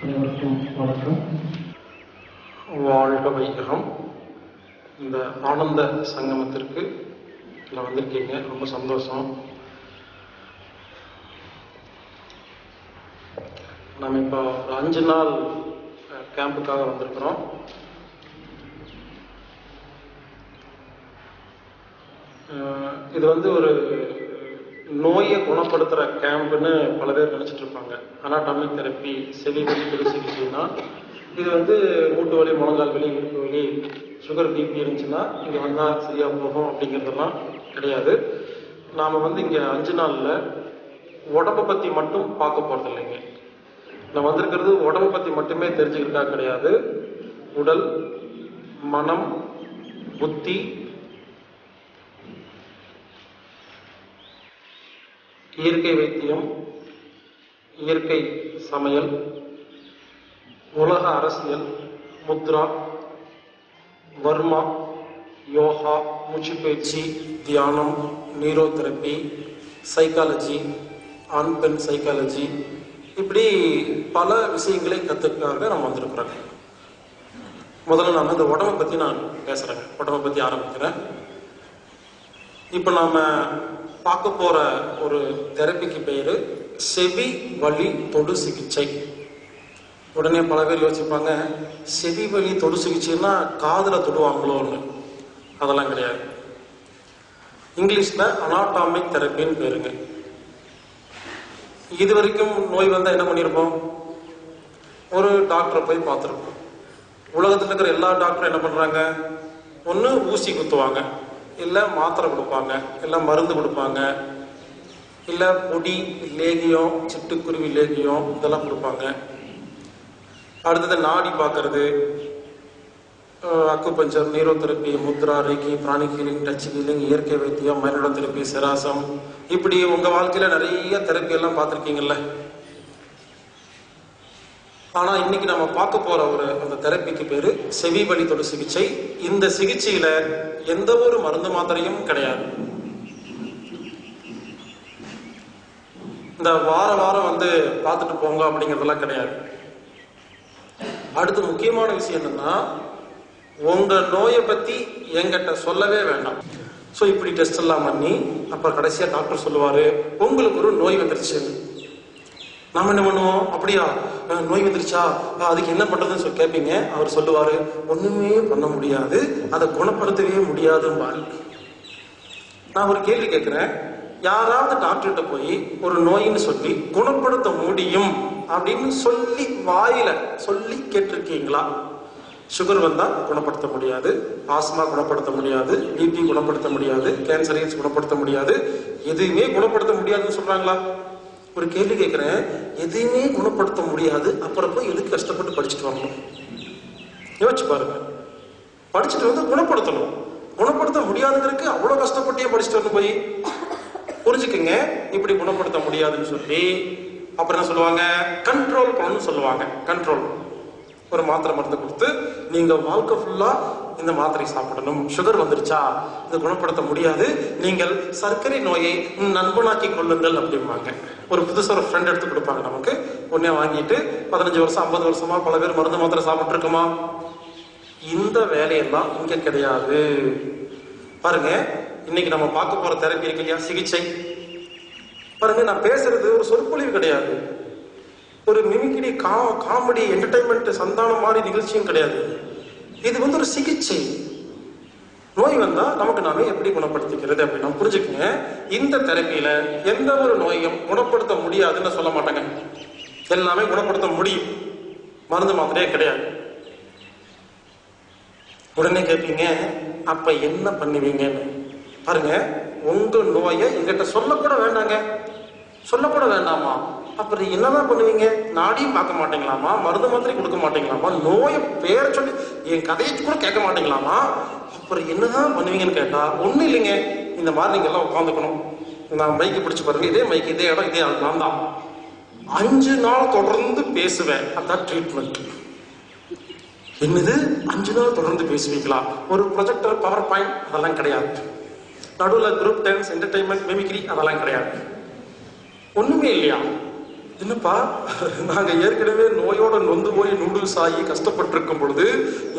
அனைவருக்கும் வணக்கம். வாழ்க வையகம். இந்த ஆனந்த சங்கமத்திற்கு வந்திருக்கீங்க, ரொம்ப சந்தோஷம். நம்ம இப்போ ஒரு 5 நாள் கேம்புக்காக வந்திருக்கிறோம். இது ஒரு நோயை குணப்படுத்துகிற கேம்புன்னு பல பேர் நினச்சிட்டு இருப்பாங்க. அனாட்டாமிக் தெரப்பி, செவி வலி தொடு சிகிச்சைனா இது மூட்டு வலி, முழங்கால் வலி, இடுப்பு வலி, சுகர், பிபி இருந்துச்சுன்னா இங்கே வந்தால் சரியாக போகும் அப்படிங்கிறதெல்லாம் கிடையாது. நாம் இங்கே 5 நாளில் உடம்பை பற்றி மட்டும் பார்க்க போகிறது இல்லைங்க. நான் வந்திருக்கிறது உடம்பை பற்றி மட்டுமே தெரிஞ்சுக்கிட்டா கிடையாது. உடல், மனம், புத்தி, இயற்கை வைத்தியம், இயற்கை சமையல், உலக அரசியல், முத்ரா, வர்மா, யோகா, மூச்சு பயிற்சி, தியானம், நியூரோ தெரப்பி, சைக்காலஜி, ஆண் பெண் சைக்காலஜி, இப்படி பல விஷயங்களை கற்றுக்காக நம்ம வந்திருக்கிறோங்க. முதல்ல நான் இந்த உடம்பை பற்றி நான் பேசுகிறேங்க. உடம்பை பற்றி ஆரம்பிக்கிறேன். இப்போ நாம் பார்க்க போகிற ஒரு தெரப்பிக்கு பேர் செவி வலி தொடு சிகிச்சை. உடனே பல பேர் யோசிப்பாங்க, செவி வலி தொடு சிகிச்சைன்னா காதில் தொடுவாங்களோன்னு. அதெல்லாம் கிடையாது. இங்கிலீஷில் அனாட்டாமிக் தெரப்பின்னு பேருங்க. இது வரைக்கும் நோய் வந்தால் என்ன பண்ணியிருப்போம்? ஒரு டாக்டரை போய் பார்த்துருப்போம். உலகத்தில் இருக்கிற எல்லா டாக்டரும் என்ன பண்ணுறாங்க? ஒன்று ஊசி குத்துவாங்க, இல்லை மாத்திரை கொடுப்பாங்க, இல்லை மருந்து கொடுப்பாங்க, இல்லை பொடி லேகியம், சிட்டுக்குருவி லேகியம் இதெல்லாம் கொடுப்பாங்க. அடுத்தது நாடி பார்க்கறது, acupuncture, neuro therapy, Mudra, Reiki, pranic healing, touch healing, இயற்கை வைத்தியம், மைனோட தெரப்பி, செராசம், இப்படி உங்கள் வாழ்க்கையில் நிறைய தெரப்பி எல்லாம் பார்த்துருக்கீங்கல்ல. ஆனால் இன்னைக்கு நம்ம பார்க்க போற அந்த தெரப்பிக்கு பேரு செவி வலி தொடு சிகிச்சை. இந்த சிகிச்சையில எந்த ஒரு மருந்து மாத்திரையும் கிடையாது. இந்த வாரம் பார்த்துட்டு போங்க அப்படிங்கிறதெல்லாம் கிடையாது. அடுத்து முக்கியமான விஷயம் என்னன்னா, உங்க நோயை பத்தி என்கிட்ட சொல்லவே வேண்டாம். ஸோ இப்படி டெஸ்ட் எல்லாம் பண்ணி அப்புறம் கடைசியா டாக்டர் சொல்லுவாரு, உங்களுக்கு ஒரு நோய் வந்துருச்சு. நாம என்ன பண்ணுவோம்? அப்படியா, நோய் வந்துருச்சா, அதுக்கு என்ன பண்றதுன்னு சொல்லி கேட்பீங்க. அவர் சொல்லுவாரு, ஒண்ணுமே பண்ண முடியாது, அதை குணப்படுத்தவே முடியாதுன்னு. நான் ஒரு கேள்வி கேட்கிறேன், யாராவது டாக்டர்கிட்ட போய் ஒரு நோயின்னு சொல்லி குணப்படுத்த முடியும் அப்படின்னு சொல்லி வாயில சொல்லி கேட்டிருக்கீங்களா? சுகர் வந்தா குணப்படுத்த முடியாது, ஆஸ்மா குணப்படுத்த முடியாது, பிபி குணப்படுத்த முடியாது, கேன்சரைஸ் குணப்படுத்த முடியாது, எதுவுமே குணப்படுத்த முடியாதுன்னு சொல்றாங்களா? ஒரு கேள்வி கேட்கிறேன், எதையுமே குணப்படுத்த முடியாது, அப்புறம் போய் எதுக்கு கஷ்டப்பட்டு படிச்சுட்டு வரணும்? யோசிச்சு பாருங்க. படிச்சுட்டு குணப்படுத்தணும். குணப்படுத்த முடியாதுங்கிறதுக்கு அவ்வளவு கஷ்டப்பட்டே படிச்சுட்டு வந்து போய் புரிஞ்சுக்குங்க. இப்படி குணப்படுத்த முடியாதுன்னு சொல்லி அப்புறம் என்ன சொல்லுவாங்க? கண்ட்ரோல் பண்ணணும்னு சொல்லுவாங்க. கண்ட்ரோல், ஒரு மாத்திரை மருந்து கொடுத்து நீங்க வாழ்க்கை ஃபுல்லா இந்த மாத்திரை சாப்பிடணும். சுகர் வந்துருச்சா, இதை குணப்படுத்த முடியாது, நீங்கள் சர்க்கரை நோயை நண்பனாக்கி கொள்ளுங்கள் அப்படிம்பாங்க. ஒரு புதுசாக ஒரு ஃப்ரெண்ட் எடுத்து கொடுப்பாங்க நமக்கு. உடனே வாங்கிட்டு 15 வருஷம் 50 வருஷமா பல பேர் மருந்து மாத்திரை சாப்பிட்டு இருக்கோமா? இந்த வேலையெல்லாம் இங்க கிடையாது. பாருங்க, இன்னைக்கு நம்ம பார்க்க போற தெரப்பி இருக்கு இல்லையா, சிகிச்சை. பாருங்க, நான் பேசுறது ஒரு சொற்பொழிவு கிடையாது, ஒரு மிமிக்ரி, காமெடி, என்டர்டைன்மெண்ட், சந்தானம் மாதிரி நிகழ்ச்சியும் கிடையாது. இது ஒரு சிகிச்சை. நோய் வந்தா நமக்கு நாமே எப்படி குணப்படுத்திக்கிறது அப்படின்னு புரிஞ்சுக்கங்க. இந்த தெரப்பியில எந்த ஒரு நோயும் குணப்படுத்த முடியாதுன்னு சொல்ல மாட்டாங்க. எல்லாமே குணப்படுத்த முடியும். மருந்து மாத்திரையே கிடையாது. உடனே கேட்பீங்க, அப்ப என்ன பண்ணுவீங்கன்னு. பாருங்க, உங்க நோயை எங்கிட்ட சொல்லக்கூட வேண்டாங்க. சொல்லக்கூட வேண்டாமா? அப்புறம் என்னதான் பண்ணுவீங்க? நாடியும் பார்க்க மாட்டீங்களாமா, மருந்து மாத்திரை கொடுக்க மாட்டீங்களாமா, நோயை பேரை சொல்லி என் கதையை கூட கேட்க மாட்டீங்களாமா, அப்புறம் என்னதான் பண்ணுவீங்கன்னு கேட்டா, ஒன்றும் இல்லைங்க, இந்த மாதிரி நீங்க எல்லாம் உட்காந்துக்கணும். நான் மைக்கு பிடிச்சு பாருங்க, இதே மைக், இதே இடம், இதே ஆள், நான் தான் 5 நாள் தொடர்ந்து பேசுவேன். அதான் ட்ரீட்மெண்ட். என்னது 5 நாள் தொடர்ந்து பேசுவீங்களா? ஒரு ப்ரொஜெக்டர், பவர் பாயிண்ட் அதெல்லாம் கிடையாது. நடுவில் குரூப் டான்ஸ், என்டர்டைன்மெண்ட், மிமிக்ரி அதெல்லாம் கிடையாது. ஒண்ணுமே இல்லையா? என்னப்பா, நாங்க ஏற்கனவே நோயோட நொந்து போய் நூடுல்ஸ் ஆகி கஷ்டப்பட்டிருக்கும் பொழுது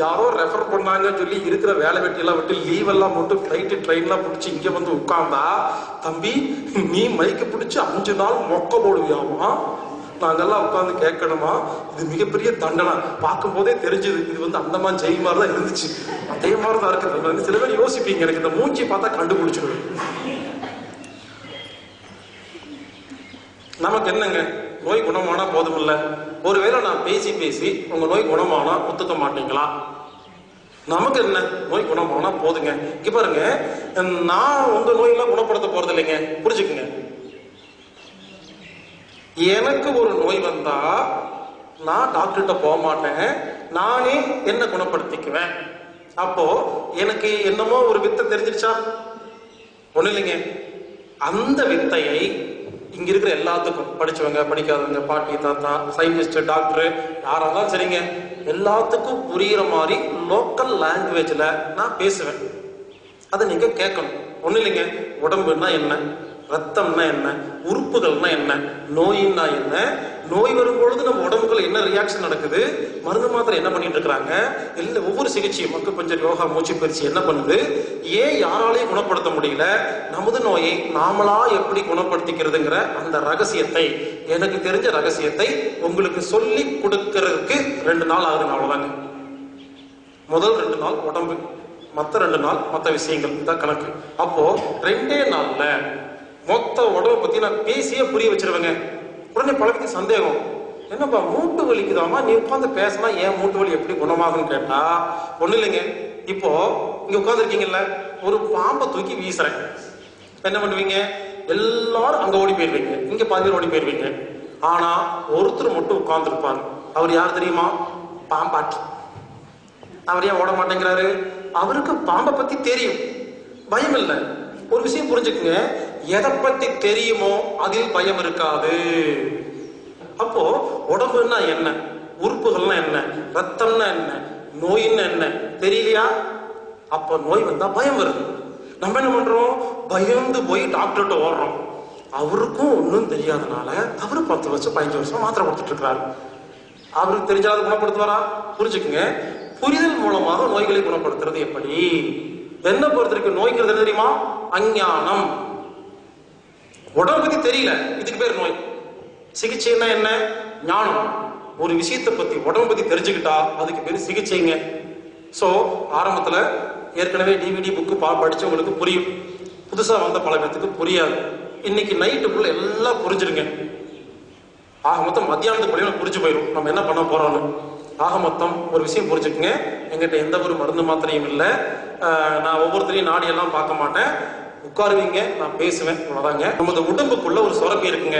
யாரோ ரெஃபர் பண்ணாங்கன்னு சொல்லி இருக்கிற வேலை வெட்டியெல்லாம் விட்டு லீவ் எல்லாம் போட்டு ஃபிளைட்டு ட்ரெயின்லாம் பிடிச்சி இங்க வந்து உட்கார்ந்தா, தம்பி நீ மைக்கு பிடிச்சி 5 நாள் மொக்க போடுவியாமா? நாங்கெல்லாம் உட்காந்து கேட்கணுமா? இது மிகப்பெரிய தண்டனை. பார்க்கும் போதே தெரிஞ்சது இது வந்து அந்தமான் ஜெயில் மாதிரி தான் இருந்துச்சு. அதே மாதிரி தான் இருக்குது. சில பேர் யோசிப்பீங்க, எனக்கு இந்த மூஞ்சி பார்த்தா கண்டுபிடிச்சிடுவேன். நமக்கு என்னங்க, நோய் குணமானா போதும் இல்ல? ஒருவேளை நான் பேசி பேசி உங்க நோய் குணமானா ஒத்துக்க மாட்டீங்களா? நமக்கு என்ன, நோய் குணமானா போதுங்க. இங்க பாருங்க, நான் உங்க நோயெல்லாம் குணப்படுத்த போறது இல்லைங்க, புரிஞ்சுக்குங்க. எனக்கு ஒரு நோய் வந்தா நான் டாக்டர்கிட்ட போக மாட்டேன், நானே என்ன குணப்படுத்திக்குவேன். அப்போ எனக்கு என்னமோ ஒரு வித்தை தெரிஞ்சிருச்சா? ஒண்ணு இல்லைங்க. அந்த வித்தையை இங்க இருக்கிற எல்லாத்துக்கும், படிச்சவங்க படிக்காதவங்க, பாட்டி தாத்தா, சயின்டிஸ்ட், டாக்டர், யாரா இருந்தாலும் சரிங்க, எல்லாத்துக்கும் புரியுற மாதிரி லோக்கல் லாங்குவேஜ்ல நான் பேசுவேன். அதை நீங்க கேட்கணும். ஒண்ணு இல்லைங்க. உடம்புன்னா என்ன, ரத்தம்னா என்ன, உறுப்புகள்னா என்ன, நோயின்னா என்ன, நோய் வரும்பொழுது நம்ம உடம்புக்குள்ள என்ன ரியாக்ஷன் நடக்குது, மருந்து மாத்திரை என்ன பண்ணிட்டு இருக்கிறாங்க, இல்லை ஒவ்வொரு சிகிச்சையும் அக்குபஞ்சர், யோகா, மூச்சு பயிற்சி என்ன பண்ணுது, ஏன் யாராலையும் குணப்படுத்த முடியல, நமது நோயை நாமளா எப்படி குணப்படுத்திக்கிறதுங்கிற அந்த ரகசியத்தை, எனக்கு தெரிஞ்ச ரகசியத்தை உங்களுக்கு சொல்லி கொடுக்கறதுக்கு 2 நாள் ஆகுதுங்க. அவ்வளவுதாங்க. முதல் 2 நாள் உடம்பு, மற்ற 2 நாள் மற்ற விஷயங்கள் தான் கணக்கு. அப்போ 2 நாள்ல மொத்த உடம்பை பத்தி நான் பேசியே புரிய வச்சிருவேங்க. உடனே பழக்கத்துக்கு சந்தேகம், என்னப்பா மூட்டு வலிக்குதாமா, நீ உட்காந்து பேசினா ஏன் மூட்டு வலி எப்படி குணமாகும்னு கேட்டா, ஒண்ணு இல்லைங்க. இப்போ இங்க உட்கார்ந்து இருக்கீங்கல்ல, ஒரு பாம்பை தூக்கி வீசுறேன், என்ன பண்ணுவீங்க? எல்லாரும் அங்க ஓடி போயிருவீங்க, இங்க பாதி பேர் ஓடி போயிருவீங்க. ஆனா ஒருத்தர் மட்டும் உட்கார்ந்து இருப்பாங்க. அவர் யார் தெரியுமா? பாம்பாட்டி. அவர் ஏன் ஓட மாட்டேங்கிறாரு? அவருக்கு பாம்பை பத்தி தெரியும், பயம் இல்லை. ஒரு விஷயம் புரிஞ்சுக்குங்க, எதை பத்தி தெரியுமோ அதில் பயம் இருக்காது. அப்போ உடம்புன்னா என்ன, உறுப்புகள்னா என்ன, ரத்தம்னா என்ன, நோயின்னா என்ன தெரியலையா? அப்ப நோய் வந்தா பயம் வருது. நம்ம என்ன பண்றோம்? பயந்து போய் டாக்டர்கிட்ட ஓடுறோம். அவருக்கும் ஒன்றும் தெரியாதனால அவரு 10 வருஷம் 15 வருஷம் மாத்திரை கொடுத்துட்டு இருக்கிறாரு. அவருக்கு தெரிஞ்சாலும் குணப்படுத்துவாரா? புரிஞ்சுக்குங்க. புரிதல் மூலமாக நோய்களை குணப்படுத்துறது எப்படி? என்ன பொறுத்திருக்கு நோய்ங்கிறது என்ன தெரியுமா? அஞ்ஞானம். உடம்பு பத்தி தெரியல, இதுக்கு பேர் நோய். சிகிச்சைன்னா என்ன? ஞானம். ஒரு விஷயத்தை பத்தி, உடம்பு பத்தி தெரிஞ்சுக்கிட்டா அதுக்கு பேர் சிகிச்சைங்க. சோ ஆரம்பத்துல ஏற்கனவே டிவிடி புக்கு படிச்சவங்களுக்கு புரியும், புதுசா வந்த பல பேருக்கு புரியாது. இன்னைக்கு நைட்டுக்குள்ள எல்லாம் புரிஞ்சிருங்க. ஆக மொத்தம் மத்தியானத்துக்குள்ளே புரிஞ்சு போயிடும் நம்ம என்ன பண்ண போறோம்னு. ஆக மொத்தம் ஒரு விஷயம் புரிஞ்சுக்குங்க, எங்கிட்ட எந்த ஒரு மருந்து மாத்திரையும் இல்லை. நான் ஒவ்வொருத்தரையும் நாடியெல்லாம் பார்க்க மாட்டேன். உட்காருவீங்க, நான் பேசுவேன், அவ்வளவுதாங்க. நமது உடம்புக்குள்ள ஒரு சுரப்பி இருக்குங்க.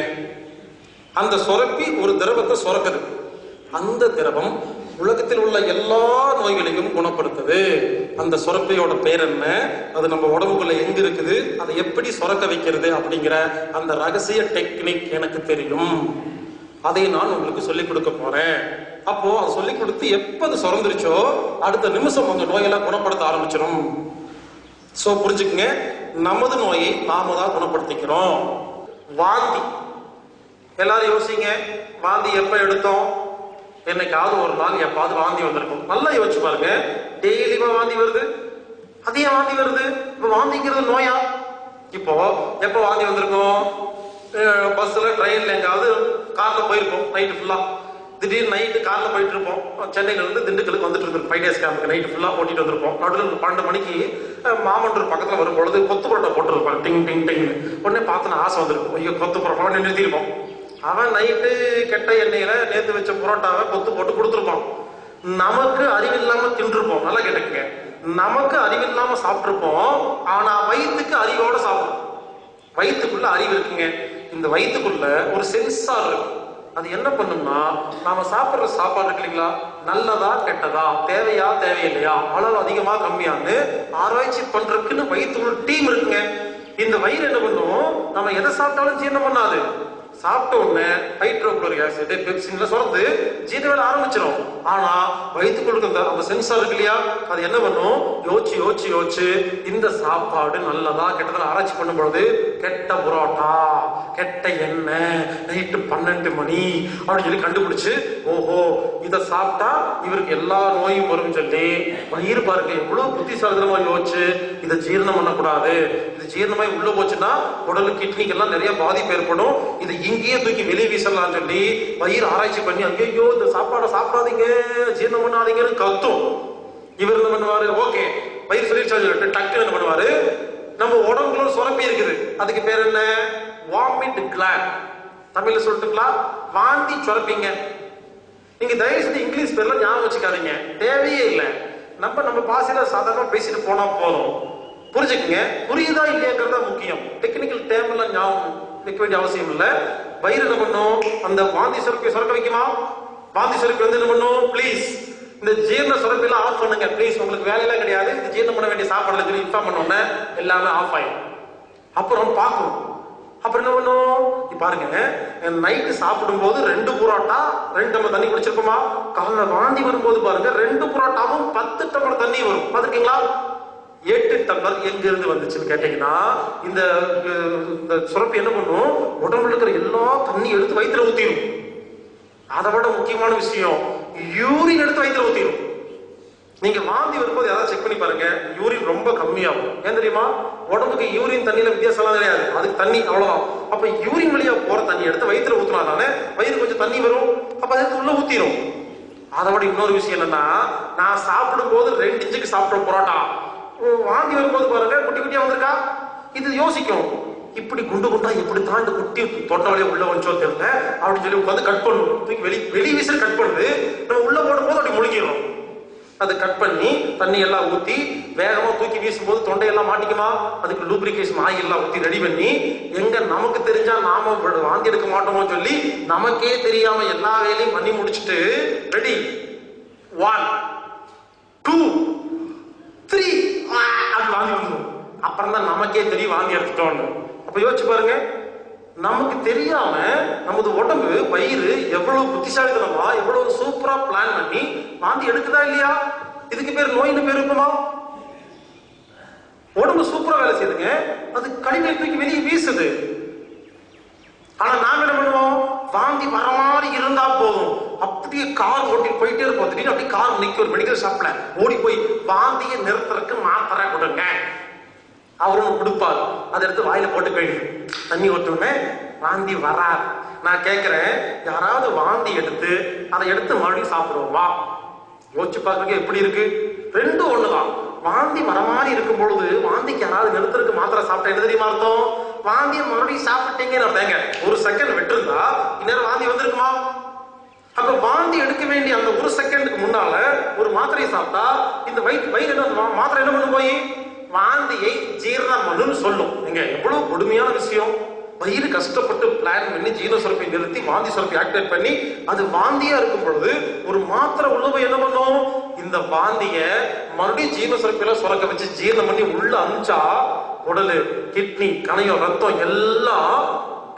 அந்த சுரப்பி ஒரு திரவத்தை சுரக்குது. அந்த திரவம் உலகத்தில் உள்ள எல்லா நோய்களையும் குணப்படுத்துது. அந்த சுரப்பியோட பேர் என்ன, அது நம்ம உடம்புக்குள்ள எங்க இருக்குது, அதை எப்படி சுரக்க வைக்கிறது அப்படிங்கிற அந்த ரகசிய டெக்னிக் எனக்கு தெரியும். அதை நான் உங்களுக்கு சொல்லிக் கொடுக்க போறேன். அப்போ அதை சொல்லிக் கொடுத்து எப்ப அது சுரந்துருச்சோ அடுத்த நிமிஷம் உங்க நோயெல்லாம் குணப்படுத்த ஆரம்பிச்சிடும். சோ புரிஞ்சுக்குங்க, நமது நோயை நாம தான் குணப்படுத்திக்கிறோம். வாந்தி, எல்லாரும் யோசிங்க, வாந்தி எப்ப எடுத்தோம்? என்னைக்காவது ஒரு நாள் எப்பாவது வாந்தி வந்திருக்கும். நல்லா யோசிச்சு பாருங்க. டெய்லியுமா வாந்தி வருது? அதே வாந்தி வருது. இப்ப வாந்திங்கிறது நோயா? இப்போ எப்ப வாந்தி வந்திருக்கும்? பஸ்ல, ட்ரெயின்ல, எங்காவது கார்ல போயிருப்போம் நைட்டு ஃபுல்லா. திடீர்னு நைட்டு கார்ல போயிட்டு இருப்போம், சென்னையில இருந்து திண்டுக்கலுக்கு வந்துட்டு இருந்திருக்கும். 5 days கேம்புக்கு நைட்டு ஃபுல்லா ஓட்டிட்டு வந்திருப்போம். நடுவில் 12 மணிக்கு மாமன்றூர் பக்கத்துல வரும் பொழுது கொத்து பரோட்டா போட்டுருப்பாங்க, டிங் டிங் டிங்னு. உடனே பார்த்து ஆசை வந்திருக்கும், ஐயோ கொத்து பரோட்டா நிறுத்திருப்போம். அவன் நைட்டு கெட்ட எண்ணெயில நேத்து வச்ச புரோட்டாவை கொத்து போட்டு கொடுத்துருப்பான். நமக்கு அறிவில்லாம தின்றுப்போம். நல்லா கேட்டுக்கங்க, நமக்கு அறிவில்லாம சாப்பிட்டுருப்போம். ஆனா வயிற்றுக்கு அறிவோட சாப்பிடும். வயிற்றுக்குள்ள அறிவு இருக்குங்க. இந்த வயிற்றுக்குள்ள ஒரு சென்சார் இருக்கு. அது என்ன பண்ணும்னா, நாம சாப்பிடுற சாப்பாடு இருக்கு இல்லைங்களா, நல்லதா கெட்டதா, தேவையா தேவையில்லையா, அளவு அதிகமா கம்மியான்னு ஆராய்ச்சி பண்றதுக்குன்னு வயிற்றுக்குள்ள டீம் இருக்குங்க. இந்த வயிறு என்ன பண்ணும், நம்ம எதை சாப்பிட்டாலும் ஜீரணம் பண்ணாது. சாப்பிட்ட உடனே ஹைட்ரோகுளோரிக் ஆசிட் பெப்சின்ல சுரந்து ஜீரண வேலை ஆரம்பிச்சிடும். ஆனா வயிற்றுக்குள்ள அந்த சென்சார் இருக்கு இல்லையா, அது என்ன பண்ணும், யோசிச்சு யோசிச்சு யோசிச்சு இந்த சாப்பாடு நல்லதா கெட்டதா ஆராய்ச்சி பண்ணும் பொழுது கெட்ட புரோட்டா, கெட்ட எண்ணெய், நைட்டு 12 மணி அப்படின்னு சொல்லி கண்டுபிடிச்சு, ஓஹோ இதை சாப்பிட்டா இவருக்கு எல்லா நோயும் வரும் சொல்லி வயிறு பாருங்க எவ்வளவு புத்திசாலித்தனமா யோசிச்சு இதை ஜீரணம் பண்ணக்கூடாது, இது ஜீரணமாய் உள்ள போச்சுன்னா உடல் கிட்னிக்கு எல்லாம் நிறைய பாதிப்பு ஏற்படும், இது இங்கேயே தூக்கி வெளியே வீசலாம் சொல்லி வயிறு ஆராய்ச்சி பண்ணி ஐயோ இந்த சாப்பாடை சாப்பிடாதீங்க ஜீரணம் பண்ணாதீங்கன்னு கத்தும். இவர் என்ன பண்ணுவாரு, ஓகே வயிறு சொல்லிட்டு டக்குன்னு என்ன பண்ணுவாரு, நம்ம உடம்புக்குள்ள சுரப்பி இருக்குது, அதுக்கு பேர் என்ன, வாமிட் கிளாண்ட். தமிழ்ல சொல்லிட்டுங்களா, வாந்தி சுரப்பிங்க. நீங்க தயவு செஞ்சு இங்கிலீஷ் பேர்ல ஞாபகம் வச்சுக்காதீங்க, தேவையே இல்லை. நம்ம பாசையில சாதாரணமா பேசிட்டு போனா போதும், புரிஞ்சுக்குங்க. புரியுதா இல்லையாங்கிறதா முக்கியம். டெக்னிக்கல் டேர்ம் எல்லாம் ஞாபகம் வைக்க வேண்டிய அவசியம் இல்லை. வயிறு என்ன பண்ணும், அந்த வாந்தி சுரக்க வைக்குமா, வாந்தி சுரப்பி வந்து என்ன பண்ணும், ப்ளீஸ் இந்த ஜீரண சுரப்பெல்லாம் ஆஃப் பண்ணுங்க ப்ளீஸ், உங்களுக்கு வேலையெல்லாம் கிடையாது, இது ஜீரணம் பண்ண வேண்டிய சாப்பாடுல சொல்லி இன்ஃபார்ம் பண்ணோன்னே எல்லாமே ஆஃப் ஆயிடும். அப்புறம் பார்க்கணும். அப்புறம் என்ன பண்ணும், பாருங்க நைட்டு சாப்பிடும் போது 2 புரோட்டா 2 டம்ளர் தண்ணி குடிச்சிருப்போமா, காலைல வாந்தி வரும்போது பாருங்க 2 புரோட்டாவும் 10 டம்ளர் தண்ணி வரும். பாத்துருக்கீங்களா? 8 டம்ளர் எங்க இருந்து வந்துச்சுன்னு கேட்டீங்கன்னா, இந்த சுரப்பி என்ன பண்ணும், உடம்புல இருக்கிற எல்லா தண்ணி எடுத்து வயிற்றுல ஊத்திடும். அதை விட முக்கியமான விஷயம், யூரின் எடுத்து வயிற்றுல ஊத்திடும். நீங்க வாந்தி வரும்போது யாராவது செக் பண்ணி பாருங்க, யூரின் ரொம்ப கம்மியாகும். ஏன் தெரியுமா, உடம்புக்கு யூரின் தண்ணியில வித்தியாசம் கிடையாது, அதுக்கு தண்ணி அவ்வளவுதான். அப்ப யூரின் வழியா போற தண்ணி எடுத்து வயிற்றுல ஊத்துனா தானே வயிறு கொஞ்சம் தண்ணி வரும், அப்ப அதுக்கு உள்ள ஊத்திடும். அதை விட இன்னொரு விஷயம் என்னன்னா, நான் சாப்பிடும் போது 2 இன்ச்சுக்கு சாப்பிட்ட புரோட்டா வாந்தி வரும்போது பாருங்க குட்டி குட்டியா வந்திருக்கா, இது யோசிக்கும், இப்படி குண்டு குண்டா எப்படித்தான் இந்த குட்டி தொண்டை வழியா உள்ள வந்துச்சோ தெரியல அப்படின்னு சொல்லி உட்காந்து கட் பண்ணும், தூக்கி வெளி வீசல் கட் பண்ணுது, நம்ம உள்ள போடும் போது அப்படி முழுங்கிடும். அது கட் பண்ணி தண்ணி எல்லாம் ஊத்தி வேகமா தூக்கி வீசும்போது தொண்டையெல்லாம் மாட்டிக்குமா, அதுக்கு லூப்ரிகேஷன் ஆயில் எல்லாம் ஊத்தி ரெடி பண்ணி, எங்க நமக்கு தெரிஞ்சா நாம வாந்தி எடுக்க மாட்டோமோ சொல்லி நமக்கே தெரியாம எல்லா வேலையும் பண்ணி முடிச்சுட்டு ரெடி 1 2 3 அது வாந்தி வந்துடும். அப்புறம் தான் நமக்கே தெரியும் வாந்தி எடுத்துட்டோம்னு. அப்ப யோசிச்சு பாருங்க, நமக்கு தெரியாம நமது உடம்பு வயிறு எவ்வளவு புத்திசாலித்தனமா எவ்வளவு சூப்பரா பிளான் பண்ணி வாந்தி எடுக்குதா இல்லையா, இதுக்கு பேர் நோயின்னு பேர் இருக்குமா? உடம்பு சூப்பரா வேலை செய்யுதுங்க, அது கழிவை தூக்கி வெளியே வீசுது. ஆனா நாம என்ன பண்ணுவோம், வாந்தி வர மாதிரி இருந்தா போதும் அப்படியே கார் ஓட்டி போயிட்டே இருப்போம். திடீர்னு அப்படியே கார் நிக்க ஒரு மெடிக்கல் ஷாப்ல ஓடி போய் வாந்தியை நிறுத்துறதுக்கு மாத்திரை கொடுங்க அவரும் கொடுப்பாரு, அதை எடுத்து வாயில போட்டு போயிடுது, தண்ணி ஊற்றுமே வாந்தி வராது. நான் கேட்கிறேன், யாராவது வாந்தி எடுத்து அதை எடுத்து மறுபடியும் சாப்பிடுவோமா? யோசிச்சு பார்க்கறதுக்கு எப்படி இருக்கு, ரெண்டும் ஒண்ணுதான். வாந்தி வர மாதிரி இருக்கும் பொழுது வாந்திக்கு யாராவது நிறுத்துறதுக்கு மாத்திரை சாப்பிட்டா என்ன தெரியுமா அர்த்தம், வாந்தியை மறுபடியும் சாப்பிட்டீங்கன்னு அர்த்தங்க. 1 செகண்ட் விட்டுருந்தா இந்நேரம் வாந்தி வந்திருக்குமா? அப்ப வாந்தி எடுக்க வேண்டிய அந்த 1 செகண்டுக்கு முன்னால ஒரு மாத்திரையை சாப்பிட்டா இந்த வயிறு என்ன மாத்திரை என்ன பண்ணும், போய் வாந்தியை ஜீரணம் பண்ணுன்னு சொல்லும். நீங்க எவ்வளவு கொடுமையான விஷயம், வயிறு கஷ்டப்பட்டு பிளான் பண்ணி ஜீரண சுரப்பை நிறுத்தி வாந்தி சுரப்பை ஆக்டிவேட் பண்ணி அது வாந்தியா இருக்கும் பொழுது ஒரு மாத்திரை உள்ள போய் என்ன பண்ணும், இந்த வாந்திய மறுபடியும் ஜீரண சுரப்பையில சுரக்க வச்சு ஜீரணம் பண்ணி உள்ள அனுப்பிச்சா உடலு கிட்னி கணையம் ரத்தம் எல்லாம்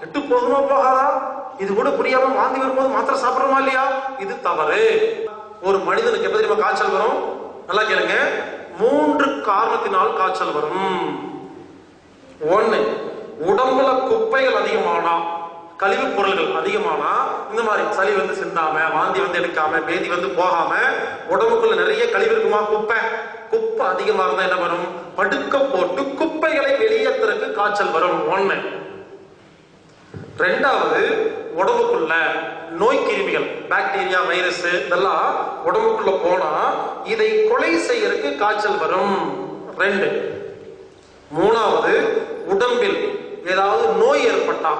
கெட்டு போகுமா போகாதா? இது கூட புரியாம வாந்தி வரும்போது மாத்திரை சாப்பிடுறோமா இல்லையா? இது தவறு. ஒரு மனிதனுக்கு எப்ப தெரியுமா காய்ச்சல் வரும், நல்லா கேளுங்க, 3 காரணத்தினால் காய்ச்சல் வரும். 1, உடம்புல குப்பைகள் அதிகமானா, கழிவு பொருள்கள் அதிகமானா, இந்த மாதிரி சளி வந்து சிந்தாம வாந்தி வந்து எடுக்காம பேதி வந்து போகாம உடம்புக்குள்ள நிறைய கழிவு இருக்குமா, குப்பை அதிகமா இருந்தா என்ன வரும், படுக்க போட்டு குப்பைகளை வெளியேற்றுறதுக்கு காய்ச்சல் வரும். 1. 2வது, உடம்புக்குள்ள நோய் கிருமிகள் பாக்டீரியா வைரஸ் இதெல்லாம் உடம்புக்குள்ள போனா இதை கொலை செய்யறதுக்கு காய்ச்சல் வரும். 2. 3வது, உடம்பில் ஏதாவது நோய் ஏற்பட்டா,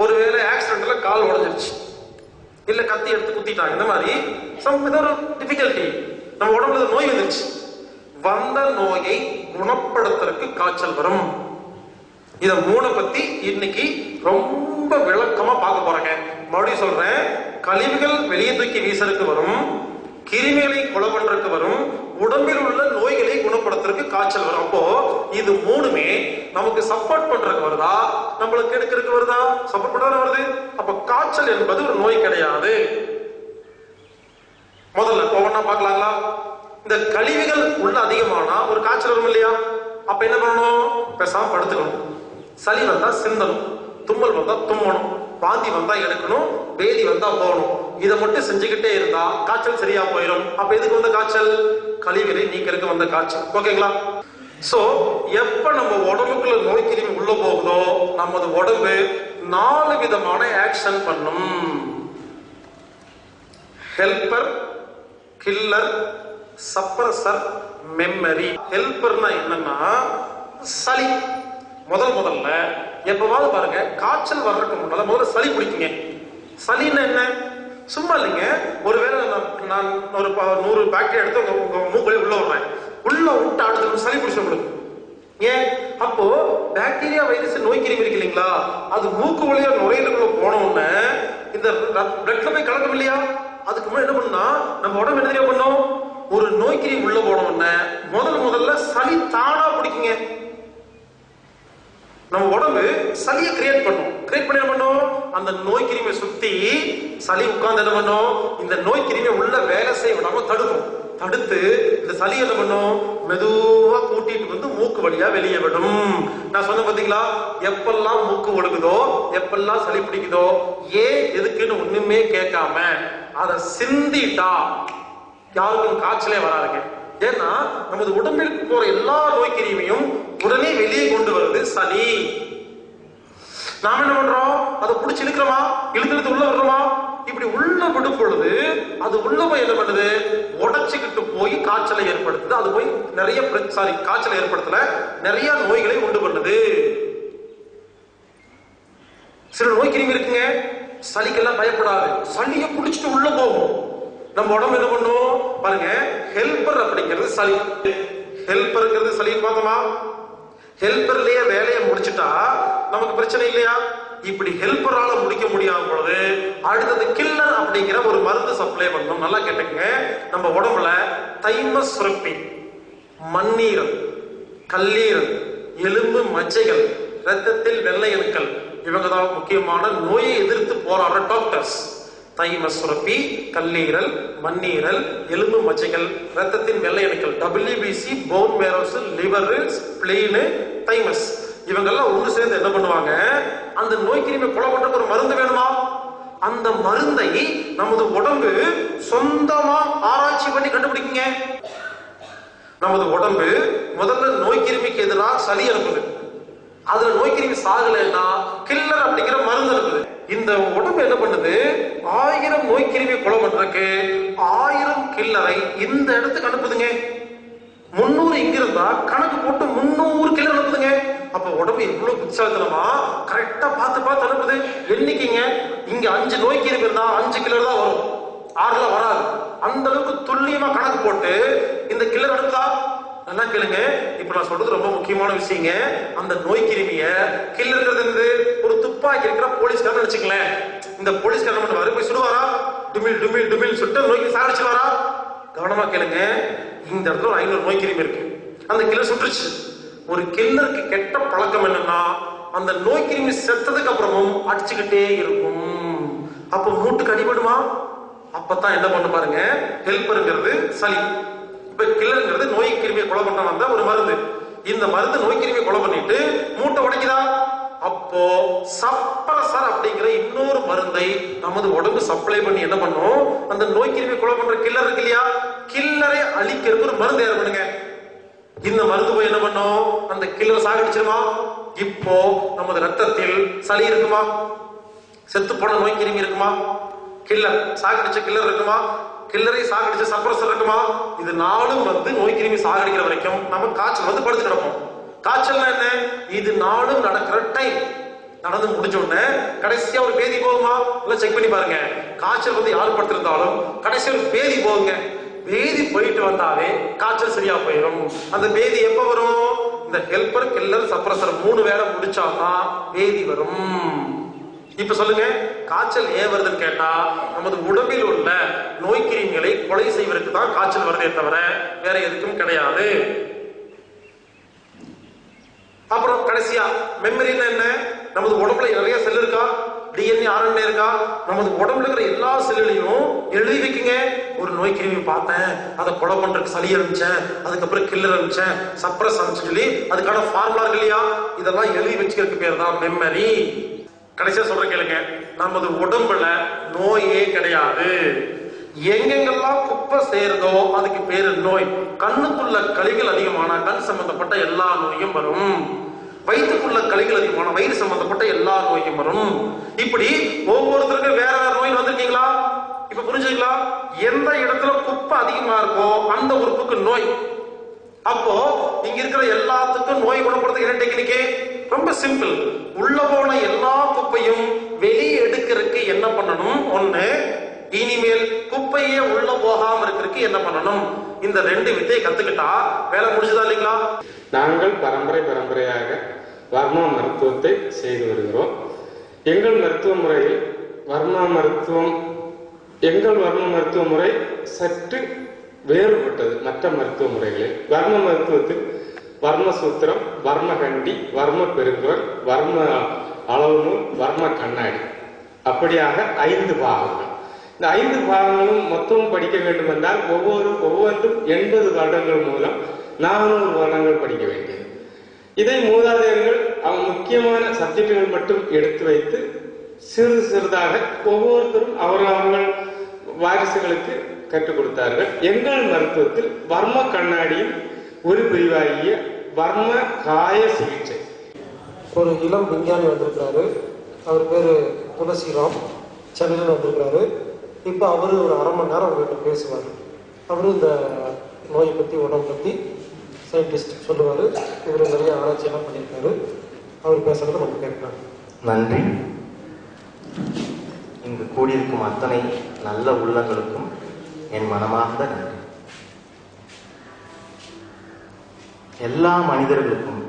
ஒருவேளை ஆக்சிடென்ட்ல கால் உடைஞ்சிருச்சு இல்ல கத்தி எடுத்து குத்திட்டாங்க, இந்த மாதிரி ஒரு டிஃபிகல்ட்டி நம்ம உடம்புல நோய் வந்துருச்சு, வந்த நோயை குணப்படுத்துறதுக்கு காய்ச்சல் வரும். இத 3 பத்தி இன்னைக்கு ரொம்ப விளக்கமா பார்க்க போறேங்க. மறுபடியும் சொல்றேன், கழிவுகள் வெளியே தூக்கி வீசறதுக்கு வரும், கிருமிகளை கொலை பண்றதுக்கு வரும், உடம்பில் உள்ள நோய்களை குணப்படுத்த குணப்படுத்துறதுக்கு காய்ச்சல் வரும். அப்போ இது மூணுமே நமக்கு சப்போர்ட் பண்றதுக்கு வருதா, நம்மளுக்கு எடுக்கிறதுக்கு வருதா? சப்போர்ட் பண்றதா வருது. அப்ப காய்ச்சல் என்பது ஒரு நோய் கிடையாது. முதல்ல ஒவ்வொன்னா பார்க்கலாங்களா? இந்த கழிவுகள் உள்ள அதிகமானா ஒரு காய்ச்சல் வரும் இல்லையா? அப்ப என்ன பண்ணணும்? பேசாம படுத்துக்கணும். சளி வந்தா சிந்தணும், தும்மல் வந்தா தும்மணும், வாந்தி வந்தா எடுக்கணும், பேதி வந்தா போகணும். இதை மட்டும் செஞ்சுக்கிட்டே இருந்தா காய்ச்சல் சரியா போயிடும். அப்ப எதுக்கு வந்த காய்ச்சல்? கழிவுகளை நீக்கிறதுக்கு வந்த காய்ச்சல். ஓகேங்களா? சோ எப்ப நம்ம உடம்புக்குள்ள நோய் கிருமி உள்ள போகுதோ நமது உடம்பு 4 விதமான ஆக்ஷன் பண்ணும். Helper, killer, suppressor, memory. ஹெல்பர்னா என்னன்னா சளி. முதல்ல எப்பவாவது பாருங்க, காய்ச்சல் வர்றதுக்கு முன்னால முதல்ல சளி பிடிக்குங்க. சளின்னா என்ன? சும்மா இல்லைங்க. ஒருவேளை நான் ஒரு 100 பாக்டீரியா எடுத்து உங்க மூக்குல உள்ள விடுறேன், உள்ள விட்டு அடுத்த சளி பிடிச்ச உங்களுக்கு. ஏன்? அப்போ பாக்டீரியா, வைரஸ், நோய் கிருமி இருக்கு இல்லைங்களா, அது மூக்கு வழியா நுரையீரலுக்குள்ள போன உடனே இந்த பிளட்ல போய் கலக்கும் இல்லையா? அதுக்கு முன்னாடி என்ன பண்ணா நம்ம உடம்பு என்ன தெரியும் பண்ணும்? ஒரு நோய் கிருமி உள்ள போன உடனே முதல்ல சளி தானா பிடிக்குங்க. நம்ம உடம்பு சளியை கிரியேட் பண்ணும். கிரியேட் பண்ணி என்ன பண்ணும்? அந்த நோய் கிருமியை சுத்தி சளி உட்கார்ந்து என்ன பண்ணும்? இந்த நோய் கிருமியை உள்ள வேலை செய்ய விடாம தடுக்கும். தடுத்து இந்த சளி என்ன பண்ணும்? மெதுவா கூட்டிட்டு வந்து மூக்கு வழியா வெளியே விடும். நான் சொன்ன பாத்தீங்களா? எப்பெல்லாம் மூக்கு ஒழுகுதோ, எப்பெல்லாம் சளி பிடிக்குதோ, ஏன் எதுக்குன்னு ஒண்ணுமே கேட்காம அதை சிந்திட்டா யாருக்கும் காய்ச்சலே வராதுங்க. ஏன்னா நமது உடம்பிற்கு போற எல்லா நோய் கிருமியும் உடனே வெளியே கொண்டு வருது சளி. நாம என்ன பண்றோம்? அதை பிடிச்சி இழுக்கிறோமா, இழுத்து உள்ள வர்றோமா? இப்படி உள்ள விடும் பொழுது அது உள்ள போய் என்ன பண்ணுது? உடைச்சுக்கிட்டு போய் காய்ச்சலை ஏற்படுத்துது. அது போய் நிறைய காய்ச்சலை ஏற்படுத்தல, நிறைய நோய்களை உண்டு பண்ணுது. சில நோய் கிருமி இருக்குங்க, சளிக்கெல்லாம் பயப்படாது, சளியை பிடிச்சிட்டு உள்ள போகும். நம்ம உடம்பு என்ன பண்ணும் பாருங்க. ஹெல்பர் அப்படிங்கிறது சளி. ஹெல்பர்ங்கிறது சளி பார்த்தோமா? ஹெல்பர்லயே வேலையை முடிச்சுட்டா நமக்கு பிரச்சனை இல்லையா? இப்படி ஹெல்பரால முடிக்க முடியாத பொழுது அடுத்தது கில்லர் அப்படிங்கிற ஒரு மருந்து சப்ளை பண்ணணும். நல்லா கேட்டுக்கங்க. நம்ம உடம்புல தைமஸ் சுரப்பி, மண்ணீரல், கல்லீரல், எலும்பு மஜ்ஜைகள், ரத்தத்தில் வெள்ளை அணுக்கள், இவங்க தான் முக்கியமான நோயை எதிர்த்து போராடுற டாக்டர்ஸ். தைமஸ் சுரப்பி, கல்லீரல், மண்ணீரல், எலும்பு மஜ்ஜைகள், ரத்தத்தின் வெள்ளை அணுக்கள், WBC, phone marrows, liver, spleen, thymus, இவங்கெல்லாம் ஒன்று சேர்ந்து என்ன பண்ணுவாங்க? அந்த நோய் கிருமி கொலை பண்றதுக்கு ஒரு மருந்து வேணுமா? அந்த மருந்தை நமது உடம்பு சொந்தமா ஆராய்ச்சி பண்ணி கண்டுபிடிக்குங்க. நமது உடம்பு முதல்ல நோய் கிருமிக்கு எதிராக சளி அனுப்புது. அதுல நோய் கிருமி சாகலைன்னா கில்லர் அப்படிங்கிற மருந்து அனுப்புது. இந்த உடம்பு என்ன பண்ணுது? 1000 நோய் கிருமி கொலை பண்றதுக்கு 1000 கில்லரை இந்த இடத்துக்கு அனுப்புதுங்க. 300 இங்க இருந்தா கணக்கு போட்டு 300 கில்லர் அனுப்புதுங்க. அப்ப உடம்பு எவ்வளவு புத்திசாலித்தனமா கரெக்டா பார்த்து அனுப்புது. எண்ணிக்கைங்க, இங்க 5 நோய் கிருமி இருந்தா 5 கில்லர் தான் வரும், 6ல வராது. அந்த அளவுக்கு துல்லியமா கணக்கு போட்டு இந்த கில்லர் அனுப்புதா? நல்லா கேளுங்க. இப்ப நான் சொல்றது ரொம்ப முக்கியமான விஷயங்க. அந்த நோய் கிருமிய கில்லர்ங்கிறது ஒரு துப்பாக்கி இருக்கிற போலீஸ்காரன் நினைச்சுக்கலேன். இந்த போலீஸ்காரன் மட்டும் வர போய் சுடுவாரா? டுமில் டுமில் டுமில் சுட்டு நோய்க்கு சாகடிச்சுவாரா? கவனமா கேளுங்க. இந்த இடத்துல ஒரு 500 நோய் கிருமி இருக்கு, அந்த கில்லர் சுட்டுருச்சு. ஒரு கில்லருக்கு கெட்ட பழக்கம் என்னன்னா அந்த நோய் கிருமி செத்ததுக்கு அப்புறமும் அடிச்சுக்கிட்டே இருக்கும். அப்ப மூட்டுக்கு அடிபடுமா? அப்பதான் என்ன பண்ண பாருங்க. ஹெல்பருங்கிறது சளி, இப்ப கில்லருங்கிறது நோய் கிருமியை கொலை பண்ண வந்த ஒரு மருந்து. இந்த மருந்து நோய் கிருமியை கொலை பண்ணிட்டு மூட்டை உடைக்குதா? அப்போ சப்ரசர் அப்படிங்கிற இன்னொரு மருந்தை நமது உடம்பு சப்ளை பண்ணி என்ன பண்ணும்? அந்த நோய் கிருமியை கொலை பண்ற கில்லர் இருக்கு இல்லையா, கில்லரை அழிக்கிறதுக்கு ஒரு மருந்து தயார் பண்ணுங்க. இந்த மருந்து போய் என்ன பண்ணும்? அந்த கில்லர் சாகடிச்சிருமா? இப்போ நமது ரத்தத்தில் சளி இருக்குமா? செத்து போன நோய் கிருமி இருக்குமா? கில்லர் சாகடிச்ச கில்லர் இருக்குமா? கில்லரை சாகடிச்ச சப்ரசர் இருக்குமா? இது 4 வந்து நோய் கிருமி சாகடிக்கிற வரைக்கும் நம்ம காய்ச்சல் வந்து படுத்து கிடப்போம். காய்ச்சல்னா என்ன? இது 4 நடக்கிற டைம். நடந்து முடிஞ்ச உடனே கடைசியா ஒரு பேதி போகுமா? இல்ல செக் பண்ணி பாருங்க. காய்ச்சல் வந்து யாரு படுத்திருந்தாலும் கடைசியா ஒரு பேதி போகுங்க. பேதி போயிட்டு வந்தாலே காய்ச்சல் சரியா போயிடும். அந்த பேதி எப்ப வரும்? இந்த ஹெல்பர், கில்லர், சப்ரசர் 3 வேலை முடிச்சாதான் பேதி வரும். இப்ப சொல்லுங்க, காய்ச்சல் ஏன் வருதுன்னு கேட்டா நமது உடம்பில் உள்ள நோய் கிருமிகளை கொலை செய்வதற்கு தான் காய்ச்சல் வருதே தவிர வேற எதுக்கும் கிடையாது. அப்புறம் கடைசியா மெமரின்னா என்ன? நமது உடம்புல நிறைய செல் இருக்கா, டிஎன்ஏ ஆர்என்ஏ இருக்கா, நமது உடம்புல இருக்கிற எல்லா செல்லுலையும் எழுதி வைக்குங்க. ஒரு நோய் கிருமி பார்த்தேன், அதை கொலை பண்றதுக்கு சளி அனுப்பிச்சேன், அதுக்கப்புறம் கில்லர் அனுப்பிச்சேன், சப்ரஸ் அனுப்பிச்சு சொல்லி அதுக்கான ஃபார்முலா இருக்கு இல்லையா, இதெல்லாம் எழுதி வச்சுக்கிறதுக்கு பேர் தான் மெமரி. கடைசியா சொல்ற கேளுங்க, நமது உடம்புல நோயே கிடையாது. எங்கெங்கெல்லாம் குப்பை சேருதோ அதுக்கு பேரு நோய். கண்ணுக்குள்ள கழிகள் அதிகமான கண் சம்பந்தப்பட்ட எல்லா நோயும் வரும். வயிற்றுக்குள்ள கழிகள் அதிகமான வயிறு சம்பந்தப்பட்ட எல்லா நோயும் வரும். இப்படி ஒவ்வொருத்தருக்கும் வேற வேற நோய் வந்திருக்கீங்களா? இப்ப புரிஞ்சுங்களா? எந்த இடத்துல குப்பை அதிகமா இருக்கோ அந்த உறுப்புக்கு நோய். அப்போ இங்க இருக்கிற எல்லாத்துக்கும் நோய் குணப்படுறதுக்கு என்ன டெக்னிக்கு? ரொம்ப சிம்பிள். உள்ள போன எல்லா குப்பையும் வெளியே எடுக்கிறதுக்கு என்ன பண்ணணும்? ஒண்ணு, இனிமேல் குப்பையே உள்ள போகாம இருக்கிறதுக்கு என்ன பண்ணணும்? இந்த ரெண்டு வித்தையை கத்துக்கிட்டா வேலை முடிஞ்சதா இல்லைங்களா? நாங்கள் பரம்பரையாக வர்மா மருத்துவத்தை செய்து வருகிறோம். எங்கள் மருத்துவ முறையில் எங்கள் வர்ம மருத்துவ முறை சற்று வேறுபட்டது மற்ற மருத்துவ முறைகளில். வர்ம மருத்துவத்தில் வர்ம சூத்திரம், வர்ம கண்டி, வர்ம பெருங்குரல், வர்ம அளவு நூல், வர்ம கண்ணாடி, அப்படியாக 5 பாகங்கள். இந்த 5 பாகங்களும் மொத்தம் படிக்க வேண்டும் என்றால் ஒவ்வொன்றும் 80 வருடங்கள் மூலம் 400 வருடங்கள் படிக்க வேண்டியது. இதை மூதாதையர்கள் முக்கியமான சப்ஜெக்டுகள் மட்டும் எடுத்து வைத்து சிறிதாக ஒவ்வொருத்தரும் அவர்கள் வாரிசுகளுக்கு கற்றுக் கொடுத்தார்கள். எங்கள் மருத்துவத்தில் வர்ம கண்ணாடியில் ஒரு பிரிவாகிய வர்ம காய சிகிச்சை. ஒரு இளம் விஞ்ஞானி வந்திருக்கிறாரு, அவர் பேரு துளசிராம், சென்னையில் வந்திருக்கிறாரு. இப்போ அவரு ஒரு 1/2 மணி நேரம் உங்கள்கிட்ட பேசுவார். அவரு இந்த நோயை பற்றி, உடம்பு பற்றி சயின்டிஸ்ட் சொல்லுவார். இவர் நிறைய ஆராய்ச்சியெல்லாம் பண்ணியிருக்காரு. அவர் பேசுறதை நம்ம கேட்கலாம். நன்றி. இங்கு கூடியிருக்கும் அத்தனை நல்ல உள்ளங்களுக்கும் என் மனமார்ந்த நன்றி. எல்லா மனிதர்களுக்கும்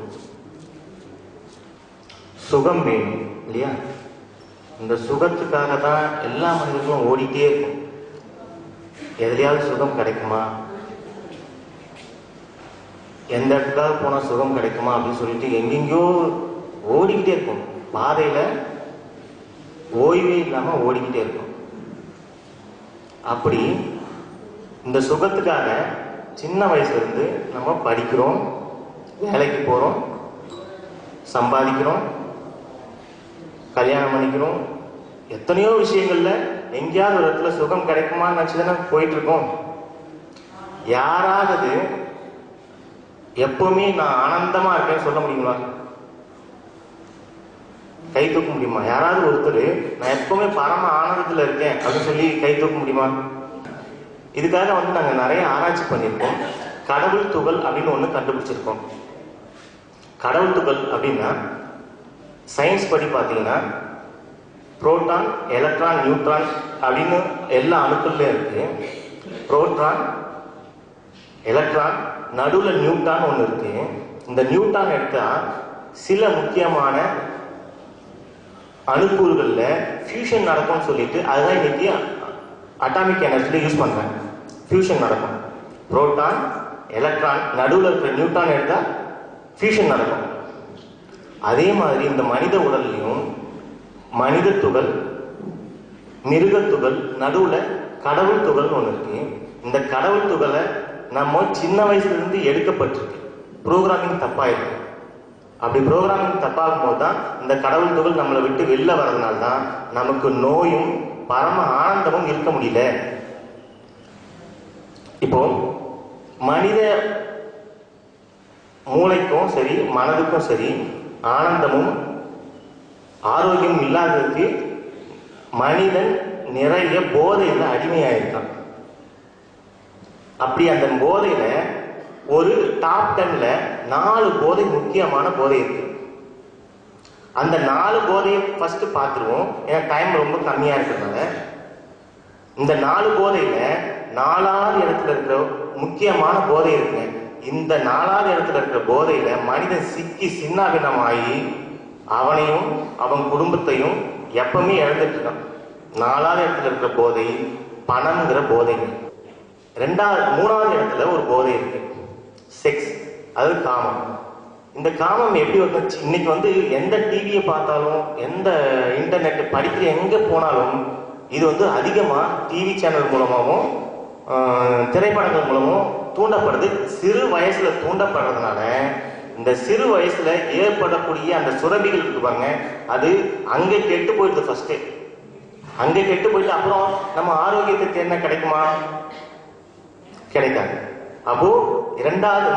சுகம் வேணும் இல்லையா? இந்த சுகத்துக்காக தான் எல்லா மனிதர்களும் ஓடிட்டே இருக்கும். எதுலையாவது சுகம் கிடைக்குமா, எந்த இடத்துக்காக போனா சுகம் கிடைக்குமா அப்படின்னு சொல்லிட்டு எங்கெங்கயோ ஓடிக்கிட்டே இருக்கும். பாதையில ஓய்வே இல்லாம ஓடிக்கிட்டே இருக்கும். அப்படி இந்த சுகத்துக்காக சின்ன வயசுல இருந்து நம்ம படிக்கிறோம், வேலைக்கு போறோம், சம்பாதிக்கிறோம், கல்யாணம் பண்ணிக்கிறோம். எத்தனையோ விஷயங்கள்ல எங்கேயாவது ஒரு இடத்துல சுகம் கிடைக்குமான்னு நினைச்சுதானே போயிட்டு இருக்கோம். யாராவது எப்பவுமே நான் ஆனந்தமா இருக்கேன்னு சொல்ல முடியுமா? கை தூக்க முடியுமா? யாராவது ஒருத்தர் நான் எப்பவுமே பரம ஆனந்தத்துல இருக்கேன் அப்படின்னு சொல்லி கை தூக்க முடியுமா? இதுக்காக நாங்க நிறைய ஆராய்ச்சி பண்ணியிருக்கோம். கடவுள் துகள் அப்படின்னு ஒண்ணு கண்டுபிடிச்சிருக்கோம். கடவுள் துகள் அப்படின்னா சயின்ஸ் படி பார்த்தீங்கன்னா புரோட்டான், எலக்ட்ரான், நியூட்ரான் அப்படின்னு எல்லா அணுக்கள்லயும் இருக்கு. புரோட்டான், எலக்ட்ரான், நடுவுல நியூட்ரான் ஒண்ணு இருக்கு. இந்த நியூட்ரான் எடுத்தா சில முக்கியமான அணுக்கூறுகள்ல ஃபியூஷன் நடக்கும்னு சொல்லிட்டு அதுதான் இன்னைக்கு அட்டாமிக் எனர்ஜில யூஸ் பண்றாங்க. ஃபியூஷன் நடக்கும். புரோட்டான், எலக்ட்ரான், நடுவுல இருக்கிற நியூட்ரான் எடுத்தா ஃபியூஷன் நடக்கும். அதே மாதிரி இந்த மனித உடல்லையும் மனித துகள், மிருக துகள், நடுவுல கடவுள் துகள்னு ஒண்ணு இருக்கு. இந்த கடவுள் துகளை நம்ம சின்ன வயசுல இருந்து எடுக்கப்பட்டிருக்கு. புரோகிராமிங் தப்பாயிருக்கு. அப்படி புரோகிராமிங் தப்பாகும் போது தான் இந்த கடவுள் துகள் நம்மளை விட்டு வெளில வர்றதுனால தான் நமக்கு நோயும் பரம ஆனந்தமும் இருக்க முடியல. இப்போ மனித மூளைக்கும் சரி, மனதுக்கும் சரி, ஆனந்தமும் ஆரோக்கியமும் இல்லாததுக்கு மனிதன் நிறைய போதையில அடிமையாயிருக்கான். அப்படி அந்த போதையில ஒரு டாப் 10ல 4 போதை முக்கியமான போதை இருக்கு. அந்த 4 போதையை ஃபர்ஸ்ட் பார்த்துருவோம். ஏன்னா டைம் ரொம்ப கம்மியா இருக்கிறதுனால இந்த 4 போதையில 4வது இடத்துல இருக்கிற முக்கியமான போதை இருக்குங்க. இந்த 4வது இடத்துல இருக்கிற போதையில மனிதன் சிக்கி சின்னாபின்னமாகி அவனையும் அவன் குடும்பத்தையும் எப்பவுமே இழந்துட்டு இருக்கான். 4வது இடத்துல இருக்கிற போதை பணம்ங்கிற போதை. 3வது இடத்துல ஒரு போதை இருக்கு, செக்ஸ், அது காமம். இந்த காமம் எப்படி வந்துச்சு? இன்னைக்கு வந்து எந்த டிவியை பார்த்தாலும், எந்த இன்டர்நெட் படிக்கிற எங்கே போனாலும் இது வந்து அதிகமாக டிவி சேனல் மூலமாகவும் திரைப்படங்கள் மூலமும் தூண்டப்படுது. சிறு வயசுல தூண்டப்படுறதுனால இந்த சிறு வயசுல ஏற்படக்கூடிய அந்த சுரபிகள் இருப்பாங்க, அது அங்கே கெட்டு போயிடுது. ஃபர்ஸ்ட் அங்கே கெட்டு போயிட்டு அப்புறம் நம்ம ஆரோக்கியத்துக்கு என்ன கிடைக்குமா? கிடைக்காது. அப்போ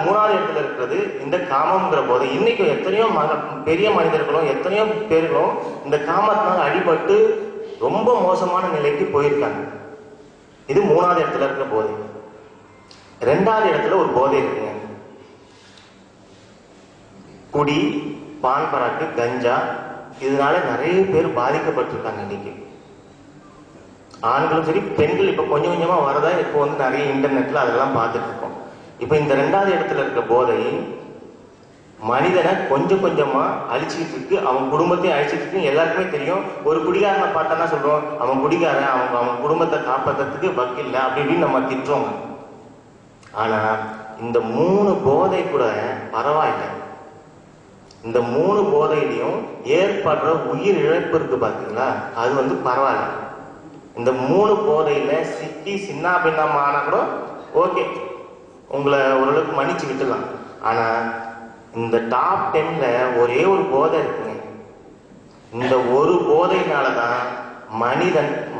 மூணாவது இடத்துல இருக்கிறது இந்த காமம்ங்கிற போது இன்னைக்கு எத்தனையோ பெரிய மனிதர்களும் எத்தனையோ பேர்களும் இந்த காமத்தினால் அடிபட்டு ரொம்ப மோசமான நிலைக்கு போயிருக்காங்க. இது மூணாவது இடத்துல இருக்கிற போதை. ரெண்டாவது இடத்துல ஒரு போதை இருக்குங்க, குடி, பான் பராக்கு, கஞ்சா. இதனால நிறைய பேர் பாதிக்கப்பட்டிருக்காங்க. இன்னைக்கு ஆண்களும் சரி பெண்கள் இப்ப கொஞ்சம் கொஞ்சமா வரதா இப்போ வந்து நிறைய இன்டர்நெட்ல அதெல்லாம் பார்த்துட்டு இருக்கோம். இப்ப இந்த ரெண்டாவது இடத்துல இருக்க போதை மனிதனை கொஞ்சம் கொஞ்சமா அழிச்சிட்டு இருக்கு, அவன் குடும்பத்தையும் அழிச்சிட்டு இருக்கு. எல்லாருக்குமே தெரியும். ஒரு குடிகாரனை பார்த்தானா சொல்றோம், அவன் குடிகாரன், அவன் குடும்பத்தை காப்பாற்றுறதுக்கு வக்கில்ல அப்படி இப்படின்னு நம்ம திட்டுறோம். ஆனா இந்த 3 போதை கூட பரவாயில்லை. இந்த 3 போதையிலையும் ஏற்படுற உயிர் இழப்பு இருக்கு பாத்தீங்களா, அது வந்து பரவாயில்ல. இந்த 3 போதையில சிக்கி சின்ன பின்னமான கூட ஓகே, உங்களை ஓரளவுக்கு மன்னிச்சு விட்டுலாம். ஆனா இந்த டாப் 10ல ஒரே ஒரு போதை இருக்குங்க. இந்த ஒரு போதையினாலதான்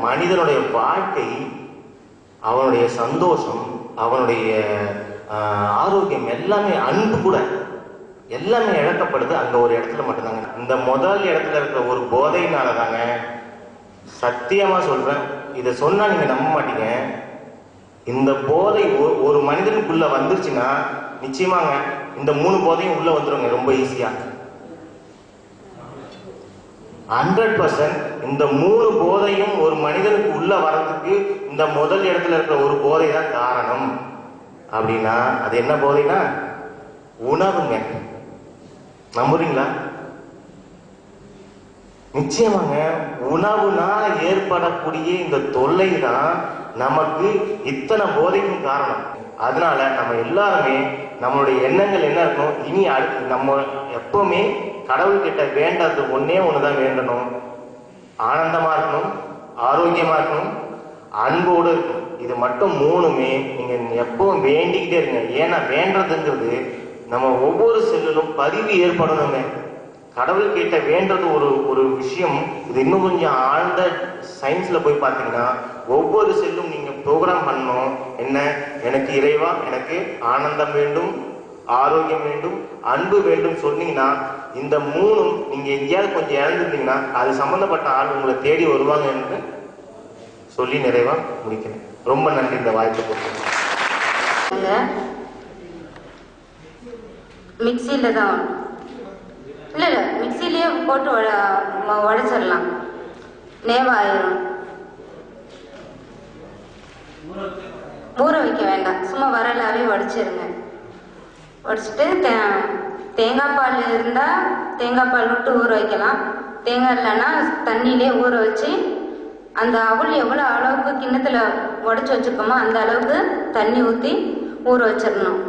மனிதனுடைய வாழ்க்கை, அவனுடைய சந்தோஷம், அவனுடைய ஆரோக்கியம் எல்லாமே, அன்பு கூட எல்லாமே இழக்கப்படுது அந்த ஒரு இடத்துல மட்டும்தாங்க. இந்த முதல் இடத்துல இருக்கிற ஒரு போதையினாலதாங்க, சத்தியமா சொல்றேன், இதை சொன்னா நீங்க நம்ப மாட்டீங்க, இந்த போதை ஒரு மனிதனுக்குள்ள வந்துருச்சுன்னா நிச்சயமாங்க இந்த 3 போதையும் உள்ள வந்துருங்க ரொம்ப ஈஸியா. 100% இந்த 3 போதையும் ஒரு மனிதனுக்கு உள்ள வர்றதுக்கு இந்த முதல் இடத்துல இருக்கிற ஒரு போதை தான் காரணம். அப்படின்னா அது என்ன போதைனா உணவுங்க. நம்புறீங்களா? நிச்சயமாங்க, உணவுனால ஏற்படக்கூடிய இந்த தொல்லை தான் நமக்கு இத்தனை போதைக்கும் காரணம். அதனால நம்ம எல்லாருமே நம்மளுடைய எண்ணங்கள் என்ன இருக்கணும், இனி அடுத்து நம்ம எப்பவுமே கடவுள்கிட்ட வேண்டாதது ஒன்னே ஒண்ணுதான் வேண்டணும். ஆனந்தமா இருக்கணும், ஆரோக்கியமா இருக்கணும், அன்போடு இருக்கணும். இது மட்டும் 3மே நீங்க எப்பவும் வேண்டிக்கிட்டே இருங்க. ஏன்னா வேண்டதுங்கிறது நம்ம ஒவ்வொரு செல்லிலும் பதிவு ஏற்படணுங்க. கடவுள் கிட்ட வேண்டது ஒரு விஷயம். இது இன்னும் கொஞ்சம் ஆழ்ந்த சயின்ஸ்ல போய் பார்த்தீங்கன்னா ஒவ்வொரு செல்லும் நீங்க ப்ரோக்ராம் பண்ணணும். என்ன, எனக்கு இறைவா எனக்கு ஆனந்தம் வேண்டும், ஆரோக்கியம் வேண்டும், அன்பு வேண்டும் சொன்னீங்கன்னா இந்த 3ம் நீங்க எங்கேயாவது கொஞ்சம் இழந்துருந்தீங்கன்னா அது சம்பந்தப்பட்ட ஆள் உங்களை தேடி வருவாங்க என்று சொல்லி நிறைவா முடிக்கிறேன். ரொம்ப நன்றி இந்த வாய்ப்பு கொடுத்தீங்க. மிக்சியில தான் இல்லை மிக்சிலேயே போட்டு உடைச்சிடலாம், நேவாயிரும். ஊற வைக்க வேண்டாம், சும்மா வரலாவே உடைச்சிருங்க. உடைச்சிட்டு தேங்காய் பால் இருந்தால் தேங்காய் பால் விட்டு ஊற வைக்கலாம். தேங்காய் இல்லைன்னா தண்ணியிலே ஊற வச்சு அந்த அவள் எவ்வளோ அளவுக்கு கிண்ணத்தில் உடச்சி வச்சுருக்கோமோ அந்த அளவுக்கு தண்ணி ஊற்றி ஊற வச்சிடணும்.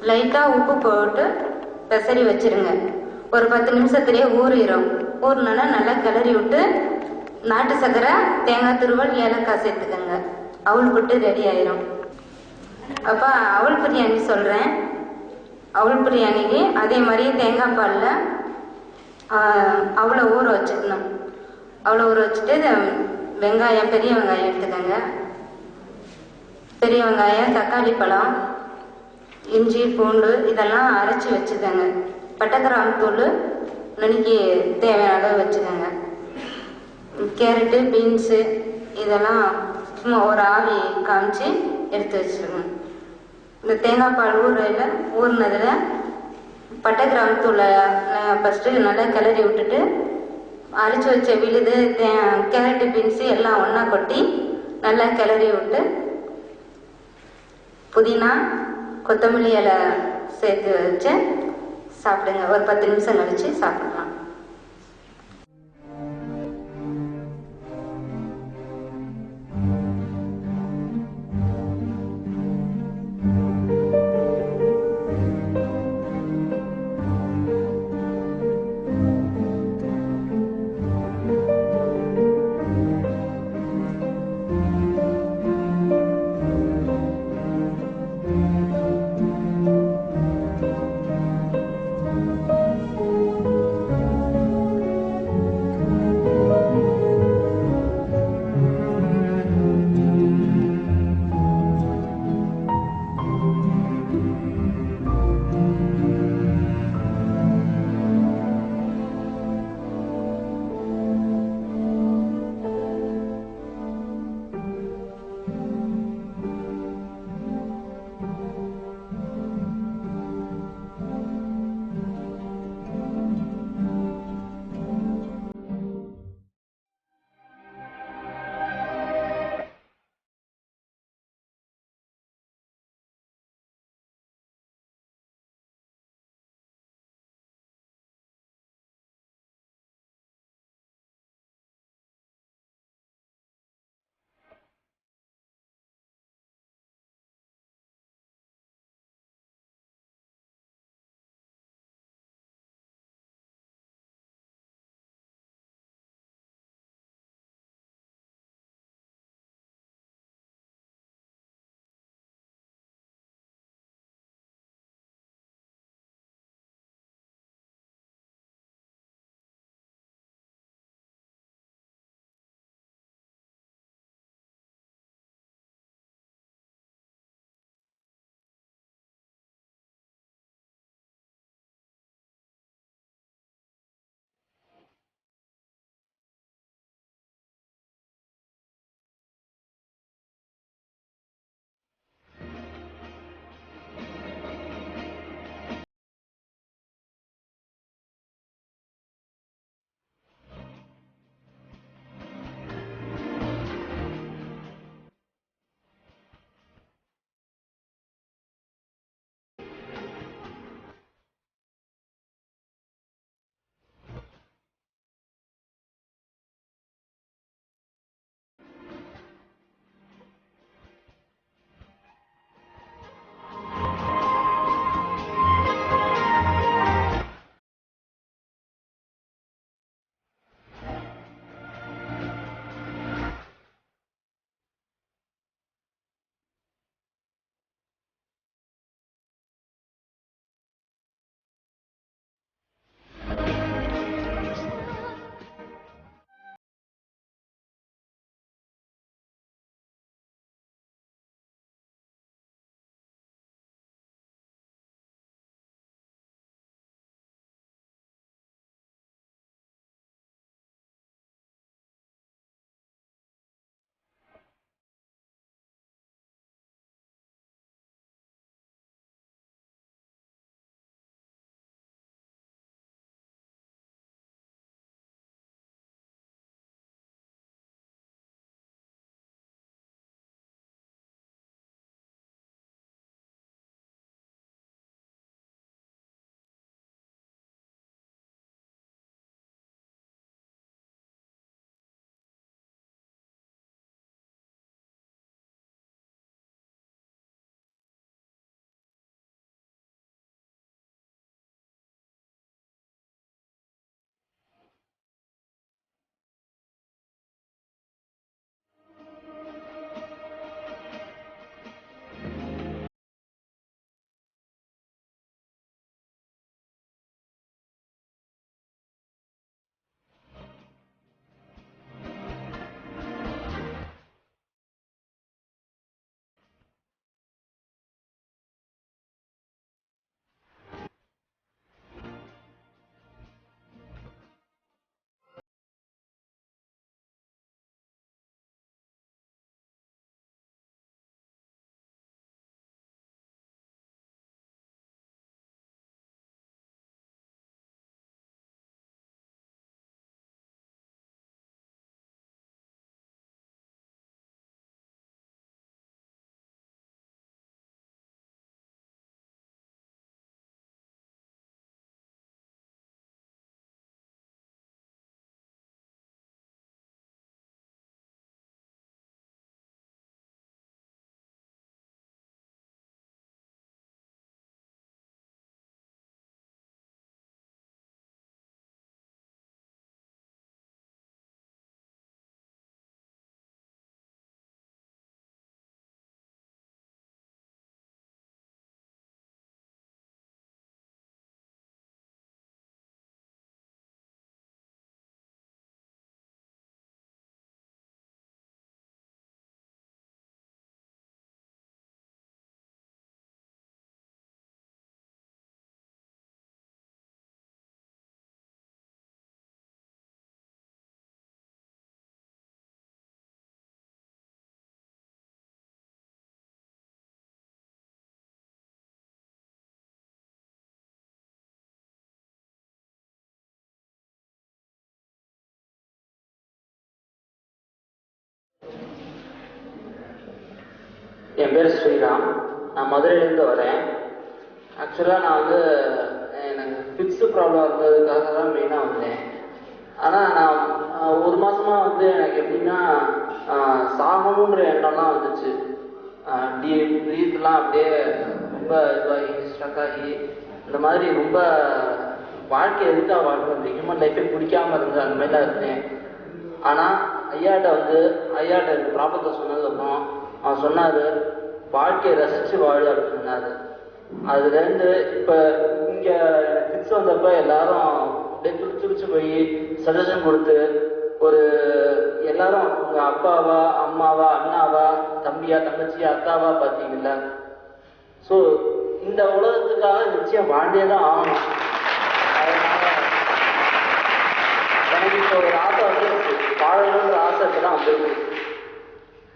லைட்டாக உப்பு போட்டு பெசரி வச்சிருங்க. ஒரு 10 நிமிஷத்துலேயே ஊறிடும். ஊறினோன்னா நல்லா கிளறி விட்டு நாட்டு சர்க்கரை, தேங்காய் துருவல், ஏலக்காய் சேர்த்துக்கோங்க. அவள் புட்டு ரெடி ஆயிரும். அப்போ அவள் பிரியாணி சொல்கிறேன். அவள் பிரியாணிக்கு அதே மாதிரி தேங்காய் பாலில் அவளை ஊற வச்சுக்கணும். அவளை ஊற வச்சுட்டு வெங்காயம், பெரிய வெங்காயம் எடுத்துக்கோங்க. பெரிய வெங்காயம், தக்காளி பழம், இஞ்சி, பூண்டு இதெல்லாம் அரைச்சி வச்சுக்கோங்க. பட்டை கிராம்பு தூள் நுணுக்கி தேவையான அளவு வச்சுக்கோங்க. கேரட்டு, பீன்ஸு இதெல்லாம் சும்மா ஒரு ஆவி காமிச்சு எடுத்து வச்சுருங்க. இந்த தேங்காய் பால் ஊறினதில் பட்டை கிராம்பு தூளை ஃபஸ்ட்டு நல்லா கிளறி விட்டுட்டு அரைச்சி வச்ச விழுது, கேரட்டு, பீன்ஸு எல்லாம் ஒன்றா கொட்டி நல்லா கிளறி விட்டு புதினா, கொத்தமல்லி இலை சேர்த்து வச்சு சாப்பிடுங்க. ஒரு 10 நிமிஷம் கழிச்சு சாப்பிடலாம். என் பேர் ஸ்ரீராம். நான் மதுரையிலேருந்து வரேன். ஆக்சுவலாக நான் வந்து எனக்கு ஃபிக்ஸு ப்ராப்ளம் இருந்ததுக்காக தான் மெயினாக வந்தேன். ஆனால் நான் ஒரு மாதமாக வந்து எனக்கு எப்படின்னா சாகணுன்ற எண்ணம்லாம் வந்துச்சு. ப்ரீத்லாம் அப்படியே ரொம்ப இதுவாகி ஸ்ட்ரக் ஆகி இந்த மாதிரி ரொம்ப வாழ்க்கை எதுக்காக வாழ்க்கை ஹியூமன் லைஃபே பிடிக்காமல் இருந்தது, அந்த மாதிரிலாம் இருந்தேன். ஆனால் ஐயாட்ட ப்ராப்ளத்தை சொன்னதுக்கப்புறம் அவன் சொன்னார், வாழ்க்கையை ரசித்து வாழு அப்படின்னு சொன்னார். அதுலேருந்து இப்போ இங்கே ஃபிக்ஸ் வந்தப்போ எல்லாரும் அப்படியே துடிச்சு போய் சஜஷன் கொடுத்து எல்லாரும் உங்கள் அப்பாவா அம்மாவா அண்ணாவா தம்பியா தங்கச்சியா அத்தாவா பார்த்தீங்கல்ல. ஸோ இந்த உலகத்துக்காக நிச்சயம் வாழ்ந்தே தான் ஆகணும். அதனால எனக்கு இப்போ ஒரு ஆசை வந்துருக்கு, வாழணுன்ற ஆசை இப்போ தான் வந்துருக்கு.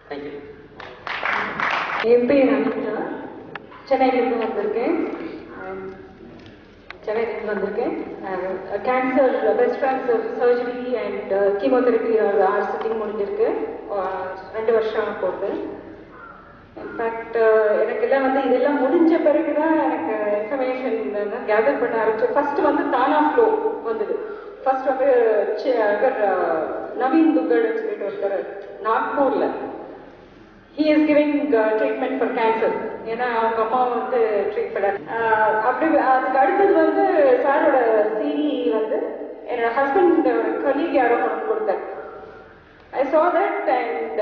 தேங்க்யூ. என் பேர் அனிதா. சென்னையிலேருந்து வந்திருக்கேன். Cancer best cancer surgery and chemotherapy sitting முடிஞ்சிருக்கு. 2 வருஷம் போகுது. இன்ஃபேக்ட் எனக்கு எல்லாம் வந்து இதெல்லாம் முடிஞ்ச பிறகு தான் எனக்கு இன்ஃபர்மேஷன் கேதர் பண்ண ஆரம்பிச்சு. ஃபர்ஸ்ட் வந்து தானா ஃப்ளோ வந்தது. ஃபர்ஸ்ட் வந்து நவீன் துக்கர்னு சொல்லிட்டு ஒருத்தர் நாக்பூர்ல he is giving treatment for cancer. ஏன்னா அவங்க அம்மா வந்து ட்ரீட் பண்ண அப்படி. அதுக்கு அடுத்தது வந்து சாரோட சிடி வந்து என்னோட ஹஸ்பண்ட் கலீக் யாரோ கொண்டு கொடுத்தார். I saw that and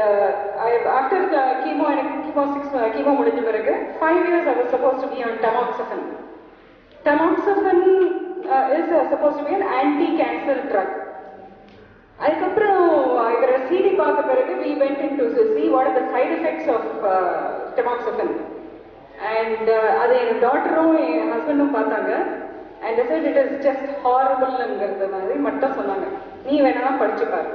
after the chemo முடிஞ்ச பிறகு 5 years I was supposed to be on tamoxifen. Tamoxifen is supposed to be an anti-cancer drug. அதுக்கப்புறம் இவர சிடி பார்த்த பிறகு we went into to see what are the side effects of tamoxifen. And அது என் டாக்டரும் என் ஹஸ்பண்டும் பார்த்தாங்க. And they said it is just horrible-ங்கிறது மாதிரி மட்டும் சொன்னாங்க. நீ வேணா படிச்சுப்பாரு.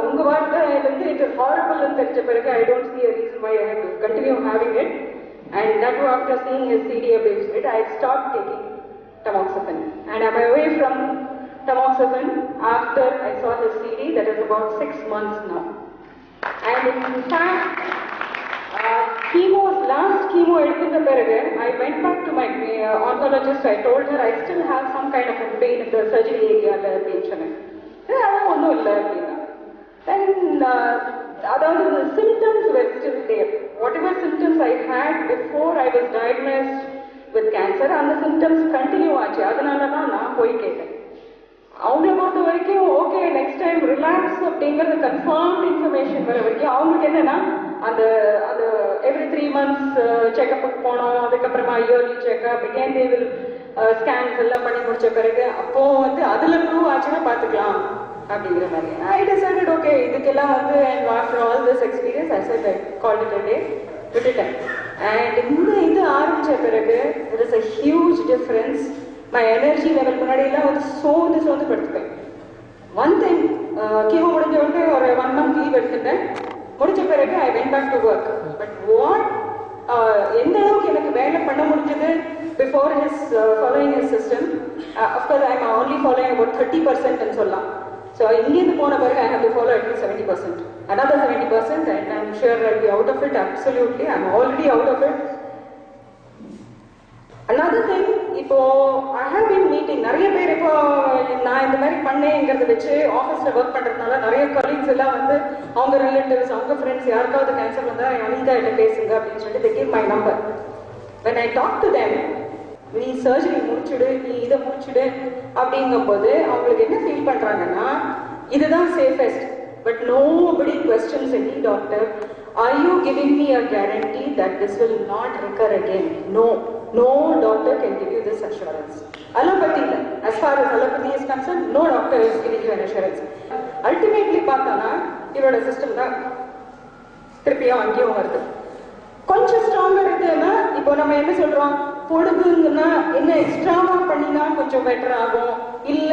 உங்க வார்த்தை வந்து it is horrible-ன்னு தெரிஞ்ச பிறகு I don't see a reason why I have to continue having it. And that too after seeing his CD based it, I stopped taking tamoxifen. And I'm away from tamoxifen after I saw his CD. That is about 6 months now. And in fact, last chemo எடுத்துட்ட பிறகு I went back to my oncologist. I told her I still have some kind of a pain in the surgery area அப்படின்னு சொன்னேன். அதான் ஒன்றும் இல்லை அப்படின்னா. Then அதாவது the symptoms were still there. Whatever symptoms I had before I was diagnosed with cancer, அந்த symptoms continue ஆச்சு. அதனால தான் நான் போய் கேட்டேன். அவங்கள பொறுத்த வரைக்கும் ஓகே நெக்ஸ்ட் டைம் ரிலாக்ஸ் அப்படிங்கிறது கன்ஃபார்ம்ட் இன்ஃபர்மேஷன் வர வரைக்கும் அவங்களுக்கு என்னன்னா அந்த அந்த எவ்ரி 3 months செக்அப்புக்கு போனோம். அதுக்கப்புறமா yearly checkup again they will scans எல்லாம் பண்ணி முடிச்ச பிறகு அப்போ வந்து அதுல ப்ரூவ் ஆச்சுன்னா பார்த்துக்கலாம் அப்படிங்கிற மாதிரி. I decided okay இதுக்கெல்லாம் வந்து and after all this experience I said I called it a day, விட்டுட்டேன். And இந்த இது ஆரம்பிச்ச பிறகு there is a huge difference. My energy level முன்னாடியெல்லாம் வந்து சோர்ந்து படுத்துப்பேன். One thing கீமோ முடிஞ்ச உடனே ஒரு 1 month லீவ் எடுத்துட்டேன். முடிஞ்ச பிறகு I went back to work. But what எந்த அளவுக்கு எனக்கு வேலை பண்ண முடிஞ்சது before his following his system. Of course I am only following about 30% ன்னு சொல்லலாம். So இங்கிருந்து போன பிறகு I have to follow at least 70%. Another 70% and I am sure I will be out of it. Absolutely, I am already out of it. Another thing, இப்போ I have been meeting நிறைய பேர். இப்போ நான் இந்த மாதிரி பண்ணேங்கிறத வச்சு ஆஃபீஸில் ஒர்க் பண்ணுறதுனால நிறைய கலீக்ஸ் எல்லாம் வந்து அவங்க ரிலேட்டிவ்ஸ் அவங்க ஃப்ரெண்ட்ஸ் யாருக்காவது கேன்சர் வந்தால் அனிதா கிட்ட பேசுங்க அப்படின்னு சொல்லிட்டு they give my number. When I talk to them, நீ சர்ஜரி முடிச்சுடு, நீ இதை முடிச்சுடு அப்படிங்கும்போது அவங்களுக்கு என்ன ஃபீல் பண்ணுறாங்கன்னா இதுதான் safest. But nobody questions any doctor. Are you giving me a guarantee that this will not recur again? No doctor can give you this assurance. Allopathy, as far as allopathy is concerned, no doctor is giving you an assurance. Ultimately, பார்த்தனா இவரோட system தான் திருப்பியும் அங்கேயும் வருது. கொஞ்சம் ஸ்ட்ராங்கா இருக்குன்னா இப்போ நம்ம என்ன சொல்றோம், பொடுகுன்னா என்ன எக்ஸ்ட்ராவா பண்ணினா கொஞ்சம் பெட்டர் ஆகும், இல்ல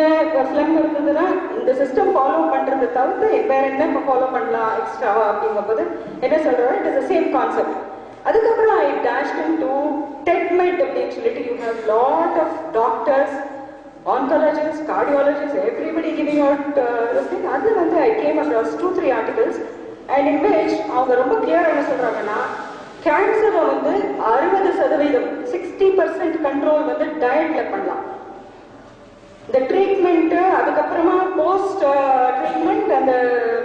ஃபிளம் இருந்ததுன்னா இந்த சிஸ்டம் ஃபாலோ பண்றது தவிர்த்து வேற என்ன இப்போ ஃபாலோ பண்ணலாம் எக்ஸ்ட்ராவா அப்படிங்கும்போது என்ன சொல்றோம், it is the same concept. அதுக்கப்புறம் ஐ டேஷ்ட் இன்டு டெக்மெட் அப்படின்னு சொல்லிட்டு you have lot of doctors, oncologists, cardiologists, everybody giving out this thing. அது வந்து I came across 2-3 articles and in which அவங்க ரொம்ப கிளியரா என்ன சொல்றாங்கன்னா கேன்சரை வந்து 60% 60% கண்ட்ரோல் வந்து டயட்ல பண்ணலாம். இந்த ட்ரீட்மெண்ட் அதுக்கப்புறமா போஸ்ட் ட்ரீட்மெண்ட் அந்த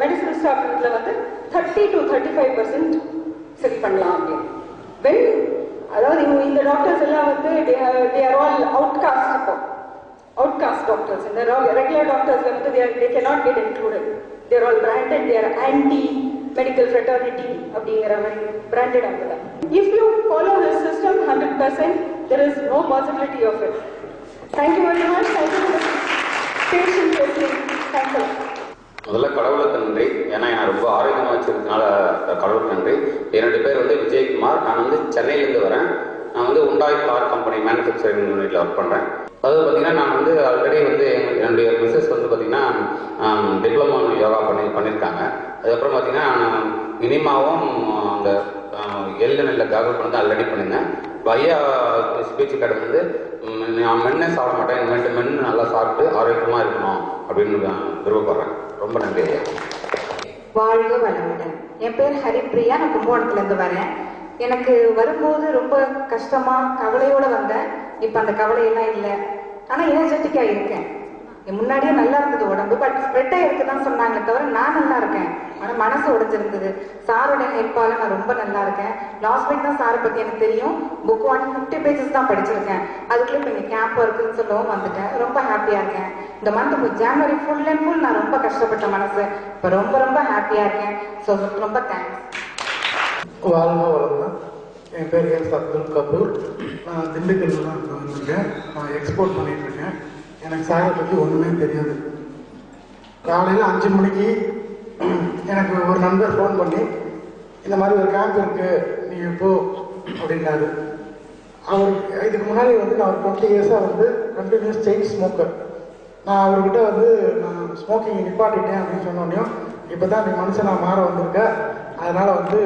மெடிசன் ஸ்டாஃப்ல வந்து 30 to 35% சரி பண்ணலாம் அப்படின்னு. அதாவது இந்த டாக்டர்ஸ் எல்லாம் வந்து they are all outcast இப்போ. outcast doctors. இந்த regular doctors வந்து they cannot get included. They are all branded. They are anti medical fraternity அப்படிங்கிற மாதிரி branded ஆகுது. If you follow this system 100%, there is no possibility of it. Thank you very much. Thank you for the patient listening. Thank you. முதல்ல கடவுளுக்கு நன்றி. ஏன்னா நான் ரொம்ப ஆரோக்கியமாக வச்சிருக்கனால கடவுளுக்கு நன்றி. என்னுடைய பேர் வந்து விஜயகுமார். நான் வந்து சென்னையிலேருந்து வரேன். நான் வந்து உண்டாய் கார் கம்பெனி மேனுஃபேக்சரிங் யூனிட்டில் ஒர்க் பண்ணுறேன். அதாவது பார்த்தீங்கன்னா நான் வந்து ஆல்ரெடி வந்து என்னுடைய மிஸ்ஸஸ் வந்து பார்த்தீங்கன்னா டிப்ளமோ யோகா பண்ணியிருக்காங்க. அதுக்கப்புறம் பார்த்தீங்கன்னா மினிமாவும் அந்த எல்ல காகல் பண்ணி ஆல்ரெடி பண்ணியிருந்தேன். ஐயா ஸ்பீச் கடை வந்து நான் மென்னே சாப்பிட மாட்டேன், மென்னு நல்லா சாப்பிட்டு ஆரோக்கியமாக இருக்கணும் அப்படின்னு விருப்பப்படுறேன். ரொம்ப நன்றி ஐயா. வாழ்க வளமுடன். என் பேர் ஹரிப்பிரியா. நான் கும்பகோணத்துலேருந்து வரேன். எனக்கு வரும்போது ரொம்ப கஷ்டமா கவலையோட வந்தேன். இப்போ அந்த கவலையெல்லாம் இல்லை. ஆனால் எனர்ஜெட்டிக்காக இருக்கேன். முன்னாடியே நல்லா இருந்தது உடம்பு, பட் ஸ்ப்ரெட் ஆகிருக்கு தான் சொன்னாங்க தவிர நான் நல்லா இருக்கேன். ஆனால் மனசு உடைஞ்சிருந்தது. சாரோட ஹெல்ப்பால் நான் ரொம்ப நல்லா இருக்கேன். லாஸ்ட் வீக் தான் சாரை பற்றி எனக்கு தெரியும். புக் 150 பேஜஸ் தான் படிச்சிருக்கேன். அதுக்குள்ளே இப்போ இங்கே கேம்ப் இருக்குன்னு சொல்லவும் வந்துட்டேன். ரொம்ப ஹாப்பியாக இருக்கேன். இந்த month January full and full நான் ரொம்ப கஷ்டப்பட்ட மனசு. இப்போ ரொம்ப ரொம்ப ஹாப்பியாக இருக்கேன். ஸோ ரொம்ப தேங்க்ஸ். வாழ்க வளமுடன். என் பேர் எஸ் அப்துல் கபூர். நான் திண்டுக்கல்ல தான் வந்திருக்கேன். நான் எக்ஸ்போர்ட் பண்ணிட்டு இருக்கேன். எனக்கு சாரை பற்றி ஒன்றுமே தெரியாது. காலையில் 5 மணிக்கு எனக்கு ஒரு நண்பர் ஃபோன் பண்ணி இந்த மாதிரி ஒரு கேம்ப் இருக்கு, நீ போ அப்படின்னாரு. அவர் இதுக்கு முன்னாடி வந்து நான் ஒரு 20 இயர்ஸாக வந்து கண்டினியூஸ் செயின் ஸ்மோக்கர். நான் அவர்கிட்ட வந்து நான் ஸ்மோக்கிங் நிப்பாட்டிட்டேன் அப்படின்னு சொன்னோடனையும் இப்போ தான் நீ மனுஷனாக மாற வந்திருக்க, அதனால் வந்து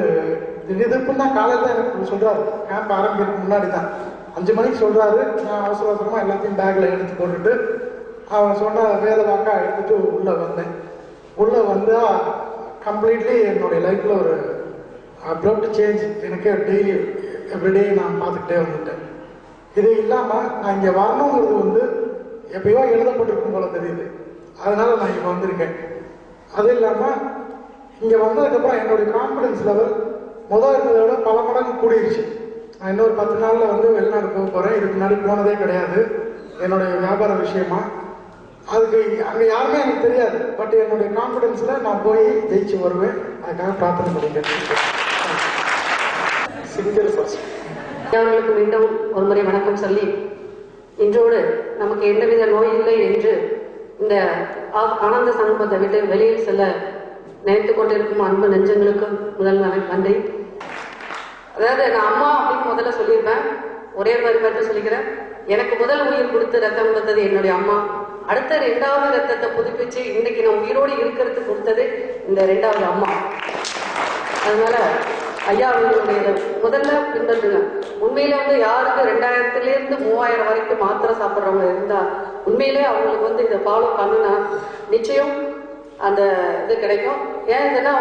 திடீர்னு தான் காலையில் தான் எனக்கு சொல்கிறாரு. கேம்ப் ஆரம்பிக்கிறதுக்கு முன்னாடி தான் 5 மணிக்கு சொல்கிறாரு. நான் அவசர அவசரமாக எல்லாத்தையும் பேக்கில் எடுத்து போட்டுட்டு அவன் சொன்ன வேலை வாக்கா எடுத்துட்டு உள்ளே வந்தேன். உள்ளே வந்தால் கம்ப்ளீட்லி என்னுடைய லைஃப்பில் ஒரு அப்ரப்ட் சேஞ்ச் எனக்கு டெய்லி எவ்ரிடே நான் பார்த்துக்கிட்டே வந்துட்டேன். இது இல்லாமல் நான் இங்கே வரணுங்கிறது வந்து எப்பயோ எழுதப்பட்டிருக்கும் போல தெரியுது. அதனால் நான் இங்கே வந்திருக்கேன். அது இல்லாமல் இங்கே வந்ததுக்கப்புறம் என்னுடைய கான்ஃபிடன்ஸ் லெவல் முதல் இருந்ததை விட பல மடங்கு கூடிருச்சு. நான் இன்னொரு 10 நாளில் வந்து வெளிநாடு போக போகிறேன். இதுக்கு முன்னாடி போனதே கிடையாது என்னுடைய வியாபார விஷயமா. அதுக்கு அங்கே யாருமே எனக்கு தெரியாது. பட் என்னுடைய கான்ஃபிடென்ஸில் நான் போய் ஜெயிச்சு வருவேன். அதுக்காக பிரார்த்தனை பண்ணிக்கிறேன். Singer first. அவர்களுக்கு மீண்டும் ஒரு முறை வணக்கம் சொல்லி, இன்றோடு நமக்கு எந்தவித நோய் இல்லை என்று இந்த ஆனந்த சமூகத்தை விட்டு வெளியில் செல்ல நினைத்து கொண்டிருக்கும் அன்பு நெஞ்சங்களுக்கு முதல் நன்றி. அதாவது நான் அம்மா அப்படின்னு முதல்ல சொல்லியிருப்பேன். ஒரே மாதிரி மட்டும் சொல்லிக்கிறேன். எனக்கு முதல் உயிர் கொடுத்து ரத்தம் கொடுத்தது என்னுடைய அம்மா. அடுத்த 2வது ரத்தத்தை புதுப்பிச்சு இன்னைக்கு நான் உயிரோடு இருக்கிறது கொடுத்தது இந்த 2வது அம்மா. அதனால ஐயா அவர்களுடைய முதல்ல பின்பற்றுங்க. உண்மையில வந்து யாருக்கு 2000 to 3000 வரைக்கும் மாத்திரை சாப்பிட்றவங்க இருந்தா உண்மையிலே அவங்களுக்கு வந்து இதை ஃபாலோ பண்ணுனா நிச்சயம் அந்த இது கிடைக்கும். ஏன் இதுன்னா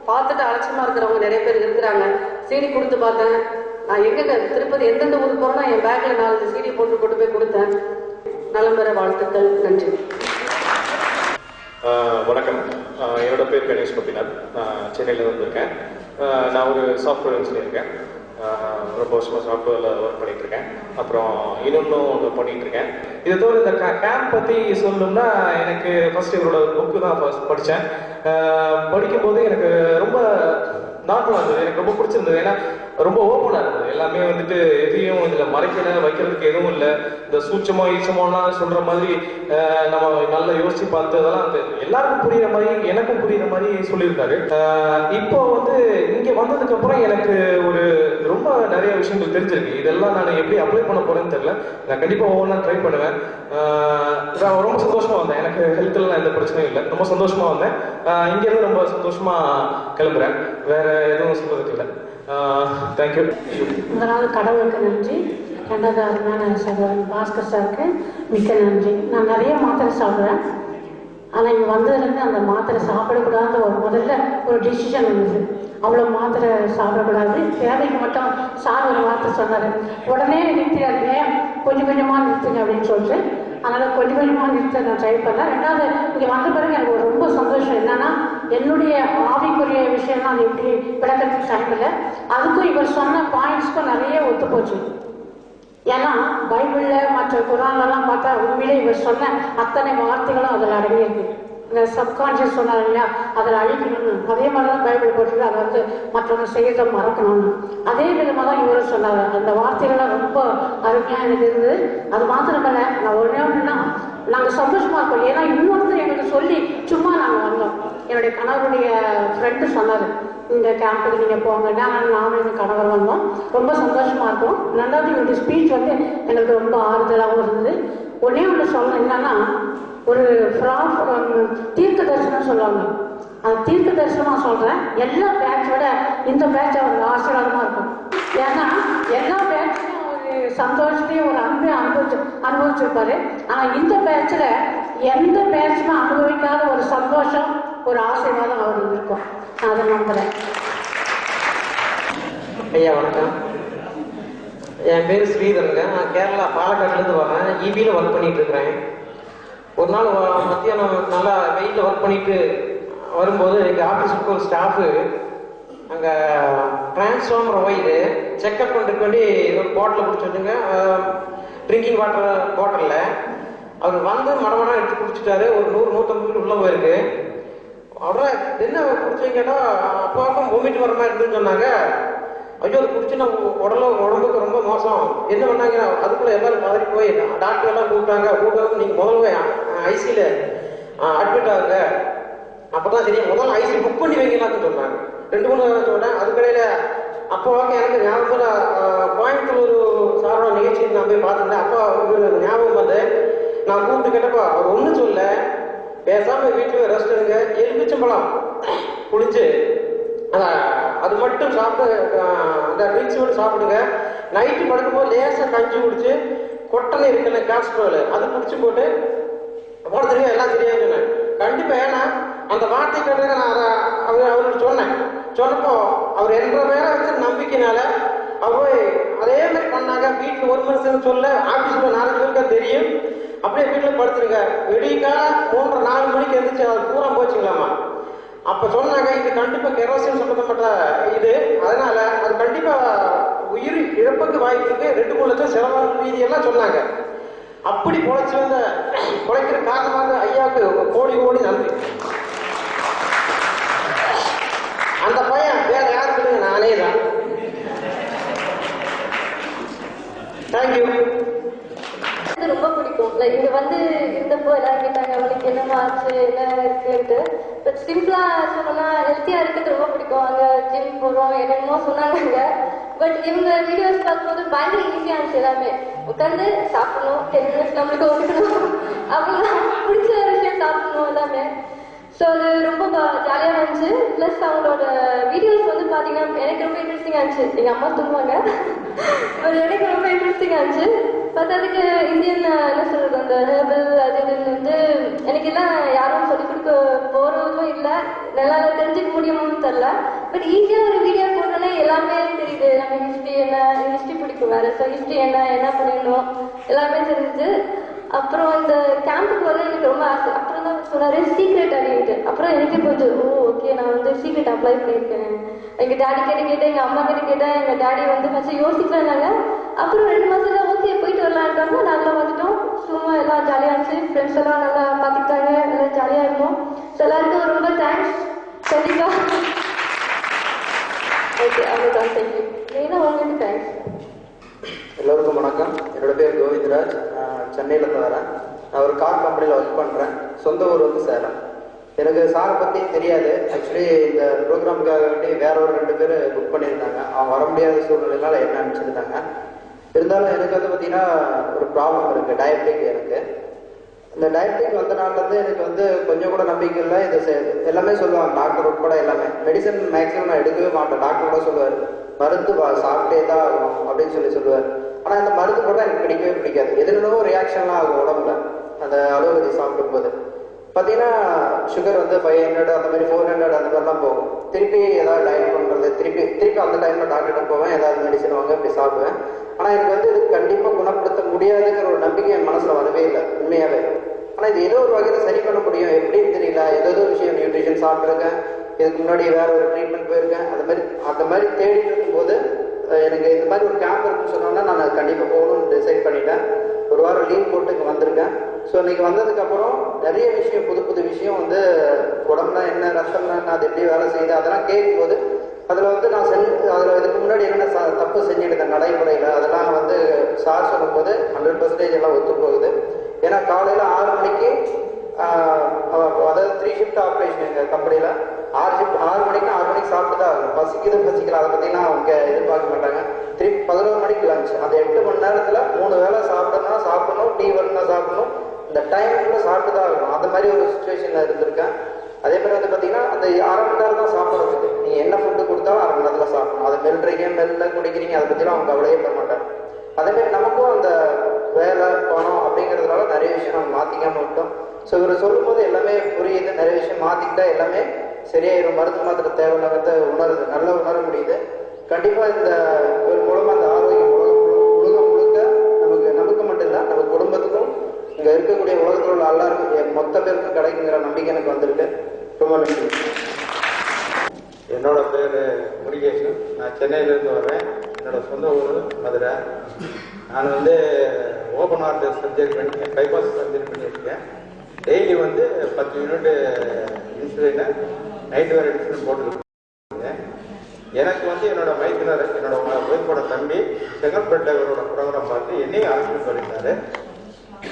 பார்த்துட்டு அலட்சியமா இருக்கிறவங்க நிறைய பேர் இருக்கிறாங்க. சீடி கொடுத்து பார்த்தேன். நான் எங்க திருப்பதி எந்தெந்த ஊருக்கு போறேன்னா என் பேக்ல 4 சீடி போட்டு கொண்டு போய் கொடுத்தேன். நலம் பெற வாழ்த்துக்கள். நன்றி. வணக்கம். என்னோட பேர் கணேஷ் கோபிநாத். நான் சென்னையில் வந்திருக்கேன். நான் ஒரு சாஃப்ட்வேர் இன்ஜினியர் இருக்கேன். ரொம்ப வருஷமாக சாஃப்ட்வேரில் ஒர்க் பண்ணிகிட்டு இருக்கேன். அப்புறம் இன்னொன்றும் ஒன்று பண்ணிகிட்டு இருக்கேன். இதை தவிர இந்த கேம்ப் பற்றி சொல்லணும்னா எனக்கு ஃபர்ஸ்ட் இவரோட புக்கு தான் ஃபர்ஸ்ட் படித்தேன். படிக்கும்போது எனக்கு ரொம்ப நார்மலாக இருந்தது. எனக்கு ரொம்ப பிடிச்சிருந்தது. ஏன்னா ரொம்ப ஓப்பனாக இருந்தது. எல்லாமே வந்துட்டு எதையும் இதில் மறைக்கல வைக்கிறதுக்கு எதுவும் இல்லை. இந்த சூட்சமோ ஈச்சமோலாம் சொல்கிற மாதிரி நம்ம நல்லா யோசிச்சு பார்த்து அதெல்லாம் அந்த எல்லாருக்கும் புரியுற மாதிரி எனக்கும் புரியுற மாதிரி சொல்லியிருக்காரு. இப்போ வந்து இங்கே வந்ததுக்கப்புறம் எனக்கு ஒரு ரொம்ப நிறைய விஷயங்கள் தெரிஞ்சிருக்கு. இதெல்லாம் நான் எப்படி அப்ளை பண்ண போறேன்னு தெரியல. நான் கண்டிப்பாக ஒவ்வொன்றா ட்ரை பண்ணுவேன். நான் ரொம்ப சந்தோஷமா வந்தேன். எனக்கு ஹெல்த்லாம் எந்த பிரச்சனையும் இல்லை. ரொம்ப சந்தோஷமா வந்தேன். இங்கேருந்து ரொம்ப சந்தோஷமா கிளம்புறேன். வேற எதுவும் சொல்றதுக்கு இல்லை. தேங்க்யூ. முதலாவது கடவுளுக்கு நன்றி. 2வது அருமையான சகோதரன் பாஸ்கர் சாருக்கு மிக்க நன்றி. நான் நிறைய மாத்திரை சாப்பிட்றேன். ஆனால் இங்கே வந்ததுலேருந்து அந்த மாத்திரை சாப்பிடக்கூடாத முதல்ல ஒரு டிசிஷன் வந்தது. அவ்வளோ மாத்திரை சாப்பிடக்கூடாது, தேவைக்கு மட்டும் சார் ஒரு வார்த்தை சொன்னார். உடனே நிறுத்திடாதீங்க, கொஞ்சம் கொஞ்சமாக நிறுத்துங்க அப்படின்னு சொல்லிட்டு, அதனால் கொஞ்சம் கொஞ்சமாக நிறுத்த நான் ட்ரை பண்ணேன். ரெண்டாவது இங்கே வந்த பிறகு எனக்கு ஒரு ரொம்ப சந்தோஷம் என்னன்னா, என்னுடைய ஆவிக்குரிய விஷயம்லாம் அது எப்படி விளக்கத்துக்கு டைம் இல்லை, அதுக்கும் இவர் சொன்ன பாயிண்ட்ஸ்க்கும் நிறைய ஒத்து போச்சு. ஏன்னா பைபிளில் மற்ற குரான்லாம் பார்த்தா உண்மையிலே இவர் சொன்ன அத்தனை வார்த்தைகளும் அதில் அடங்கியிருக்கு. இந்த சப்கான்ஷியஸ் சொன்னார் இல்லையா, அதில் அழிக்கணும்னு, அதே மாதிரி தான் பைபிள் போட்டுட்டு அதை வந்து மற்றவங்க செய்யறதை மறக்கணும்னு அதே விதமாக தான் இவரும் சொன்னார். அந்த வார்த்தைகள்லாம் ரொம்ப அருமையாக எனக்கு இருந்தது. அது மாத்திரமல்ல, நான் ஒன்றே ஒன்றுனா நாங்கள் சந்தோஷமாக இருக்கோம். ஏன்னா இன்னொருத்தர் எங்களுக்கு சொல்லி சும்மா நாங்கள் வந்தோம். என்னுடைய கணவருடைய ஃப்ரெண்டு சொன்னார், இந்த கேம்புக்கு நீங்கள் போங்கன்னா நானும் எங்கள் கணவர் வந்தோம், ரொம்ப சந்தோஷமாக இருக்கும். ரெண்டாவது இவருடைய ஸ்பீச் வந்து எங்களுக்கு ரொம்ப ஆறுதலாகவும் இருந்தது. ஒன்றே ஒன்று சொல்லணும், என்னன்னா ஒரு தீர்க்க தரிசனம் சொல்லுவாங்க, அந்த தீர்க்க தரிசனமாக சொல்கிறேன், எல்லா பேட்சோட இந்த பேட்ச் அவருக்கு ஆசீர்வாதமாக இருக்கும். ஏன்னா எல்லா பேட்சுமே ஒரு சந்தோஷத்தையும் ஒரு அன்பையும் அனுபவிச்சிருப்பாரு. ஆனால் இந்த பேட்சில் எந்த பேட்சுமே அனுபவிக்காத ஒரு சந்தோஷம், ஒரு ஆசீர்வாதம் அவருக்கு இருக்கும். நான் அதை நம்புகிறேன். ஐயா வணக்கம், என் பேர் ஸ்ரீதருங்க. நான் கேரளா பாலக்காட்லேருந்து வரேன். இபியில் ஒர்க் பண்ணிட்டு இருக்கிறேன். ஒரு நாள் மத்தியானம் நல்லா வெயிலில் ஒர்க் பண்ணிட்டு வரும்போது எங்கள் ஆஃபீஸுக்கு ஒரு ஸ்டாஃபு அங்கே டிரான்ஸ்ஃபார்மர் ஒயரு செக்அப் பண்ணுறதுக்கு வேண்டி ஒரு பாட்டில் குடிச்சிட்டுங்க, ட்ரிங்கிங் வாட்டர் பாட்டிலில் அவர் வந்து மடமடம் எடுத்து குடிச்சிட்டாரு. ஒரு 100-150 உள்ள போயிருக்கு. அவரை என்ன குடிச்சேன்னு கேட்டால் அப்பாவுக்கும் வாமிட் வர மாதிரி இருந்துன்னு சொன்னாங்க. ஐயோ அது குடிச்சுன்னா உடம்புக்கு ரொம்ப மோசம். என்ன பண்ணாங்க, அதுக்குள்ள எல்லாரும் மாதிரி போய் டாக்டர் எல்லாம் கூப்பிட்டாங்க. நீங்கள் முதல்ல போய் ஐசியில் அட்மிட் ஆகுங்க, அப்போதான் தெரியும். முதல்ல ஐசி புக் பண்ணி வைக்கலாம்னு சொன்னாங்க. 2-3 சொன்னேன். அதுக்கடையில் அப்போ எனக்கு ஞாபகத்தில் கோயம்புத்தூர் சாரோட நிகழ்ச்சி நான் போய் பார்த்துருந்தேன். அப்போ ஞாபகம் வந்து நான் கூப்பிட்டு கேட்டப்போ அவர் ஒன்றும் சொல்ல, பேசாமல் வீட்டில் ரெஸ்ட் எடுங்க, எலுமிச்சம்பழம் குடிச்சு அது மட்டும் சாப்பிட்டு அந்த ட்ரிங்க்ஸ் மட்டும் சாப்பிடுங்க, நைட்டு படுக்கும்போது லேசாக கஞ்சி குடிச்சு கொட்டனை இருக்குல்ல காஸ்ட்ரோல் அது குடிச்சு போட்டு போட தெரியும், எல்லாம் தெரியாது சொன்னேன். கண்டிப்பாக ஏன்னா அந்த வார்த்தை கேட்டதை நான் அவருக்கு சொன்னப்போ அவர் என்ற பேரை வச்சு நம்பிக்கைனால அவர் அதே மாதிரி பண்ணாங்க. வீட்டில் ஒரு மனுஷன் சொல்ல, ஆஃபீஸில் 4 பேருக்கு தெரியும். அப்படியே வீட்டில் படுத்துருங்க, விடிய காலம் 3-4 மணிக்கு எழுந்திரிச்சு அது பூரா போச்சுங்களாமா. அப்போ சொன்னாங்க இது கண்டிப்பாக கெரோசின் சம்பந்தப்பட்ட இது, அதனால அது கண்டிப்பாக உயிர் இழப்புக்கு வாய்ப்பு இருக்கு, 2-3 லட்சம் செலவான ரீதியெல்லாம் சொன்னாங்க. அப்படி பொழைச்சி வந்த பொழைக்கிற காரணமாக ஐயாவுக்கு கோடி நன்றி. அந்த பையன் வேற யாருக்கு, நானே தான். தேங்க்யூ. ரொம்ப பிடிக்கும். லைக் இங்க வந்து இருந்தப்போ எல்லாரும் கேட்டாங்க அவனுக்கு என்னமா ஆச்சு, என்ன இருக்குன்ட்டு. பட் சிம்பிளா சொன்னா ஹெல்த்தியா இருக்கிறது ரொம்ப பிடிக்கும். அங்க ஜிம் போறோம், என்னென்னமோ சொன்னாங்க. பட் இவங்க வீடியோஸ் பார்க்கும்போது பயங்கர ஈஸியா இருந்துச்சு. எல்லாமே உட்காந்து சாப்பிடணும், 10 minutes நம்மளுக்கு ஒதுக்கணும், அவ்வளவுதான், பிடிச்ச விஷயம் சாப்பிடணும் எல்லாமே. ஸோ அது ரொம்ப ஜாலியாக இருந்துச்சு. ப்ளஸ் அவங்களோட வீடியோஸ் வந்து பார்த்தீங்கன்னா எனக்கு ரொம்ப இன்ட்ரெஸ்டிங்காக இருந்துச்சு. எங்கள் அம்மா தூங்குவாங்க, ஒரு எனக்கு ரொம்ப இன்ட்ரெஸ்டிங்காக இருந்துச்சு. பார்த்ததுக்கு இந்தியன் என்ன சொல்கிறது, அந்த ஹேர்பல் அது இதுன்னு வந்து எனக்கு எல்லாம் யாரும் சொல்லிக் கொடுக்க போகிறதும் இல்லை, நல்லா தெரிஞ்சுக்க முடியும்னு தெரில. பட் ஈஸியாக ஒரு வீடியோ போட்டோன்னே எல்லாமே தெரியுது. நம்ம ஹிஸ்ட்ரி என்ன, ஹிஸ்ட்ரி பிடிக்கும் வேறு, ஸோ ஹிஸ்ட்ரி என்ன பண்ணிடணும் எல்லாமே தெரிஞ்சு. அப்புறம் இந்த கேம்புக்கு வந்து எனக்கு ரொம்ப ஆசை. அப்புறம் தான் சொன்னார் சீக்ரெட் அப்படின்ட்டு. அப்புறம் எனக்கு கொஞ்சம் ஓகே, நான் வந்து சீக்ரெட் அப்ளை பண்ணியிருக்கேன். எங்கள் டேடி கேட்டேன், எங்கள் அம்மா கேட்டேன். எங்கள் டேடி வந்து ஃபஸ்ட்டு யோசிக்கலாம்னாங்க. அப்புறம் 2 மாதத்துல ஓகே போயிட்டு வரலான்ட்டாங்க. நாங்களும் வந்துட்டோம். சும்மா எல்லாம் ஜாலியாக இருந்துச்சு. ஃப்ரெண்ட்ஸ் எல்லாம் நல்லா பார்த்துக்கிட்டாங்க, எல்லாம் ஜாலியாக இருந்தோம். ஸோ எல்லாருக்கும் ரொம்ப தேங்க்ஸ். கண்டிப்பாக ஓகே, அவ்வளோதான். தேங்க்யூ. மெயினாக உங்களுக்கு தேங்க்ஸ். எல்லோருக்கும் வணக்கம். என்னோட பேர் கோவிந்தராஜ். சென்னையிலேருந்து வரேன். நான் ஒரு கார் கம்பெனியில் ஒர்க் பண்ணுறேன். சொந்த ஊர் வந்து சேலம். எனக்கு சாரை பற்றி தெரியாது. ஆக்சுவலி இந்த ப்ரோக்ராமுக்காக வேண்டி வேற ஒரு 2 பேர் புக் பண்ணியிருந்தாங்க. அவங்க வர முடியாத சூழ்நிலையினால என்ன அனுப்பிச்சிருந்தாங்க. இருந்தாலும் எனக்கு வந்து பார்த்தீங்கன்னா ஒரு ப்ராப்ளம் இருக்குது, டயபெட்டிக். எனக்கு இந்த டயபெட்டிக் வந்தனாலேருந்து எனக்கு வந்து கொஞ்சம் கூட நம்பிக்கை இல்லை. இது எல்லாமே சொல்லுவாங்க, டாக்டர் உட்பட எல்லாமே. மெடிசன் மேக்ஸிமம் நான் எடுக்கவே மாட்டேன். டாக்டர் கூட சொல்லுவார் மருந்து சாப்பிட்டே தான் ஆகும் அப்படின்னு சொல்லுவார். ஆனால் இந்த மருந்து போட்டால் எனக்கு பிடிக்கவே பிடிக்காது. எதுனாலும் ரியாக்ஷன்லாம் ஆகும் உடம்புல. அந்த அலோபதி சாப்பிடும்போது பார்த்தீங்கன்னா சுகர் வந்து 500 அந்த மாதிரி 400 அந்த மாதிரிலாம் போகும். திருப்பி ஏதாவது டயட் பண்ணுறது வந்து திருப்பி அந்த டைமில் டாக்டர்கிட்ட போவேன், ஏதாவது மெடிசன் வாங்க அப்படி சாப்பிடுவேன். ஆனால் எனக்கு வந்து இது கண்டிப்பாக குணப்படுத்த முடியாதுங்கிற ஒரு நம்பிக்கை என் மனசில் வரவே இல்லை உண்மையாகவே. ஆனால் இது ஏதோ ஒரு வகையில் சரி பண்ண முடியும், எப்படின்னு தெரியல. ஏதோ விஷயம் நியூட்ரிஷன் சாப்பிட்ருக்கேன், இதுக்கு முன்னாடி வேற ஒரு ட்ரீட்மெண்ட் போயிருக்கேன். அந்த மாதிரி தேடிட்டு இருக்கும்போது எனக்கு இந்த மாதிரி ஒரு கேம்ப் இருக்குன்னு சொன்னோன்னா நான் கண்டிப்பாக போகணும்னு டிசைட் பண்ணிட்டேன். ஒரு வாரம் லீவ் போட்டு இங்கே வந்திருக்கேன். ஸோ இன்னைக்கு வந்ததுக்கப்புறம் நிறைய விஷயம், புது விஷயம் வந்து உடம்புனா என்ன, ரத்தம்னா என்ன, அது எப்படி வேலை செய்யுது அதெல்லாம் கேட்கும்போது அதில் வந்து நான் அதில் இதுக்கு முன்னாடி என்ன தப்பு செஞ்சுருந்தேன் நடைமுறையில், அதெல்லாம் வந்து சார் சொல்லும்போது 100% எல்லாம் ஒத்து போகுது. ஏன்னா காலையில் 6 மணிக்கு அதாவது 3 ஷிஃப்ட் ஆப்ரேஷன் எங்கள் கம்பெனியில் 6 மணிக்கு சாப்பிட்டு தான் ஆகும். பசிக்கல அதை பற்றிலாம் அவங்க எதிர்பார்க்க மாட்டாங்க. திருப்பி 11 மணிக்கு லஞ்ச். அந்த 8 மணி நேரத்தில் 3 வேளை சாப்பிடணும், டீ வரணும்னா சாப்பிடணும், இந்த டைமுக்குள்ளே சாப்பிட்டு தான் ஆகணும். அந்த மாதிரி ஒரு சுச்சுவேஷனில் இருந்திருக்கேன். அதே மாதிரி வந்து பார்த்தீங்கன்னா அந்த 1/2 மணி நேரம் தான் சாப்பிட்றதுக்கு, நீங்கள் என்ன ஃபுட்டு கொடுத்தாலும் 1/2 மணி நேரத்தில் சாப்பிடணும். அதை மெல்ல குடிக்கிறீங்க, அதை பற்றிலாம் அவங்க கவலையே பண்ண மாட்டாங்க. அதேமாதிரி நமக்கும் அந்த வேலை பணம் அப்படிங்கிறதுனால நிறைய விஷயம் நம்ம மாற்றிக்காமல் விட்டோம். ஸோ இவர் சொல்லும்போது எல்லாமே புரியுது, நிறைய விஷயம் மாற்றிக்கிட்டா எல்லாமே சரியாயிடும். மருந்து மாத்திரை தேவையில்லாத நல்லா உணர முடியுது. கண்டிப்பாக இந்த இவர் மூலமாக அந்த ஆரோக்கியம் உலகம் முழுக்க நமக்கு மட்டும் இல்லை, நம்ம குடும்பத்துக்கும் இங்கே இருக்கக்கூடிய உலகத்தில் உள்ள எல்லாருக்கும் மொத்த பேருக்கும் கிடைக்குங்கிற நம்பிக்கை எனக்கு வந்திருக்கு. ரொம்ப நன்றி. என்னோட பேர் முருகேசன். நான் சென்னையிலேருந்து வர்றேன். என்னோட சொந்த ஊர் மதுரை. நான் வந்து ஓப்பன் ஹார்ட் சர்ஜரி பண்ணி பைபாஸ் சர்ஜரி பண்ணியிருக்கேன். டெய்லி வந்து 10 யூனிட் இன்சுலினை நைட்டு வேறு இன்சுலின் போட்டுருக்கேன். எனக்கு வந்து என்னோட மைத்தினர், என்னோட ஒய்ஃபோட தம்பி செங்கல்பேட்டில் இவரோட ப்ரோக்ராம் பார்த்து என்னையும் ஹாஸ்பிட்டல் பண்ணியிருந்தாரு.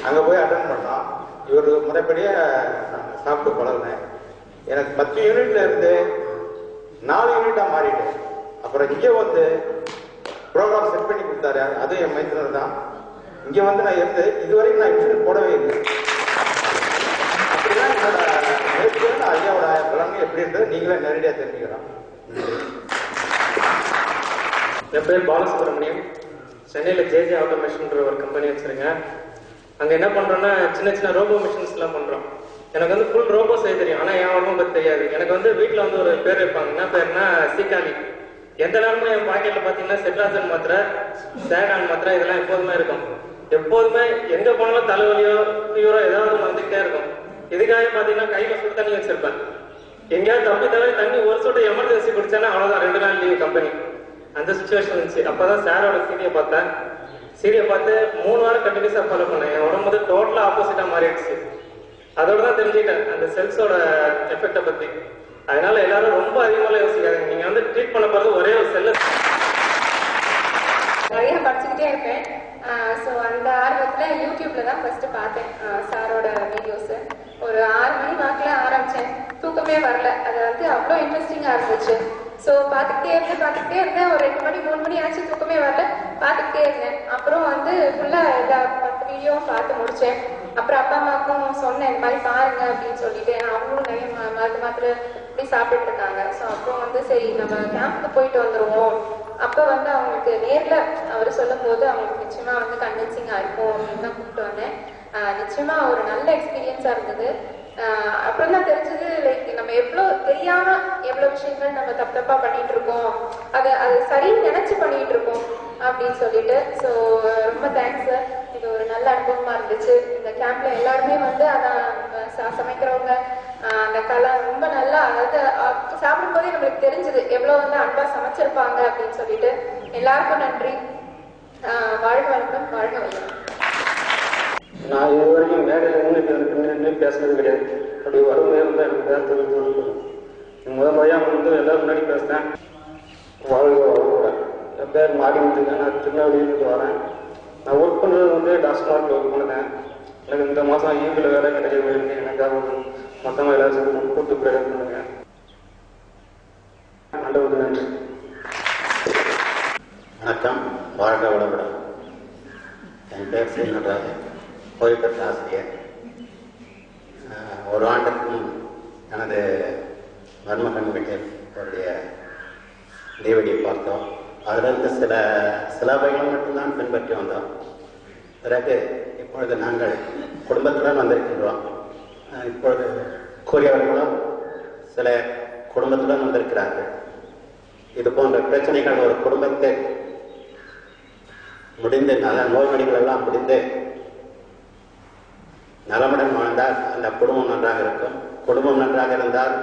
அங்கே போய் அட்டன் பண்ணோம். இவர் முறைப்படியே சாப்பிட்டு பழகினேன். எனக்கு 10 யூனிட்ல இருந்து 4 யூனிட்டாக மாறிட்டேன். அப்புறம் இங்கே வந்து ப்ரோக்ராம் செட் பண்ணி கொடுத்தாரு, அது என் மைத்தினர் தான். இங்கே வந்து நான் இருந்து இதுவரைக்கும் நான் இன்சுலின் போடவே இல்லை. அப்படிதான் என்னோட முயற்சியோட ஐயாவோட பலன் எப்படின்றது நீங்களே நேரடியாக தெரிஞ்சுக்கலாம். என் பேர் பாலசுப்ரமணியம். சென்னையில் ஜேஜே ஆட்டோமேஷன்ற ஒரு கம்பெனி வச்சுருக்கேன். அங்கே என்ன பண்ணுறோன்னா சின்ன ரோபோ மிஷின்ஸ்லாம் பண்ணுறோம். எனக்கு வந்து ஃபுல் ரோபோ செய்ய தெரியும், ஆனால் என் உடம்பு பற்றி தெரியாது. எனக்கு வந்து வீட்டில் வந்து ஒரு பேர் வைப்பாங்க. என்ன பேர்னா சீக்காலி. எந்த நேரமும் என் பாக்கெட்டில் பார்த்தீங்கன்னா செட்ராஜன் மாத்திரை, சேடான் மாத்திரை இதெல்லாம் எப்போதுமே இருக்கும். எப்போதுமே எங்கே போனாலும் தலைவலியோ ஃபீவரோ ஏதாவது ஒன்று வந்துகிட்டே இருக்கும். இதுக்காக பார்த்தீங்கன்னா கையில் சுடு தண்ணி வச்சிருப்பேன். எங்கேயாவது தவிர தண்ணி ஒரு சொட்டு எமர்ஜென்சி குடிச்சேன்னா அவ்வளோதான், 2 நாள் லீவு கம்பெனி. அந்த சுச்சுவேஷன் இருந்துச்சு. அப்போதான் சாரோட சீரியை பார்த்தேன். சீரியை பார்த்து 3 வாரம் கண்டினியூஸாக ஃபாலோ பண்ணேன். என் உடம்பு வந்து டோட்டலாக ஆப்போசிட்டாக மாறிடுச்சு. அதோட தான் தெரிஞ்சுக்கிட்டேன் அந்த செல்ஸோட எஃபெக்டை பற்றி. அதனால எல்லாரும் ரொம்ப அதிகமாக யோசிக்காதீங்க. நீங்கள் வந்து ட்ரீட் பண்ண போகிறது ஒரே ஒரு செல்லை. நிறைய படிச்சுக்கிட்டே இருப்பேன். ஸோ அந்த ஆர்வத்தில் யூடியூப்ல தான் ஃபர்ஸ்ட் பார்த்தேன் சாரோட வீடியோஸு. ஒரு 6 மணி வாக்கில் ஆரம்பித்தேன். தூக்கமே வரல. அது வந்து அவ்வளோ இன்ட்ரெஸ்டிங்காக இருந்துச்சு. ஸோ பார்த்துக்கிட்டே இருந்தேன். ஒரு 2 மணி 3 மணி ஆச்சு, தூக்கமே வரல. பார்த்துக்கிட்டே இருந்தேன். அப்புறம் வந்து ஃபுல்லாக எல்லா 10 வீடியோவும் பார்த்து முடித்தேன். அப்புறம் அப்பா அம்மாவுக்கும் சொன்னேன் இந்த மாதிரி பாருங்க அப்படின்னு சொல்லிட்டு. அவங்களும் நிறைய மருந்து மாத்திரை இப்படி சாப்பிட்டு இருக்காங்க. ஸோ அப்புறம் வந்து சரி நம்ம கேம்புக்கு போயிட்டு வந்துடுவோம். அப்போ வந்து அவங்களுக்கு நேரில் அவர் சொல்லும் போது அவங்களுக்கு நிச்சயமா வந்து கன்வின்சிங்காக இருக்கும் அப்படின்னு தான் கூப்பிட்டு வந்தேன். நிச்சயமா ஒரு நல்ல எக்ஸ்பீரியன்ஸாக இருந்தது. அப்புறம் தான் தெரிஞ்சது லைக் நம்ம எவ்வளோ விஷயங்கள் நம்ம தப்பா பண்ணிட்டு இருக்கோம், அது சரின்னு நினைச்சு பண்ணிட்டு இருக்கோம் அப்படின்னு சொல்லிட்டு. ஸோ ரொம்ப தேங்க்ஸ் சார். இது ஒரு நல்ல அனுபவமா இருந்துச்சு. இந்த கேம்ப்ல எல்லாருமே வந்து அதான் சமைக்கிறவங்க அந்த கலை ரொம்ப நல்லா, அதாவது சாப்பிடும் போதே நம்மளுக்கு தெரிஞ்சது எவ்வளோ வந்து அன்பா சமைச்சிருப்பாங்க அப்படின்னு சொல்லிட்டு. எல்லாருக்கும் நன்றி. வாழ்க வளமுடன், வாழ்க வளமுடன். நான் இது வரைக்கும் மேடையில் நின்று பேசுனது கிடையாது. அப்படி வறுமையாக இருந்தால் எனக்கு வேறு தெரிஞ்சு முறையாக வந்து எல்லாரும் முன்னாடி பேசுகிறேன். வாழ்க வளமுடன். என் பேர் மாறிமுத்துங்க. நான் திருநெல்வேலியிலிருந்து வரேன். நான் ஒர்க் பண்ணுறது வந்து டாஸ்மார்க்கில் ஒர்க் பண்ணுறேன். எனக்கு இந்த மாதம் ஈவில் வேலை கிடைக்க போயிருக்கு. எனக்காக மொத்தமாக எல்லாரும் சேர்ந்து கூட்டு பிரேயர் பண்ணுங்க. ஆண்டவருக்கு நன்றி. வணக்கம். வாழ்க வளமுடன். என் பேர் சீனராஜன், ஓய்வு ஆசிரியர். ஒரு ஆண்டுக்கும் எனது மருமகன் வீட்டில் அவருடைய டிவிடியை பார்த்தோம். அதிலிருந்து சில வகைகள் மட்டும்தான் பின்பற்றி வந்தோம். பிறகு இப்பொழுது நாங்கள் குடும்பத்துடன் வந்திருக்கின்றோம். இப்பொழுது கூறியவர்களும் சில குடும்பத்துடன் வந்திருக்கிறார்கள். இது போன்ற பிரச்சனைகள் ஒரு குடும்பத்தை முடிந்து நல்ல நோய்நொடிகள் எல்லாம் முடிந்து நலமுடன் வாழ்ந்தால் அந்த குடும்பம் நன்றாக இருக்கும். குடும்பம் நன்றாக இருந்தால்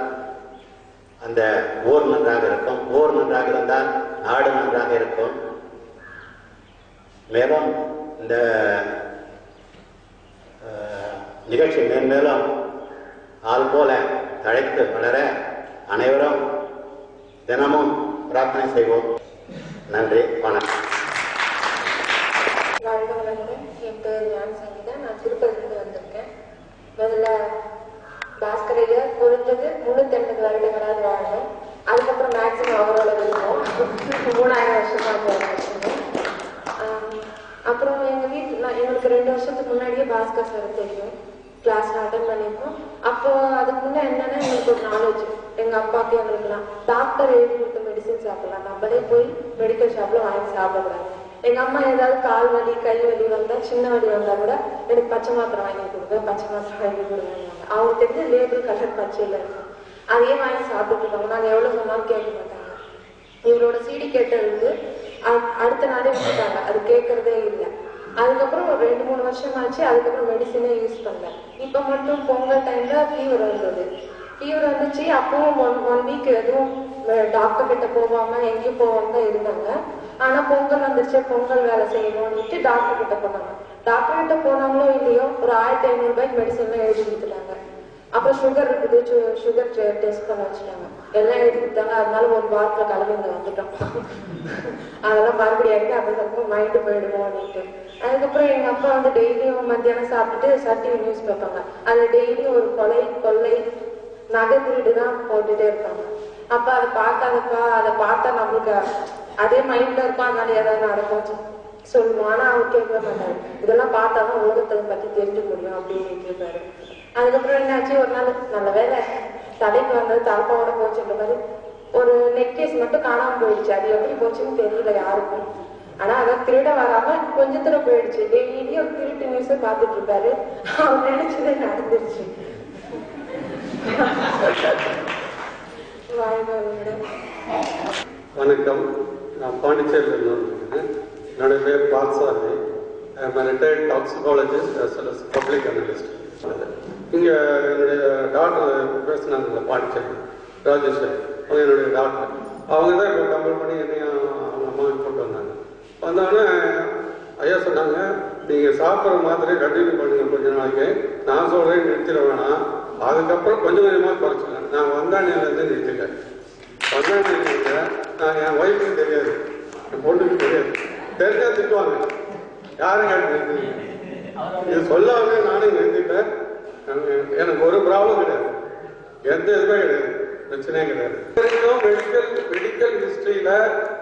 அந்த ஊர் நன்றாக இருக்கும். ஊர் நன்றாக இருந்தால் நாடு நன்றாக இருக்கும். மேலும் இந்த நிகழ்ச்சி மேன்மேலும் ஆள் போல தழைத்து வளர அனைவரும் தினமும் பிரார்த்தனை செய்வோம். நன்றி, வணக்கம். வாழ்க வளமுடன். என் பேர் ஞான சங்கீதா. நான் திருப்பதிலிருந்து வந்திருக்கேன். முதல்ல பாஸ்கரையா குறைஞ்சது 380 வருடங்களாவது வாழணும். அதுக்கப்புறம் மேக்சிமம் அவரோட விரும்புவோம். 3000 வருஷமா வச்சுருந்தோம். அப்புறம் எங்கள் வீட்டில் எங்களுக்கு 2 வருஷத்துக்கு முன்னாடியே பாஸ்கர் சார் தெரியும். கிளாஸ் அட்டன் பண்ணியிருக்கோம். அப்போ அதுக்கு முன்னே என்னன்னா எங்களுக்கு ஒரு நாலேஜ், எங்கள் அப்பாவுக்கு எங்களுக்குலாம் டாக்டர் எழுதி கொடுத்த மெடிசன் சாப்பிடலாம், நம்மளே போய் மெடிக்கல் ஷாப்பில் வாங்கி சாப்பிடக்கூடாது. எங்கள் அம்மா ஏதாவது கால் வலி கை வலி வந்தால் சின்ன வலி வந்தால் கூட எனக்கு பச்சை மாத்திரை வாங்கி கொடுங்க, பச்சை மாத்திரை வாங்கி கொடுங்க. அவங்க தெரிஞ்ச லேபிள் கலர் பச்சையில் இருக்கும், அதையே வாங்கி சாப்பிட்டு இருக்காங்க. நாங்கள் எவ்வளோ சொன்னாலும் கேட்க மாட்டாங்க. இவரோட சிடி கேட்டது அடுத்த நாளே விட்டுட்டாங்க, அது கேட்கறதே இல்லை. அதுக்கப்புறம் ஒரு 2-3 வருஷம் ஆச்சு. அதுக்கப்புறம் மெடிசனே யூஸ் பண்ணல. இப்போ மட்டும் பொங்கல் டைம்ல ஃபீவர் வந்தது. ஃபீவர் வந்துச்சு. அப்பவும் ஒன் வீக் எதுவும் டாக்டர் கிட்ட போகாம எங்கேயும் போகாம தான் இருந்தாங்க. ஆனா பொங்கல் வந்துருச்சு, பொங்கல் வேலை செய்யணும்னுட்டு டாக்டர் கிட்ட போனாங்க. டாக்டர் கிட்ட போனாங்களோ இல்லையோ ஒரு 1500 ரூபாய்க்கு மெடிசன்லாம் எழுதி கொடுத்துட்டாங்க. அப்புறம் சுகர் இருக்குது, சுகர் டெஸ்ட் பண்ண வச்சுட்டாங்க. எல்லாம் எழுதி கொடுத்தாங்க. அதனால ஒரு வாரத்துல கிளம்பி இங்க வந்துட்டோம். அதெல்லாம் மறுபடியும் ஆகிட்டு அதுக்கப்புறம் மைண்டு போயிடுவோம் அப்படின்ட்டு. அதுக்கப்புறம் எங்க அப்பா வந்து டெய்லியும் மத்தியானம் சாப்பிட்டுட்டு சட்டி நியூஸ் பார்ப்பாங்க. அதுல டெய்லியும் ஒரு கொள்ளை நகை திருடு தான் போட்டுட்டே இருப்பாங்க. அப்ப அதை பார்க்காதப்பா, அதை பார்த்தா நம்மளுக்கு அதே மைண்ட்ல இருக்கும், அதனால ஏதாவது நடக்கும் சொல்லுவோம். ஆனா அவர் கேட்கவே மாட்டாரு. இதெல்லாம் பார்த்தாதான் உலகத்தை பத்தி தெரிஞ்சு முடியும் அப்படின்னு கேட்பாரு. அதுக்கப்புறம் என்னாச்சு, ஒரு நாள் நல்ல வேலை தலைக்கு வந்தது தலைப்பாவோட போச்சுன்ற மாதிரி ஒரு நெக்லஸ் மட்டும் காணாம போயிடுச்சு. அது எப்படி போச்சுன்னு தெரியல யாருக்கும். ஆனா அதை திருட வராம கொஞ்சத்துல போயிடுச்சு. டெய்லியும் ஒரு திருட்டு நியூஸை பார்த்துட்டு இருப்பாரு. அவர் நினைச்சதே நடந்துருச்சு. வணக்கம், நான் பாண்டிச்சேரியிலிருந்து வந்திருக்கேன். என்னுடைய பேர் Palsamy. Retired toxicologist as well as public analyst. இங்கே என்னுடைய டாக்டர் பேசினாங்க பாண்டிச்சேரி, ராஜேஸ்வரி. அவங்க என்னுடைய டாக்டர். அவங்க தான் இப்போ கம்பேர் பண்ணி என்னையும் அவங்க அம்மாவையும் கொண்டு வந்தாங்க. வந்தோடனே ஐயா சொன்னாங்க, நீங்கள் சாப்பிட்ற மாத்திரையை கண்டினியூ பண்ணுங்க கொஞ்ச நாளைக்கு. நான் சொல்கிறேன் நிறுத்திட வேணாம், அதுக்கப்புறம் கொஞ்சம் கொஞ்சமாக குறைச்சிங்க. நான் வந்தாண்டிலேருந்து நிறுத்திட்டேன். வந்தாண்டிங்க நான் என் ஒய்ஃபுக்கு தெரியாது, என் பொண்ணுக்கு தெரியாது. தெரிஞ்சால் திட்டுவாங்க, யாரும் கேட்டு நிறுத்துவீங்க. இது சொல்லாமே நானும் நிறுத்திட்டேன். எனக்கு ஒரு ப்ராப்ளம் கிடையாது, எந்த இதுவே கிடையாது, பிரச்சனையே கிடையாது. மெடிக்கல் ஹிஸ்டரியில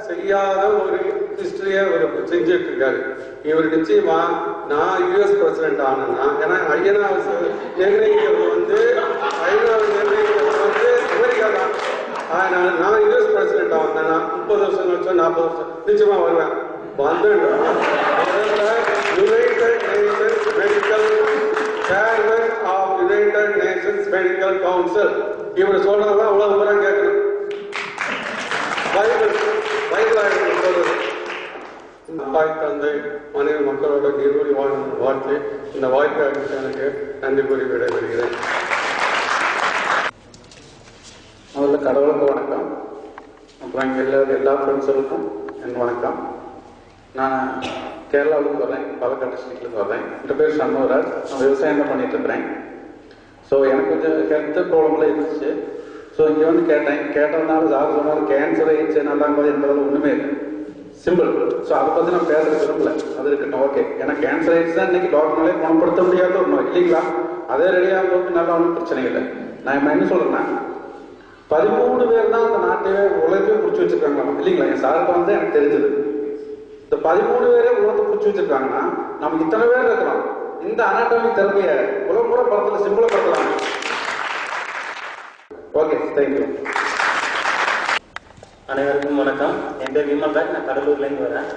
செய்யாத ஒரு ஹிஸ்டரியை அவர் செஞ்சுட்டு இருக்காரு. இவர் நிச்சயமா நான் US பிரசிடென்ட் ஆனேன்னா, ஏன்னா ஐநாவது நிர்ணயிக்கிறது வந்து அமெரிக்கா தான். அதனால நான் US பிரசிடென்ட் ஆனேன்னா 30 வருஷம் கழிச்சோ 40 வருஷம் நிச்சயமா வருவேன். வந்துட்டேன் United Nations medical chairman of United Nations medical council. இவர் சொல்றதெல்லாம் உலக பூரா கேட்கணும். பைபிள் ஆயிரம் சொல்றது. தாய் தந்தை மனைவி மக்களோட நீரோடி வாழ்த்து இந்த வாய்ப்பை அளித்து எனக்கு நன்றி கூறி விடைபெறுகிறேன். முதல்ல கடவுளுக்கு வணக்கம். அப்புறம் இங்கே எல்லா ஃப்ரெண்ட்ஸுக்கும் என் வணக்கம். நான் கேரளாவிலேருந்து வரேன், பாலக்காடு டிஸ்ட்ரிக்ட்லேருந்து வரேன். என் பேர் சண்முகராஜ். நான் விவசாயம் தான் பண்ணிட்டு இருக்கிறேன். ஸோ எனக்கு கொஞ்சம் ஹெல்த் ப்ராப்ளம்லாம் இருந்துச்சு. ஸோ இங்கே வந்து கேட்டதுனால சார் சொன்னாலும் கேன்சர் எய்ட்ஸ் நல்லாங்கும்போது என்பதில் ஒன்றுமே இல்லை, சிம்பிள். ஸோ அதை பற்றி நான் பேச விரும்பல, அது இருக்கட்டும், ஓகே. ஏன்னா கேன்சர் எய்ட்ஸ் தான் இன்னைக்கு டாக்டர்னாலே குணப்படுத்த முடியாத ஒரு நோய் இல்லைங்களா? அதே ரெடியாக போது நல்லா ஒன்றும் பிரச்சனை இல்லை. நான் என்ன சொல்கிறேன்னா, 13 பேர் தான் அந்த நாட்டையே உலகத்தையும் பிடிச்சி வச்சிருக்காங்க இல்லைங்களா? என் சாருக்கு வந்து எனக்கு தெரிஞ்சது இந்த 13 பேரே உலகத்தை பிடிச்சி வச்சிருக்காங்கன்னா நமக்கு இத்தனை பேர் இருக்கிறோம். இந்த அனாட்டமி தெரப்பியை உலகம் கூட படத்தில் சிம்பிளா படுத்தலாம். Okay, thank you. அனைவருக்கும் வணக்கம். என் பேர் விமல்ராஜ். நான் கடலூர்லேருந்து வரேன்.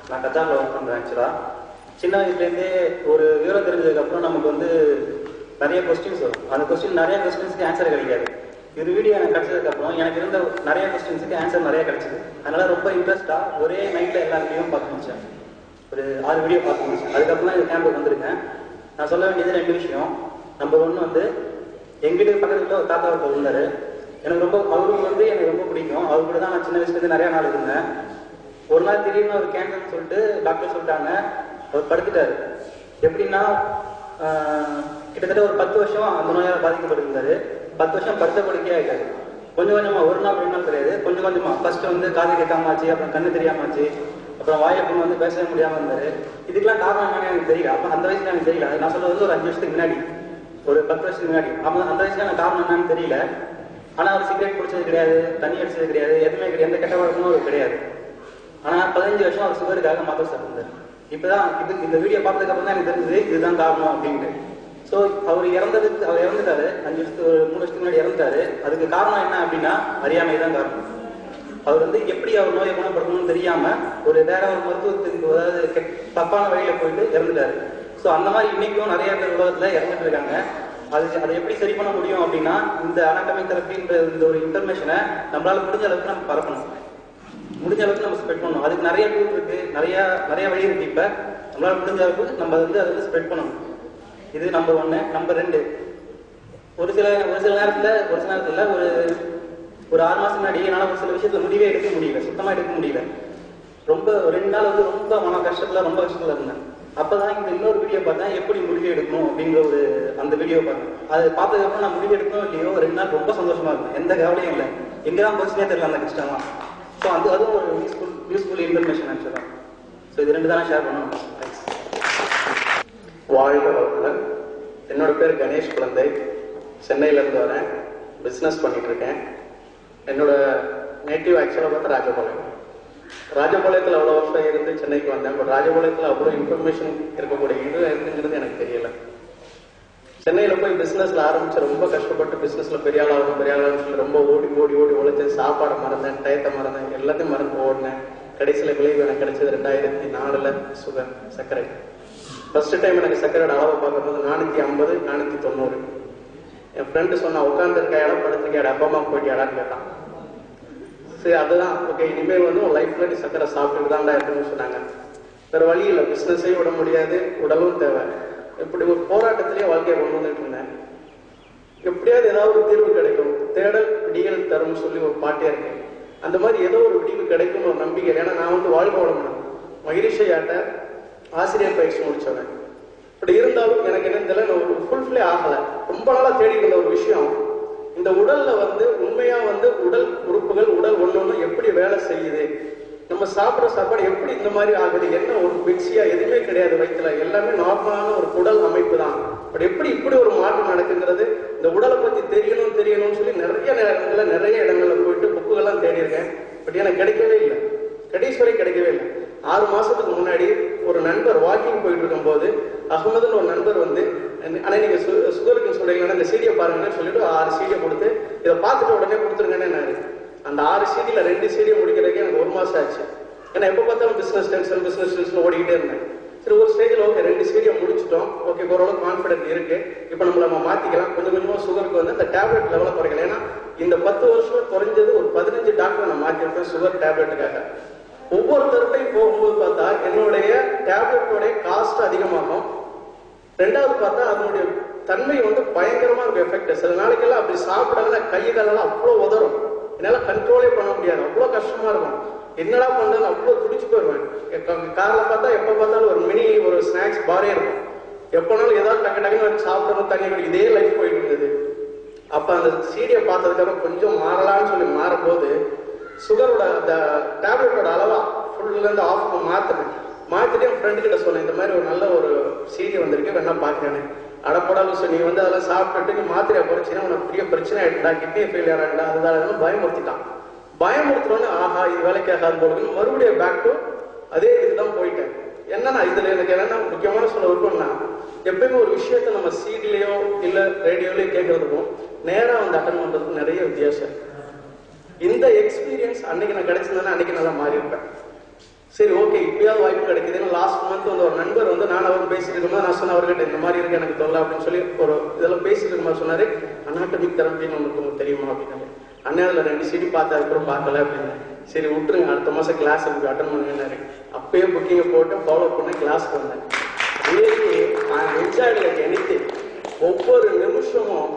நான் கஜாவில் ஒர்க் பண்ணுறேன். ஆக்சுவலாக சின்ன வயசுலேருந்தே ஒரு விவரம் தெரிஞ்சதுக்கப்புறம் நமக்கு வந்து நிறைய கொஸ்டின்ஸ் வரும். அந்த நிறைய கொஸ்டின்ஸ்க்கு ஆன்சர் கிடைக்காது. இது வீடியோ எனக்கு கிடைச்சதுக்கப்புறம் எனக்கு இருந்த நிறைய கொஸ்டின்ஸுக்கு ஆன்சர் நிறைய கிடைச்சிது. அதனால ரொம்ப இன்ட்ரெஸ்டாக ஒரே நைட்டில் எல்லா வீடியோவும் பார்க்க முடிச்சேன். ஒரு 6 வீடியோ பார்க்க முடிச்சேன். அதுக்கப்புறம் தான் இந்த கேம்புக்கு வந்திருக்கேன். நான் சொல்ல வேண்டியது 2 விஷயம். நம்பர் 1 வந்து எங்கள் வீட்டுக்கு பக்கத்துல ஒரு தாத்தா ஒருத்தர் இருந்தார். எனக்கு ரொம்ப அவருக்கு வந்து எனக்கு ரொம்ப பிடிக்கும். அவர் கூட தான் நான் சின்ன வயசுலேருந்து நிறையா நாள் இருந்தேன். ஒரு நாள் திடீர்னு ஒரு கேன்சர்னு சொல்லிட்டு டாக்டர் சொல்லிட்டாங்க. அவர் படுத்துட்டார். எப்படின்னா கிட்டத்தட்ட ஒரு 10 வருஷம் அந்த நோயால் பாதிக்கப்பட்டிருந்தாரு. 10 வருஷம் படுத்த படுக்கையே ஆகிட்டாரு. கொஞ்சம் கொஞ்சமாக, ஒரு நாள் 2 நாள் கிடையாது, கொஞ்சம் கொஞ்சமாக. ஃபர்ஸ்ட் வந்து காது கேட்காம ஆச்சு, அப்புறம் கண்ணு தெரியாம ஆச்சு, அப்புறம் வாயை பொண்ணு வந்து பேசவே முடியாமல் இருந்தாரு. இதுக்கெல்லாம் காரணம் என்னன்னு எனக்கு தெரியல. அப்போ அந்த வயசுல எனக்கு தெரியல. நான் சொல்றது வந்து ஒரு 5 வருஷத்துக்கு முன்னாடி, ஒரு 10 வருஷத்துக்கு முன்னாடி. அப்போ அந்த வயசுல எனக்கு காரணம் என்னன்னு தெரியல. ஆனால் அவர் சிகரெட் குடிச்சது கிடையாது, தண்ணி அடிச்சது கிடையாது, எதுவுமே கிடையாது, எந்த கெட்ட வழக்கமும் அவர் கிடையாது. ஆனால் 15 வருஷம் அவர் சுகருக்காக மாத்திரை சாப்பிட்டார். இப்போதான் இந்த வீடியோ பார்த்ததுக்கு அப்புறம் தான் எனக்கு தெரிஞ்சது இதுதான் காரணம் அப்படின்ட்டு. ஸோ அவர் இறந்துட்டாரு. 3 வருஷத்துக்கு முன்னாடி இறந்துட்டாரு. அதுக்கு காரணம் என்ன அப்படின்னா அறியாமை தான் காரணம். அவர் வந்து எப்படி அவர் நோயை குணப்படுத்தணும்னு தெரியாம ஒரு வேற ஒரு மருத்துவத்துக்கு, அதாவது தப்பான வழியில போயிட்டு இறந்துட்டாரு. ஸோ அந்த மாதிரி இன்னைக்கும் நிறைய பேர் உலகத்துல இறந்துட்டு இருக்காங்க. அதை எப்படி சரி பண்ண முடியும் அப்படின்னா இந்த அனாட்டமி தெரப்பின்ற இந்த ஒரு இன்ஃபர்மேஷனை நம்மளால முடிஞ்ச அளவுக்கு நம்ம பரப்பணும், முடிஞ்ச அளவுக்கு நம்ம ஸ்ப்ரெட் பண்ணணும். அதுக்கு நிறைய டூல் இருக்கு, நிறைய வழி இருக்கு. இப்ப நம்மளால முடிஞ்ச அளவுக்கு நம்ம அதை வந்து ஸ்ப்ரெட் பண்ணணும். இது நம்பர் 1. நம்பர் 2, ஒரு சில நேரத்துல ஒரு 6 மாசம் முன்னாடி என்னால் ஒரு சில விஷயத்துல முடிவே எடுக்க முடியல, சுத்தமா எடுக்க முடியல. ரொம்ப 2 நாள் வந்து ரொம்ப மன கஷ்டத்துல, ரொம்ப கஷ்டத்துல இருந்தேன். அப்பதான் இந்த இன்னொரு வீடியோ பார்த்தேன், எப்படி முடிவு எடுக்கணும் அப்படிங்கிற அந்த வீடியோ பார்த்தேன். அது பார்த்ததுக்கு அப்புறம் நான் முடிவு எடுக்கணும் இல்லையோ 2 நாள் ரொம்ப சந்தோஷமா இருந்தேன். எந்த கவலையும் இல்லை, எங்கதான் போச்சுனே தெரியல அந்த கஷ்டம்லாம். ஸோ அதுவும் ஒரு யூஸ்ஃபுல் இன்ஃபர்மேஷன் ஆக்சுவலாக. ஸோ இது 2 தானே ஷேர் பண்ணணும். வாழ்க வளமுடன். என்னோட பேர் கணேஷ் குழந்தை. சென்னையிலேருந்து வரேன். பிஸ்னஸ் பண்ணிட்டு இருக்கேன். என்னோட நேட்டிவ் ஆக்சுவலாக பார்த்தா ராஜபாளையம். ராஜபாளையத்தில் அவ்வளோ வருஷம் இருந்து சென்னைக்கு வந்தேன். பட் ராஜபாளையத்தில் அவ்வளோ இன்ஃபர்மேஷன் இருக்கக்கூடிய இது இருக்குங்கிறது எனக்கு தெரியல. சென்னையில் போய் பிஸ்னஸில் ஆரம்பிச்சு ரொம்ப கஷ்டப்பட்டு பிஸ்னஸில் பெரிய ஆளாகணும் சொல்லி ரொம்ப ஓடி உழைச்சேன். சாப்பாடை மறந்தேன், டயத்தை மறந்தேன், எல்லாத்தையும் மறந்து ஓடினேன். கடைசியில் விளைவு எனக்கு கிடைச்சது 2004 சுகர், சர்க்கரை. ஃபர்ஸ்ட் டைம் எனக்கு சர்க்கரையோட அளவை பார்க்கும்போது 450, 490. என் ஃப்ரெண்டு சொன்னா உட்காந்துருக்க இடம் படுத்துருக்க அப்பா அம்மா போயிட்டியாடான்னு கேட்டான். சரி அதுதான் ஓகே, இனிமேல் வந்து உன் லைஃப்ல நீ சர்க்கரை சாப்பிட்டு தான்டா இருக்குன்னு சொன்னாங்க. வேற வழி இல்லை, பிஸ்னஸையும் விட முடியாது, உடலும் தேவை. இப்படி ஒரு போராட்டத்திலேயே வாழ்க்கையை கொண்டு வந்துட்டு இருந்தேன். எப்படியாவது ஏதாவது ஒரு தீர்வு கிடைக்கும், தேடல் விடியல் தரும் சொல்லி ஒரு பாட்டே இருக்கு. அந்த மாதிரி ஏதோ ஒரு விடிவு கிடைக்கும் ஒரு நம்பிக்கை. ஏன்னா நான் வந்து வாழ்க்கை வளமுடன் மகிழ்ச்சியாட்ட ஆசிரியர் பயிற்சி முடிச்சவன். இப்படி இருந்தாலும் எனக்கு என்ன தெரியல, நான் ஒரு ஃபுல்ஃபில்லே ஆகலை. ரொம்ப நாளா தேடி இருந்த ஒரு விஷயம், இந்த உடல்ல வந்து உண்மையா வந்து உடல் உறுப்புகள், உடல் ஒண்ணு எப்படி வேலை செய்யுது, நம்ம சாப்பிட்ற சாப்பாடு எப்படி இந்த மாதிரி ஆகுது, என்ன ஒரு மிக்சியா எதுவுமே கிடையாது வயிற்றுல, எல்லாமே நார்மலான ஒரு குடல் அமைப்பு தான். பட் எப்படி இப்படி ஒரு மாற்றம் நடக்குங்கிறது, இந்த உடலை பத்தி தெரியணும்னு சொல்லி நிறைய நேரங்கள்ல நிறைய இடங்கள்ல போயிட்டு புக்குகள்லாம் தேடி இருக்கேன். பட் எனக்கு கிடைக்கவே இல்லை, கடைசி வரை கிடைக்கவே இல்லை. 6 மாசத்துக்கு முன்னாடி ஒரு நண்பர் வாக்கிங் போயிட்டு இருக்கும் போது அகமதுன்னு ஒரு நண்பர் வந்து, ஆனா நீங்க சுகருக்கு சொல்றீங்கன்னா இந்த சீடியை பாருங்கன்னு சொல்லிட்டு 6 சீடியை கொடுத்து இதை பார்த்துட்டு உடனே கொடுத்துருங்கன்னு. அந்த 6 சீடியில 2 சீடியை முடிக்கிறதுக்கு எனக்கு 1 மாசம் ஆச்சு. ஏன்னா எப்ப பார்த்தாலும் பிசினஸ் டென்ஷன் ஓடிக்கிட்டே இருந்தேன். சரி ஒரு ஸ்டேஜில் ஓகே 2 சீடியை முடிச்சிட்டோம், ஓகே ஓரளவு கான்ஃபிடென்ட் இருக்கு, இப்போ நம்ம மாத்திக்கலாம். கொஞ்சம் கொஞ்சமா சுகருக்கு வந்து அந்த டேப்லெட் லெவலில் குறைக்கல. ஏன்னா இந்த 10 வருஷம் குறைஞ்சது ஒரு 15 டாக்டர் நான் மாற்றிருப்பேன் சுகர் டேப்லெட்டுக்காக. ஒவ்வொருத்தருக்கையும் போகும்போது பார்த்தா என்னுடைய டேப்லெட்டோட காஸ்ட் அதிகமாகும். 2வது பார்த்தா அதனுடைய தன்மை வந்து பயங்கரமா இருக்கும் எஃபெக்ட். சில நாளைக்கெல்லாம் அப்படி சாப்பிடல கை காலெல்லாம் அவ்வளோ உதறும், என்னால கண்ட்ரோலே பண்ண முடியாது, அவ்வளோ கஷ்டமா இருக்கும். என்னடா பண்றது, அவ்வளோ துடிச்சு போயிடுவேன். கார்ல பார்த்தா எப்ப பார்த்தாலும் ஒரு மினி ஒரு ஸ்நாக்ஸ் பாரே இருக்கும். எப்பனாலும் ஏதாவது டக்குன்னு வந்து சாப்பிடணும், தண்ணி குடி, இதே லைஃப் போயிட்டு இருந்தது. அப்ப அந்த சீடியை பார்த்ததுக்கப்புறம் கொஞ்சம் மாறலாம்னு சொல்லி மாறும்போது சுகரோட அந்த டேப்லெட்டோட அளவா ஃபுல்ல இருந்து ஆஃப் மாத்திட்டு என் ஃப்ரெண்டு கிட்ட சொன்னேன், இந்த மாதிரி ஒரு நல்ல ஒரு சீடி வந்திருக்கு வேணா பாக்குறேன்னு. அடப்படாலும் சொல்லி நீ வந்து அதெல்லாம் சாப்பிட்டுட்டு நீ மாத்திரையை குறைச்சினா உனக்கு பெரிய பிரச்சனை ஆயிடுடா, கிட்னி ஃபெயிலியர் ஆகிட்டா, அதுதான் பயமுறுத்திட்டான். பயமுறுத்துறோன்னு ஆஹா இது வேலைக்கு ஆகாது போடுன்னு மறுபடியும் பேக் டு அதே இதுதான் போயிட்டேன். என்னன்னா இதுல எனக்கு என்னன்னா முக்கியமான சொல்ல விருப்பம்னா, எப்பயுமே ஒரு விஷயத்த நம்ம சீட்லயோ இல்ல ரேடியோலயோ கேட்கறதுக்கும் நேரா வந்து அட்டன் பண்றதுக்கும் நிறைய வித்தியாசம். இந்த எக்ஸ்பீரியன்ஸ் அன்னைக்கு நான் கிடைச்சிருந்தேன்னா அன்னைக்கு நல்லா மாறி இருப்பேன். சரி ஓகே இப்பயாவது வாய்ப்பு கிடைக்குதுன்னு லாஸ்ட் மந்த் வந்து ஒரு நண்பர் வந்து நான் அவர் பேசிட்டு இருக்கும்போது நான் சொன்ன அவர்கிட்ட இந்த மாதிரி இருக்கு எனக்கு தொல்லை அப்படின்னு சொல்லி ஒரு இதெல்லாம் பேசிட்டு இருக்கும்போது சொன்னாரு அனாட்டமிக் தெரப்பின்னு உங்களுக்கு தெரியுமா அப்படின்னாரு. அண்ணன் அதில் 2 CD பார்த்தா அதுக்கப்புறம் பார்க்கல அப்படின்னு. சரி விட்டுருங்க அடுத்த மாதம் கிளாஸ் எனக்கு அட்டன் பண்ணுங்கன்னாரு. அப்பயே புக்கிங்கை போட்டு ஃபாலோ பண்ண கிளாஸ் பண்ணேன். எனக்கு ஒவ்வொரு நிமிஷமும்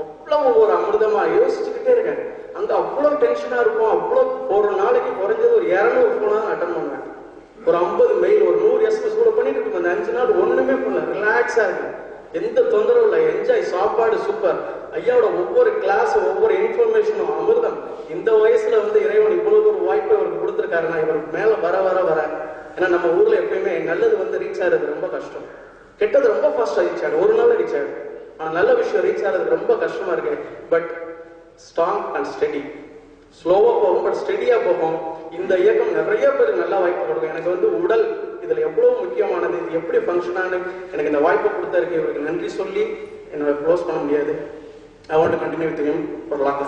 அவ்வளோ ஒரு அமிர்தமா யோசிச்சுக்கிட்டே இருக்கேன். அங்க அவ்வளவு டென்ஷனா இருக்கும். அவ்வளோ ஒரு நாளைக்கு குறைஞ்சது ஒரு 200 போனா அட்டன் பண்ணுவேன். ஒரு 50 மெயில் ஒரு 100 SMS கூட பண்ணிட்டு இருக்கும். அந்த 5 நாள் ஒண்ணுமே பண்ணல, ரிலாக்ஸா இருக்கு, எந்த தொந்தரவும் இல்லை, என்ஜாய், சாப்பாடு சூப்பர். ஐயாவோட ஒவ்வொரு கிளாஸ் ஒவ்வொரு இன்ஃபர்மேஷனும் அமிர்தம். இந்த வயசுல வந்து இறைவன் இவ்வளவு ஒரு வாய்ப்பை அவருக்கு கொடுத்துருக்காருன்னா இவருக்கு மேல வர வர வர. ஏன்னா நம்ம ஊர்ல எப்பயுமே நல்லது வந்து ரீச் ஆகிறது ரொம்ப கஷ்டம், கெட்டது ரொம்ப ஃபாஸ்டா ரீச் ஆகும், ஒரு நாள் ரீச் ஆகும். ஆனா நல்ல விஷயம் ரீச் ஆகிறது ரொம்ப கஷ்டமா இருக்கு. பட் ஸ்ட்ராங் அண்ட் ஸ்டெடி, ஸ்லோவா போகும் பட் ஸ்டெடியா போகும். இந்த இயக்கம் நிறைய பேருக்கு நல்ல வாய்ப்பு கொடுக்கும். எனக்கு வந்து உடல் இதுல எவ்வளவு முக்கியமானது, இது எப்படி ஃபங்க்ஷன் ஆனு எனக்கு இந்த வாய்ப்பு கொடுத்தருக்கு இவருக்கு நன்றி சொல்லி என்னோட க்ளோஸ் பண்ண முடியாது. I want to continue with him for long.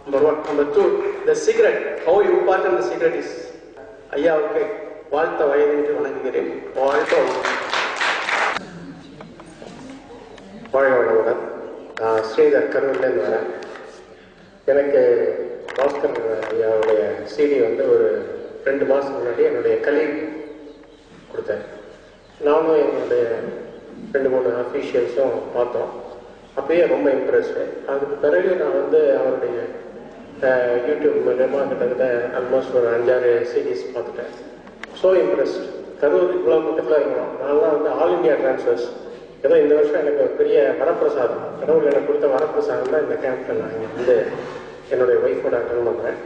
Number 1. Number 2, the secret, how important the secret is. ஐயாவுக்கு வாழ்த்த வயது வணங்குகிறேன். வாழ்த்த வாழ்க. நான் ஸ்ரீதர் கரூர்லேருந்து வரேன். எனக்கு பாஸ்கர் ஐயாவுடைய CD வந்து ஒரு 2 மாதம் முன்னாடி என்னுடைய கலீக் கொடுத்தார். நானும் என்னுடைய 2-3 அஃபீஷியல்ஸும் பார்த்தோம். அப்பயே ரொம்ப இம்ப்ரெஸ்டு. அதுக்கு பிறகு நான் வந்து அவருடைய யூடியூப் மூலமாக கிட்டத்தட்ட ஆல்மோஸ்ட் ஒரு 5-6 CDs பார்த்துட்டேன். So impressed. கரூர் இவ்வளோ பக்கத்தில் இருக்கணும். நான்லாம் வந்து ஆல் இண்டியா டிரான்ஸ்ஃபர்ஸ் ஏதோ இந்த வருஷம் எனக்கு ஒரு பெரிய வரப்பிரசாதம், கடவுள் எனக்கு கொடுத்த வரப்பிரசாதம் தான் இந்த கேம்ப்பில் நான் இங்கே வந்து என்னுடைய ஒய்ஃபோட அட்டன் பண்ணுறேன்.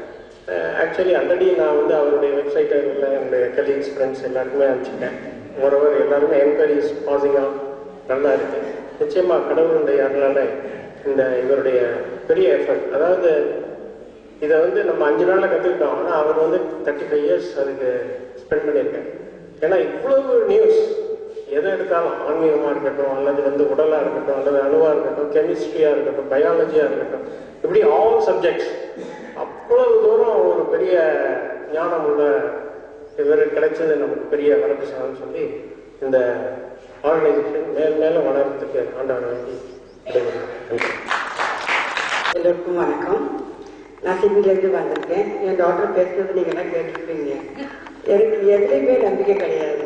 ஆக்சுவலி ஆல்ரெடி நான் வந்து அவருடைய வெப்சைட்டில் என்னுடைய கலீக்ஸ் ஃப்ரெண்ட்ஸ் எல்லாருக்குமே அனுப்பிச்சிட்டேன். ஓரவர் எல்லாருமே என்கொயரிஸ் பாசிங்காக நல்லா இருக்குது. நிச்சயமாக கடவுளுடைய அருளால் இந்த இவருடைய பெரிய எஃபர்ட், அதாவது இதை வந்து நம்ம 5 நாளில் கற்றுக்கிட்டோம். ஆனால் அவர் வந்து 35 இயர்ஸ் அதுக்கு ஸ்பெண்ட் பண்ணியிருக்கேன். ஏன்னா இவ்வளவு நியூஸ் எதை எடுத்தாலும் ஆன்மீகமாக இருக்கட்டும், அல்லது வந்து உடலாக இருக்கட்டும், அல்லது அணுவாக இருக்கட்டும், கெமிஸ்ட்ரியாக இருக்கட்டும், பயாலஜியாக இருக்கட்டும், இப்படி ஆல் சப்ஜெக்ட்ஸ் அவ்வளவு தூரம் ஒரு பெரிய ஞானம் உள்ள இவர் கிடைச்சது நமக்கு பெரிய வரப்பிரசாதம்னு சொல்லி இந்த ஆர்கனைசேஷன் மேலும் வளர்றதுக்கு ஆண்டவரை வேண்டி எல்லோருக்கும் வணக்கம். நான் சிவிலேருந்து வந்திருக்கேன். என் டாக்டர் பேசுறது நீங்கள் எல்லாம் கேட்டிருப்பீங்க. எனக்கு எதுலையுமே நம்பிக்கை கிடையாது.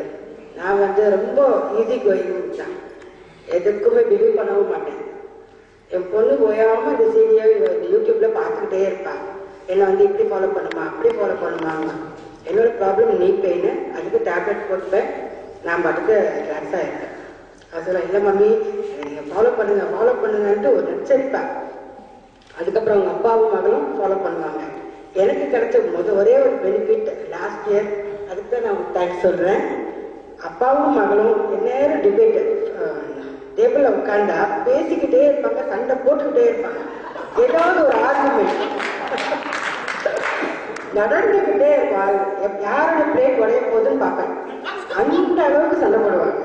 நான் வந்து ரொம்ப ஈஸி கோயிங் தான், எதுக்குமே பிலீவ் பண்ணவும் மாட்டேன். என் பொண்ணு ஓயாமல் இந்த சீடியை யூடியூப்ல பார்த்துக்கிட்டே இருப்பாள். என்னை வந்து இப்படி ஃபாலோ பண்ணுமா, அப்படி ஃபாலோ பண்ணுமாங்க. என்னோட ப்ராப்ளம் நீ பெயின், அதுக்கு டேப்லெட் போட்டுப்பேன், நான் பாட்டுக்கு ரிலாக்ஸாக இருக்கேன். அது சொல்ல இல்லை மம்மி நீங்கள் ஃபாலோ பண்ணுங்கன்ட்டு ஒரு நச்சரிப்பேன். அதுக்கப்புறம் அவங்க அப்பாவும் மகளும் ஃபாலோ பண்ணுவாங்க. எனக்கு கிடைச்ச ஒரே ஒரு பெனிஃபிட் லாஸ்ட் இயர், அதுக்கு தான் நான் தேங்க்ஸ் சொல்கிறேன். அப்பாவும் மகளும் எந்நேரம் டிபேட் டேபிளில் உட்காண்டா பேசிக்கிட்டே இருப்பாங்க, சண்டை போட்டுக்கிட்டே இருப்பாங்க. ஏதாவது ஒரு ஆர்குமெண்ட் நடந்துக்கிட்டே இருப்பாங்க. யாரோட பிளேட் உடைய போகுதுன்னு பார்ப்பேன். அந்த அளவுக்கு சண்டை போடுவாங்க.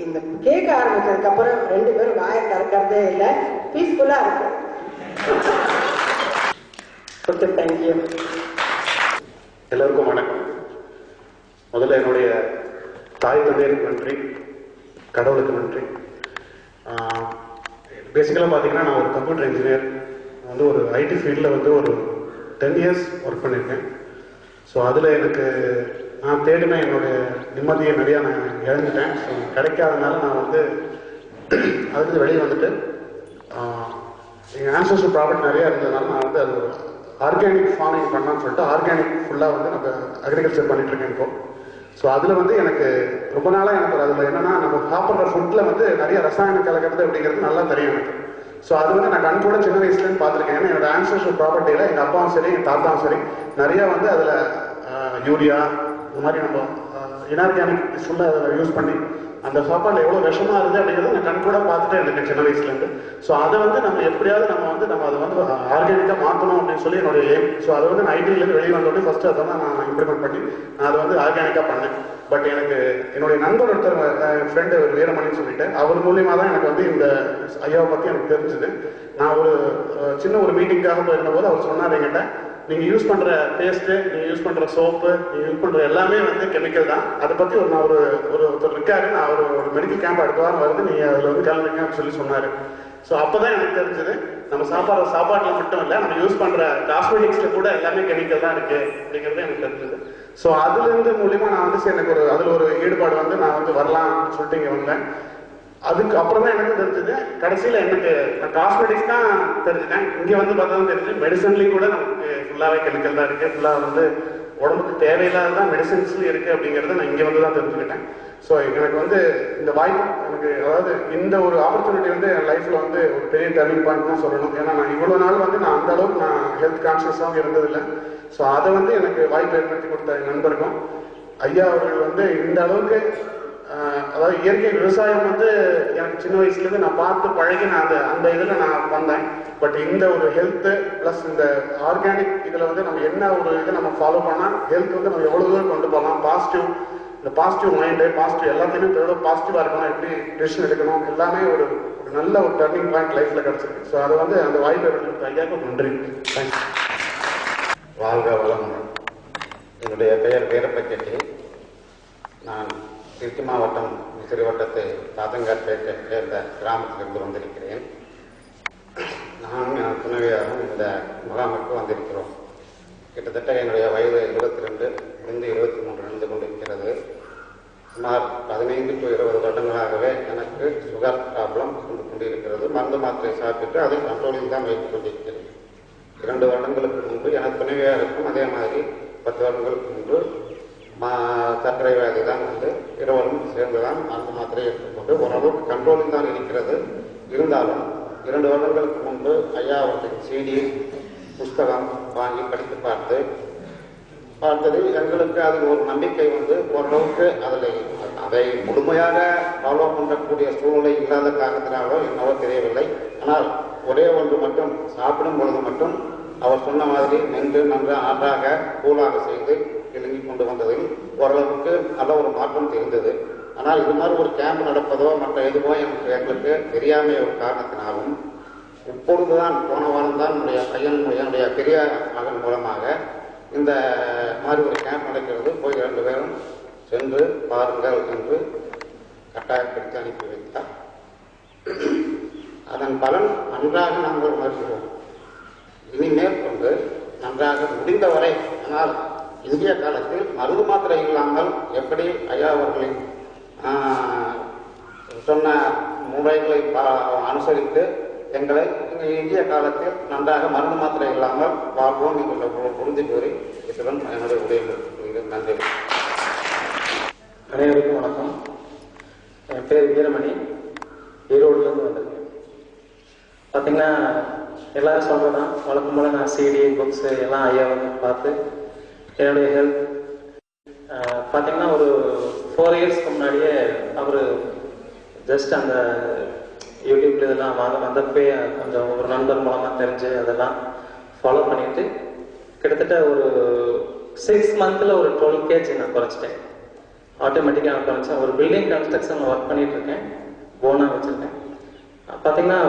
இந்த கேட்க ஆரம்பிச்சதுக்கு அப்புறம் 2 பேரும் வாயை திறக்கிறதே இல்லை, பீஸ்ஃபுல்லாக இருக்கும். Okay, thank you. எல்லாருக்கும் வணக்கம். முதல்ல என்னுடைய தாய் தந்தையருக்கு நன்றி, கடவுளுக்கு நன்றி. பேசிக்கலாக பார்த்தீங்கன்னா நான் ஒரு கம்ப்யூட்டர் இன்ஜினியர், வந்து ஒரு ஐடி ஃபீல்டில் வந்து ஒரு 10 இயர்ஸ் ஒர்க் பண்ணியிருக்கேன். ஸோ அதில் எனக்கு நான் தேடின என்னுடைய நிம்மதியை நிறையா நான் இழந்துட்டேன். ஸோ கிடைக்காதனால நான் வந்து அதுக்கு வெளியே வந்துட்டு எங்கள் ஆன்சர்ஸ் ப்ராடக்ட் நிறையா இருந்ததுனால நான் வந்து அது ஆர்கானிக் ஃபார்மிங் பண்ணலான்னு சொல்லிட்டு ஆர்கானிக் ஃபுல்லாக வந்து நம்ம அக்ரிகல்ச்சர் பண்ணிகிட்ருக்கேன் இப்போ. ஸோ அதில் வந்து எனக்கு ரொம்ப நாளாக எனக்கு அதில் என்னென்னா நம்ம சாப்பிட்ற ஃபுட்டில் வந்து நிறைய ரசாயனம் கலக்கிறது அப்படிங்கிறது நல்லா தெரியும் எனக்கு. ஸோ அது வந்து நான் கண் கூட சின்ன வயசுலேருந்து பார்த்துருக்கேன். ஏன்னா என்னோட ஆன்சர்ஷியல் ப்ராப்பர்ட்டியில் எங்கள் அப்பாவும் சரி எங்கள் தாத்தாவும் சரி நிறையா வந்து அதில் யூரியா இந்த மாதிரி நம்ம இன்ஆர்கானிக் ஃபுல்லாக அதை யூஸ் பண்ணி அந்த சாப்பாடில் எவ்வளோ விஷமாக இருக்குது அப்படிங்கிறது நான் கண் கூட பார்த்துட்டே இருக்கேன் சின்ன வயசுலேருந்து. ஸோ அதை வந்து நம்ம எப்படியாவது நம்ம அதை வந்து ஆர்கானிக்காக மாற்றணும் அப்படின்னு சொல்லி என்னுடைய எய்ம். ஸோ அதை வந்து நான் ஐடியிலேருந்து வெளியே வந்தோடனே ஃபஸ்ட்டு அதை தான் நான் இம்ப்ளிமெண்ட் பண்ணி நான் அதை வந்து ஆர்கானிக்காக பண்ணேன். பட் எனக்கு என்னுடைய நண்பர் ஒருத்தர் ஃப்ரெண்டு வீரமணின்னு சொல்லிட்டு அவர் மூலியமாக தான் எனக்கு வந்து இந்த ஐயாவை பற்றி எனக்கு தெரிஞ்சுது. நான் ஒரு சின்ன ஒரு மீட்டிங்காக போயிருந்த போது அவர் சொன்னார் என்கிட்ட, நீங்கள் யூஸ் பண்ணுற பேஸ்ட்டு, நீங்கள் யூஸ் பண்ணுற சோப்பு, நீங்கள் யூஸ் பண்ணுற எல்லாமே வந்து கெமிக்கல் தான். அதை பற்றி நான் ஒருத்தர் இருக்காரு, நான் ஒரு மெடிக்கல் கேம்ப் அடுத்த வாரம் வருது, நீங்கள் அதில் வந்து கலந்துங்க அப்படின்னு சொன்னார். ஸோ அப்போ தான் எனக்கு தெரிஞ்சது நம்ம சாப்பாட்டில் மட்டும் இல்லை, நம்ம யூஸ் பண்ணுற காஸ்மெட்டிக்ஸில் கூட எல்லாமே கெமிக்கல் தான் இருக்குது அப்படிங்கிறது எனக்கு தெரிஞ்சது. ஸோ அதுலேருந்து மூலிமா நான் வந்து சரி எனக்கு அதில் ஒரு ஈடுபாடு வந்து நான் வந்து வரலாம் அப்படின்னு சொல்லிட்டு இங்கே வந்தேன். அதுக்கு அப்புறம் தான் எனக்கு தெரிஞ்சது, கடைசியில் எனக்கு நான் காஸ்மெட்டிக்ஸ் தான் தெரிஞ்சுட்டேன். இங்கே வந்து பார்த்தா தான் தெரிஞ்சு மெடிசன்லேயும் கூட நமக்கு ஃபுல்லாகவே கெமிக்கல் தான் இருக்குது, ஃபுல்லாக வந்து உடம்புக்கு தேவையில்லாத தான் மெடிசன்ஸும் இருக்குது அப்படிங்கிறத நான் இங்கே வந்து தான் தெரிஞ்சுக்கிட்டேன். ஸோ எனக்கு வந்து இந்த வாய்ப்பு எனக்கு, அதாவது இந்த ஒரு ஆப்பர்ச்சுனிட்டி வந்து என் லைஃப்பில் வந்து ஒரு பெரிய டர்னிங் பாயிண்ட் தான் சொல்லணும். ஏன்னா நான் இவ்வளோ நாள் வந்து நான் அந்த அளவுக்கு நான் ஹெல்த் கான்ஷியஸாகவும் இருந்ததில்லை. ஸோ அதை வந்து எனக்கு வாய்ப்பு ஏற்படுத்தி கொடுத்த என் நண்பருக்கும் ஐயா அவர்கள் வந்து இந்த அளவுக்கு, அதாவது இயற்கை விவசாயம் வந்து எனக்கு சின்ன வயசுலேருந்து நான் பார்த்து பழகி நான் அந்த இதில் நான் வந்தேன். பட் இந்த ஒரு ஹெல்த்து ப்ளஸ் இந்த ஆர்கானிக் இதில் வந்து நம்ம என்ன ஒரு இதை நம்ம ஃபாலோ பண்ணால் ஹெல்த் வந்து நம்ம எவ்வளோ தூரம் கொண்டு போகலாம், இந்த பாசிட்டிவ் மைண்டு, பாசிட்டிவ் எல்லாத்தையுமே எவ்வளோ பாசிட்டிவாக இருக்கணும், எப்படி டெசிஷன் எடுக்கணும், எல்லாமே ஒரு நல்ல ஒரு டர்னிங் பாயிண்ட் லைஃப்பில் கிடச்சிருக்கு. ஸோ அதை வந்து அந்த வாய்ப்பை எடுத்து ஐயாவுக்கு நன்றி. தேங்க்ஸ். வாழ்க வளமுடன். என்னுடைய பெயர் வீரப்பச்செட்டி. நான் திருச்சி மாவட்டம் முசிறி வட்டத்தை தாத்தங்காட்பேட்டை சேர்ந்த கிராமத்திலிருந்து வந்திருக்கிறேன். நானும் என் துணைவியாரும் இந்த முகாமுக்கு வந்திருக்கிறோம். கிட்டத்தட்ட என்னுடைய வயது 22 முடிந்து 23 நடந்து கொண்டிருக்கிறது. சுமார் 15 to 20 வருடங்களாகவே எனக்கு சுகர் ப்ராப்ளம் இருந்து கொண்டிருக்கிறது. மருந்து மாத்திரை சாப்பிட்டு அதை கண்ட்ரோலில் தான் வைத்துக் கொண்டிருக்கிறேன். 2 வருடங்களுக்கு முன்பு எனக்கு துணைவியாருக்கும் அதே மாதிரி 10 வருடங்களுக்கு முன்பு சர்க்கரை வியாதி தான் வந்து இருவரும் சேர்ந்துதான் மருந்து மாத்திரை எடுத்துக்கொண்டு ஓரளவுக்கு கண்ட்ரோலில் தான் இருக்கிறது. இருந்தாலும் 2 வருடங்களுக்கு முன்பு ஐயா அவர்களுக்கு CD புஸ்தகம் வாங்கி படித்து பார்த்ததில் எங்களுக்கு அதில் ஒரு நம்பிக்கை வந்து ஓரளவுக்கு அதை முழுமையாக ஃபாலோ பண்ணக்கூடிய சூழ்நிலை இல்லாத காரணத்தினாலோ என்னவோ தெரியவில்லை. ஆனால் ஒரே ஒன்று மட்டும், சாப்பிடும் பொழுது மட்டும் அவர் சொன்ன மாதிரி நின்று நன்றாக கூலாக செய்து எழுங்கி கொண்டு வந்ததில் ஓரளவுக்கு நல்ல ஒரு மாற்றம் தெரிந்தது. ஆனால் இது மாதிரி ஒரு கேம்ப் நடப்பதோ மற்ற எதுவோ எங்களுக்கு தெரியாமைய ஒரு காரணத்தினாலும் இப்பொழுதுதான் போன வாரம் தான் என்னுடைய பெரிய மகன் மூலமாக இந்த மாதிரி ஒரு கேம்ப் நடக்கிறது, போய் 2 பேரும் சென்று பாருங்கள் என்று கட்டாயப்படுத்தி அனுப்பி வைத்தார். அதன் பலன் நன்றாக நாங்கள் உணர்கிறோம். இனி மேற்கொண்டு நன்றாக முடிந்தவரை, ஆனால் இந்திய காலத்தில் மருந்து மாத்திரை இல்லாமல் எப்படி ஐயா அவர்களின் சொன்ன முறைகளை அனுசரித்து எங்களை இந்திய காலத்தில் நன்றாக மருந்து மாத்திரை இல்லாமல் வாழ்வோம் என்ற உறுதி கூறி இத்துடன் என்னுடைய உடைய நன்றி. அனைவருக்கும் வணக்கம். என் பேர் வீரமணி, ஈரோடுலேருந்து வந்திருக்கேன். பார்த்தீங்கன்னா எல்லாரும் சொல்கிறதான் வழக்கம் போல் நான் CD புக்ஸு எல்லாம் ஐயா வந்து பார்த்து என்னுடைய ஹெல்த் பார்த்தீங்கன்னா ஒரு 4 இயர்ஸ்க்கு முன்னாடியே அவர் ஜஸ்ட் அந்த யூடியூப்ல இதெல்லாம் வந்தப்பே கொஞ்சம் ஒரு நண்பர் மூலமாக தெரிஞ்சு அதெல்லாம் ஃபாலோ பண்ணிட்டு கிட்டத்தட்ட ஒரு 6 மந்த்தில் ஒரு 12 kg நான் குறைச்சிட்டேன். ஆட்டோமேட்டிக்காக நான் குறைச்சேன். ஒரு பில்டிங் கன்ஸ்ட்ரக்ஷன் ஒர்க் பண்ணிட்டு இருக்கேன், போனாக வச்சுருக்கேன். பார்த்தீங்கன்னா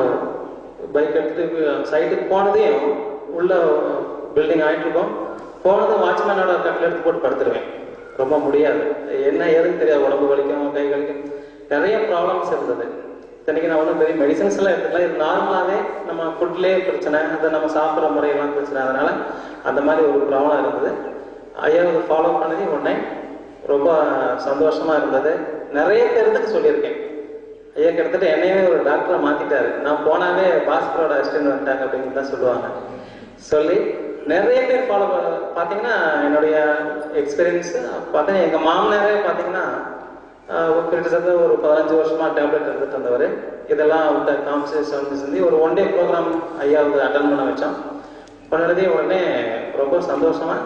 பைக் எடுத்துட்டு சைட்டுக்கு போனதையும் உள்ள பில்டிங் ஆகிட்டு இருக்கோம், போனதும் வாட்ச்மேனோட கட்டில் எடுத்து போட்டு படுத்துருவேன். ரொம்ப முடியாது, என்ன ஏதுன்னு தெரியாது, உடம்பு வலிக்கும், கை வலிக்கும், நிறைய ப்ராப்ளம்ஸ் இருந்தது. இத்தனைக்கு நான் ஒன்றும் பெரிய மெடிசன்ஸ் எல்லாம் எடுத்துக்கலாம், இது நார்மலாகவே நம்ம ஃபுட்லேயே பிரச்சனை, அதை நம்ம சாப்பிட்ற முறையெல்லாம் பிரச்சனை, அதனால அந்த மாதிரி ஒரு ப்ராப்ளம் இருந்தது. ஐயாவை ஃபாலோ பண்ணது உடனே ரொம்ப சந்தோஷமா இருந்தது. நிறைய பேருக்கு சொல்லியிருக்கேன். ஐயா கிட்டத்தட்ட என்னையே ஒரு டாக்டரை மாத்திட்டாரு. நான் போனாவே பாஸ்கரோட அசிஸ்டன்ட் வந்துட்டாங்க அப்படின்னு தான் சொல்லுவாங்க. சொல்லி நிறைய பேர் ஃபாலோ பார்த்தீங்கன்னா என்னுடைய எக்ஸ்பீரியன்ஸு பார்த்தீங்கன்னா எங்கள் மாமனாரே பார்த்தீங்கன்னா கிட்டத்தட்ட ஒரு 15 வருஷமா டேப்லெட் எடுத்துட்டு வந்தவர். இதெல்லாம் அவர்கிட்ட கான்வர்சேஷன் செஞ்சு ஒரு 1 day ப்ரோக்ராம் ஐயாவுக்கு அட்டன் பண்ண வச்சோம். பண்ணதே உடனே ரொம்ப சந்தோஷமா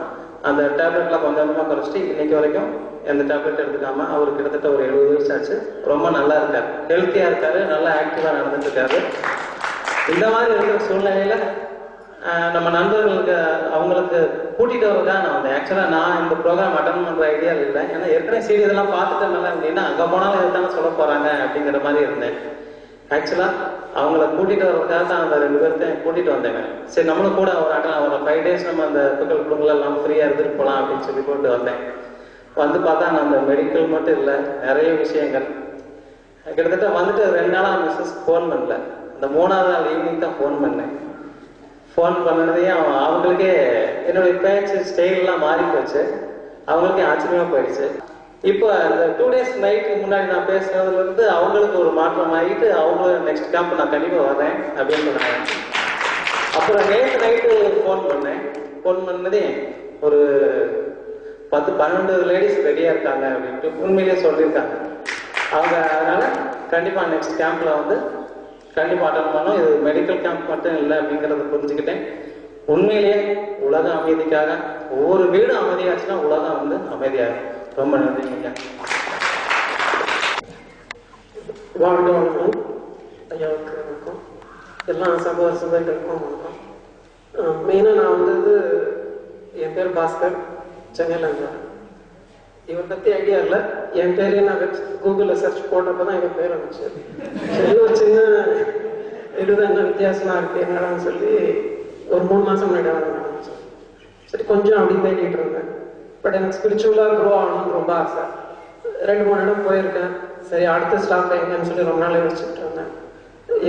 அந்த டேப்லெட்லாம் கொஞ்சம் கொஞ்சமாக குறைச்சிட்டு இன்னைக்கு வரைக்கும் எந்த டேப்லெட் எடுத்துக்காம அவர் கிட்டத்தட்ட ஒரு 70 வருஷம் ஆச்சு. ரொம்ப நல்லா இருக்காரு, ஹெல்த்தியா இருக்காரு, நல்லா ஆக்டிவா நடந்துட்டு இருக்காரு. இந்த மாதிரி இருக்கிற சூழ்நிலையில நம்ம நண்பர்களுக்கு அவங்களுக்கு கூட்டிட்டு வரதான் நான் வந்து ஆக்சுவலாக நான் இந்த ப்ரோக்ராம் அட்டன் பண்ற ஐடியா இல்லை. ஏன்னா ஏற்கனவே CD இதெல்லாம் பார்த்துட்டேன் அப்படின்னா அங்கே போனாலும் இதுதானே சொல்ல போறாங்க அப்படிங்கிற மாதிரி இருந்தேன். ஆக்சுவலாக அவங்கள கூட்டிகிட்டு வரதுக்காக தான் அந்த 2 பேர்த்தையும் கூட்டிகிட்டு வந்தேங்க. சரி நம்மளும் கூட ஒரு 5 days நம்ம அந்த புக்கல் குடும்பங்கள் எல்லாம் ஃப்ரீயாக இருந்துட்டு போகலாம் அப்படின்னு சொல்லி கொண்டு வந்தேன். வந்து பார்த்தா நான் அந்த மெடிக்கல் மட்டும் இல்லை, நிறைய விஷயங்கள் கிட்டத்தட்ட வந்துட்டு 2 நாளாக மிஸ்ஸஸ் ஃபோன் பண்ணல. இந்த 3ஆவது நாள் ஈவினிங் தான் ஃபோன் பண்ணேன். ஃபோன் பண்ணதையும் அவங்களுக்கே என்னுடைய பேச்சு ஸ்டைல்லாம் மாறி போச்சு. அவங்களுக்கே ஆச்சரியமாக போயிடுச்சு. இப்போ அந்த 2 days நைட்டுக்கு முன்னாடி நான் பேசுனதுலேருந்து அவங்களுக்கு ஒரு மாற்றம் ஆகிட்டு அவங்களும் நெக்ஸ்ட் கேம்ப் நான் கண்டிப்பாக வரேன் அப்படின்னு சொன்னாங்க. அப்புறம் நேற்று நைட்டு ஃபோன் பண்ணேன். ஃபோன் பண்ணதே ஒரு 10-12 லேடிஸ் ரெடியாக இருக்காங்க அப்படின்ட்டு உண்மையிலேயே சொல்லியிருக்காங்க. அவங்க அதனால கண்டிப்பாக நெக்ஸ்ட் கேம்பில் வந்து கண்டிப்பாக அட்டன் பண்ணோம். இது மெடிக்கல் கேம்ப் மட்டும் இல்லை அப்படிங்கிறத புரிஞ்சுக்கிட்டேன். உண்மையிலேயே உலக அமைதிக்காக ஒவ்வொரு வீடும் அமைதியாச்சுன்னா உலகம் வந்து அமைதியாகும். ரொம்ப நன்றிங்க. வாழ்க வணக்கம். ஐயாவுக்கு வணக்கம். எல்லா சகோதர சகோதரிகளுக்கும் வணக்கம். மெயினாக நான் வந்தது என் பேர் பாஸ்கர், சென்னையில் இருந்தேன். இவரை பற்றி ஐடியா இல்லை. என் பேரே நான் கூகுளில் சர்ச் போட்டப்போ தான் எங்கள் பேர் வந்துச்சு. சரி ஒரு சின்ன இதுதான் என்ன வித்தியாசமாக இருக்குது என்னடான்னு சொல்லி ஒரு 3 மாதம் முன்னாடி ஆரம்பிச்சு. சரி கொஞ்சம் அப்படி தேடிட்டு இருந்தேன். பட் எனக்கு ஸ்பிரிச்சுவலாக க்ரோ ஆகணும்னு ரொம்ப ஆசை. 2-3 இடம் போயிருக்கேன். சரி அடுத்த ஸ்டாப் எங்கன்னு சொல்லி ரொம்ப நாள் யோசிச்சுட்டு இருந்தேன்.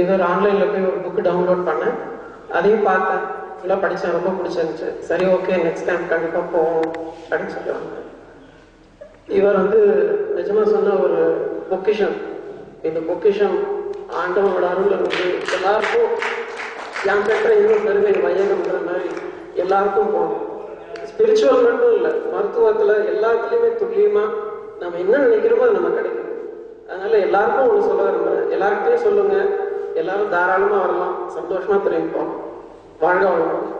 இவர் ஆன்லைனில் போய் ஒரு புக்கு டவுன்லோட் பண்ணேன். அதையும் பார்த்தேன், ஃபுல்லாக படித்தேன், ரொம்ப பிடிச்சிருந்துச்சு. சரி ஓகே நெக்ஸ்ட் டைம் கண்டிப்பாக போவோம் அப்படின்னு சொல்லி வந்தேன். இவர் வந்து நிஜமாக சொன்ன ஒரு பொக்கிஷம். இந்த பொக்கிஷம் ஆண்டவனோட அருள் வந்து எல்லாருக்கும் என் பெற்ற இன்னும் பெருமை வையகம்ன்ற மாதிரி எல்லாருக்கும் போகணும். ஸ்பிரிச்சுவல் மட்டும் இல்லை, மருத்துவத்தில் எல்லாத்துலேயுமே துல்லியமாக நம்ம என்ன நினைக்கிறோமோ அது நம்ம கிடைக்கும். அதனால எல்லாருக்கும் ஒன்று சொல்ல விரும்புகிறேன். எல்லாருக்கிட்டையும் சொல்லுங்க, எல்லாரும் தாராளமாக வரலாம், சந்தோஷமாக திரும்பி போகணும். வாழ்க வளமுடன்.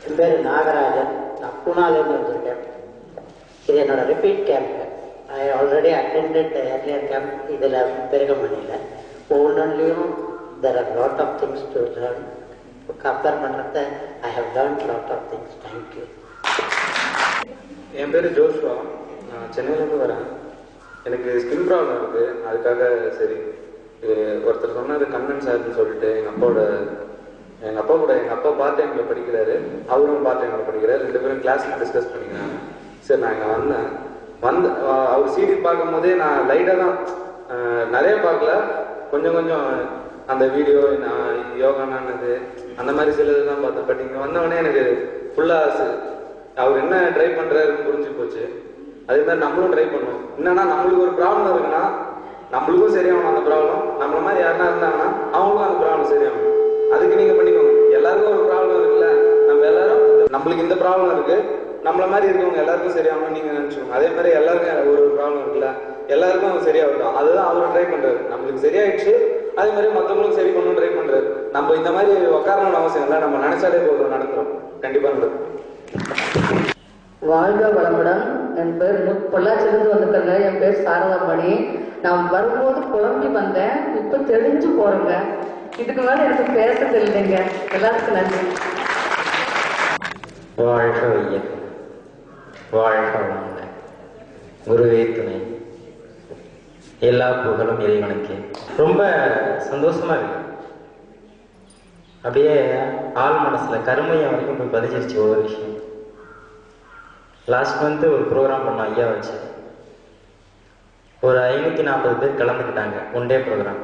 என் பேர் நாகராஜன். நான் பூனாலேருந்து வந்திருக்கேன். இது என்னோட repeat camp. I already attended earlier camp இதில் பெருகமணியில். ஒவ்வொன்றுலையும் there are lot of things to learn. Compare பண்ணுறத I have learned lot of things. Thank you. என் பேர் ஜோஷ்வா. நான் சென்னையிலேருந்து வரேன். எனக்கு ஸ்கின் ப்ராப்ளம் இருக்குது. அதுக்காக சரி ஒருத்தர் சொன்னார் கண்ணன் சார்னு சொல்லிட்டு எங்கள் அப்பா கூட எங்கள் அப்பா பார்ட் டைமில் படிக்கிறாரு, அவரும் பார்ட் டைமில் படிக்கிறாரு. 2 பேரும் கிளாஸில் டிஸ்கஸ் பண்ணிக்கிறாங்க. சரி நான் இங்கே வந்து அவர் சீடி பார்க்கும் போதே நான் லைட்டாக தான், நிறைய பார்க்கல, கொஞ்சம் அந்த வீடியோ நான் யோகானானது அந்த மாதிரி சிலது தான் பார்த்தேன். பட் இங்கே வந்தவொடனே எனக்கு ஃபுல்லாக அவர் என்ன ட்ரை பண்ணுறாருன்னு புரிஞ்சு போச்சு. அதே மாதிரி நம்மளும் ட்ரை பண்ணுவோம். என்னன்னா நம்மளுக்கு ஒரு ப்ராப்ளம் இருக்குன்னா நம்மளுக்கும் சரியாகணும் அந்த ப்ராப்ளம். நம்மள மாதிரி யாருனா இருந்தாங்கன்னா அவங்களுக்கும் அந்த ப்ராப்ளம் சரியாகணும். அதுக்கு நீங்கள் பண்ணிக்கோங்க. எல்லாருக்கும் ஒரு ப்ராப்ளம் இருக்குல்ல, நம்ம எல்லாரும் நம்மளுக்கு இந்த ப்ராப்ளம் இருக்கு, நம்மள மாதிரி இருக்கவங்க எல்லாருக்கும் சரியாகணும்னு நீங்கள் நினச்சிக்கோங்க. அதே மாதிரி எல்லாருக்கும் ஒரு ப்ராப்ளம் இருக்குல்ல, எல்லாருக்கும் சரியாகட்டும். அதுதான் அவர் ட்ரை பண்ணுறாரு. நம்மளுக்கு சரியாயிடுச்சு, அதே மாதிரி மற்றவங்களுக்கும் சரி பண்ணணும் ட்ரை பண்ணுறாரு. நம்ம இந்த மாதிரி உட்காரணும்னு அவசியம் இல்லை, நம்ம நினைச்சாலே போதும், நடந்துடும். கண்டிப்பாக நடக்கும். வாழ்க வளமுடன். என் பேர் பொள்ளாச்சிலிருந்து வந்திருக்கேங்க. என் பேர் சாரதாமணி. நான் வரும்போது குழம்பி வந்தேன், இப்போ தெளிஞ்சு போறேங்க. இதுக்கு மேலே எனக்கு பேச தெரியலைங்க. எல்லாருக்கும் நன்றி. வாழ்க வையகம், வாழ்க வளமுடன். குருவே துணை. எல்லா புகழும் இறைவனுக்கு. ரொம்ப சந்தோஷமா இருக்கு. அப்படியே ஆள் மனசுல கருமையம் வரைக்கும் போய் பதிஞ்சிருச்சு ஒவ்வொரு விஷயம். லாஸ்ட் மந்த் ஒரு ப்ரோக்ராம் பண்ணோம் ஐயா வச்சு. ஒரு 540 பேர் கலந்துக்கிட்டாங்க. 1 டே ப்ரோக்ராம்.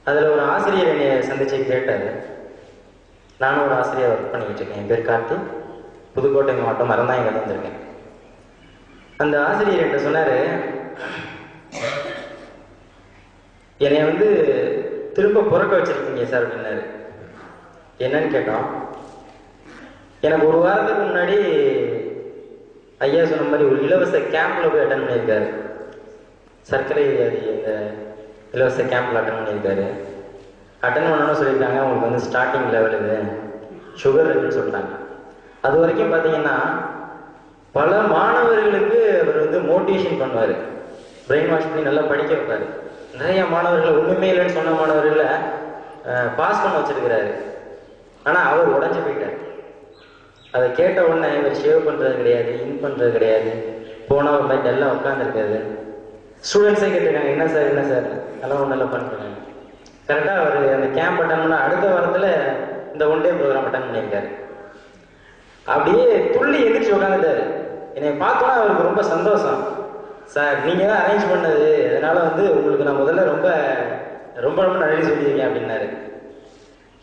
அதில் ஒரு ஆசிரியர் என்னை சந்திச்சு கேட்டார். நானும் ஒரு ஆசிரியர் ஒர்க் பண்ணிக்கிட்டு இருக்கேன். என் பேர் கார்த்திக். புதுக்கோட்டை மாவட்டம் மறந்தாங்க வந்திருக்கேன். அந்த ஆசிரியர் என்கிட்ட சொன்னார், என்னை வந்து திரும்ப பிறக்க வச்சிருக்கீங்க சார் அப்படின்னாரு. என்னன்னு கேட்டோம். எனக்கு 1 வாரத்துக்கு முன்னாடி ஐயா சொன்ன மாதிரி ஒரு இலவச கேம்பில் போய் அட்டன் பண்ணியிருக்காரு. சர்க்கரை வியாதி அந்த இலவச கேம்பில் அட்டன் பண்ணியிருக்காரு. அட்டன் பண்ணணும்னு சொல்லியிருக்காங்க. உங்களுக்கு வந்து ஸ்டார்டிங் லெவல் இது சுகர் இருக்குன்னு சொல்லிட்டாங்க. அது வரைக்கும் பார்த்தீங்கன்னா பல மாணவர்களுக்கு அவர் வந்து மோட்டிவேஷன் பண்ணுவார். பிரெயின் வாஷ் பண்ணி நல்லா படிக்க வைப்பார். நிறைய மாணவர்களை ஒன்றுமே இல்லைன்னு சொன்ன மாணவர்களை பாஸ் பண்ண வச்சிருக்கிறாரு. ஆனால் அவர் உடஞ்சி போயிட்டார். அதை கேட்ட உடனே இவர் ஷேவ் பண்ணுறது கிடையாது, இன் பண்ணுறது கிடையாது, போனால் ஒரு மாதிரி டெல்லாம் உட்காந்துருக்காது. ஸ்டூடெண்ட்ஸே கேட்டிருக்காங்க என்ன சார் அதெல்லாம் ஒன்றும் இல்லை பண்ணுறேன். கரெக்டாக அவர் அந்த கேம்ப் அட்டன் பண்ண அடுத்த வாரத்தில் இந்த ஒன் டே ப்ரோக்ராம் அட்டன் பண்ணியிருக்காரு. அப்படியே துள்ளி எந்திரிச்சு உட்காந்துட்டாரு. என்னை பார்த்தோன்னா அவருக்கு ரொம்ப சந்தோஷம். சார் நீங்கள் தான் அரேஞ்ச் பண்ணது, அதனால வந்து உங்களுக்கு நான் முதல்ல ரொம்ப ரொம்ப ரொம்ப நன்றி சொல்லியிருக்கேன் அப்படின்னாரு.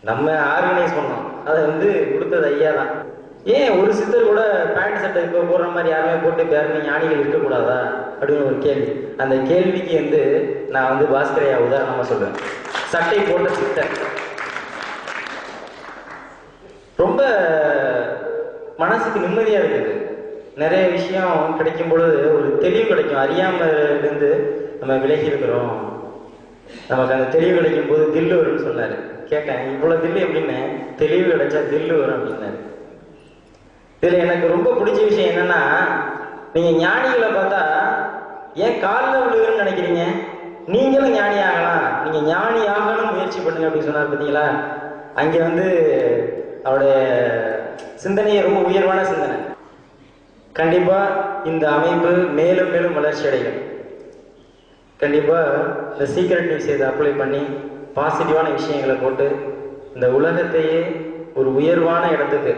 நம்ம ஆர்கனைஸ் பண்ணோம், அதை வந்து கொடுத்தது ஐயா தான். ஏன் ஒரு சித்தர் கூட பேண்ட் சட்டை இப்போ போடுற மாதிரி யாருமே போட்டு யாருமே ஞானிகள் இருக்கக்கூடாதா அப்படின்னு ஒரு கேள்வி. அந்த கேள்விக்கு வந்து நான் வந்து பாஸ்கரையா உதாரணமாக சொல்லுவேன். சட்டை போட்ட சித்தர் ரொம்ப மனசுக்கு நிம்மதியாக இருக்குது. நிறைய விஷயம் கிடைக்கும் பொழுது ஒரு தெளிவு கிடைக்கும். அறியாமலேருந்து நம்ம விலகி இருக்கிறோம், நமக்கு அந்த தெளிவு கிடைக்கும் போது தில்லு வரும்னு சொன்னார். கேட்டேன் இவ்வளோ தில்லு எப்படின்னு, தெளிவு கிடைச்சா தில்லு வரும் அப்படின்னாரு. இதில் எனக்கு ரொம்ப பிடிச்ச விஷயம் என்னன்னா, நீங்கள் ஞானிகளை பார்த்தா ஏன் காலில் விழுகுன்னு நினைக்கிறீங்க? நீங்களும் ஞானி ஆகலாம், நீங்கள் ஞானி ஆகணும் முயற்சி பண்ணுங்க அப்படின்னு சொன்னார். பார்த்தீங்களா, அங்கே வந்து அவருடைய சிந்தனையை ரொம்ப உயர்வான சிந்தனை. கண்டிப்பாக இந்த அமைப்பு மேலும் மேலும் வளர்ச்சி அடையும். கண்டிப்பாக இந்த சீக்ரெட் நியூஸ் இதை அப்ளை பண்ணி பாசிட்டிவான விஷயங்களை போட்டு இந்த உலகத்தையே ஒரு உயர்வான இடத்துக்கு,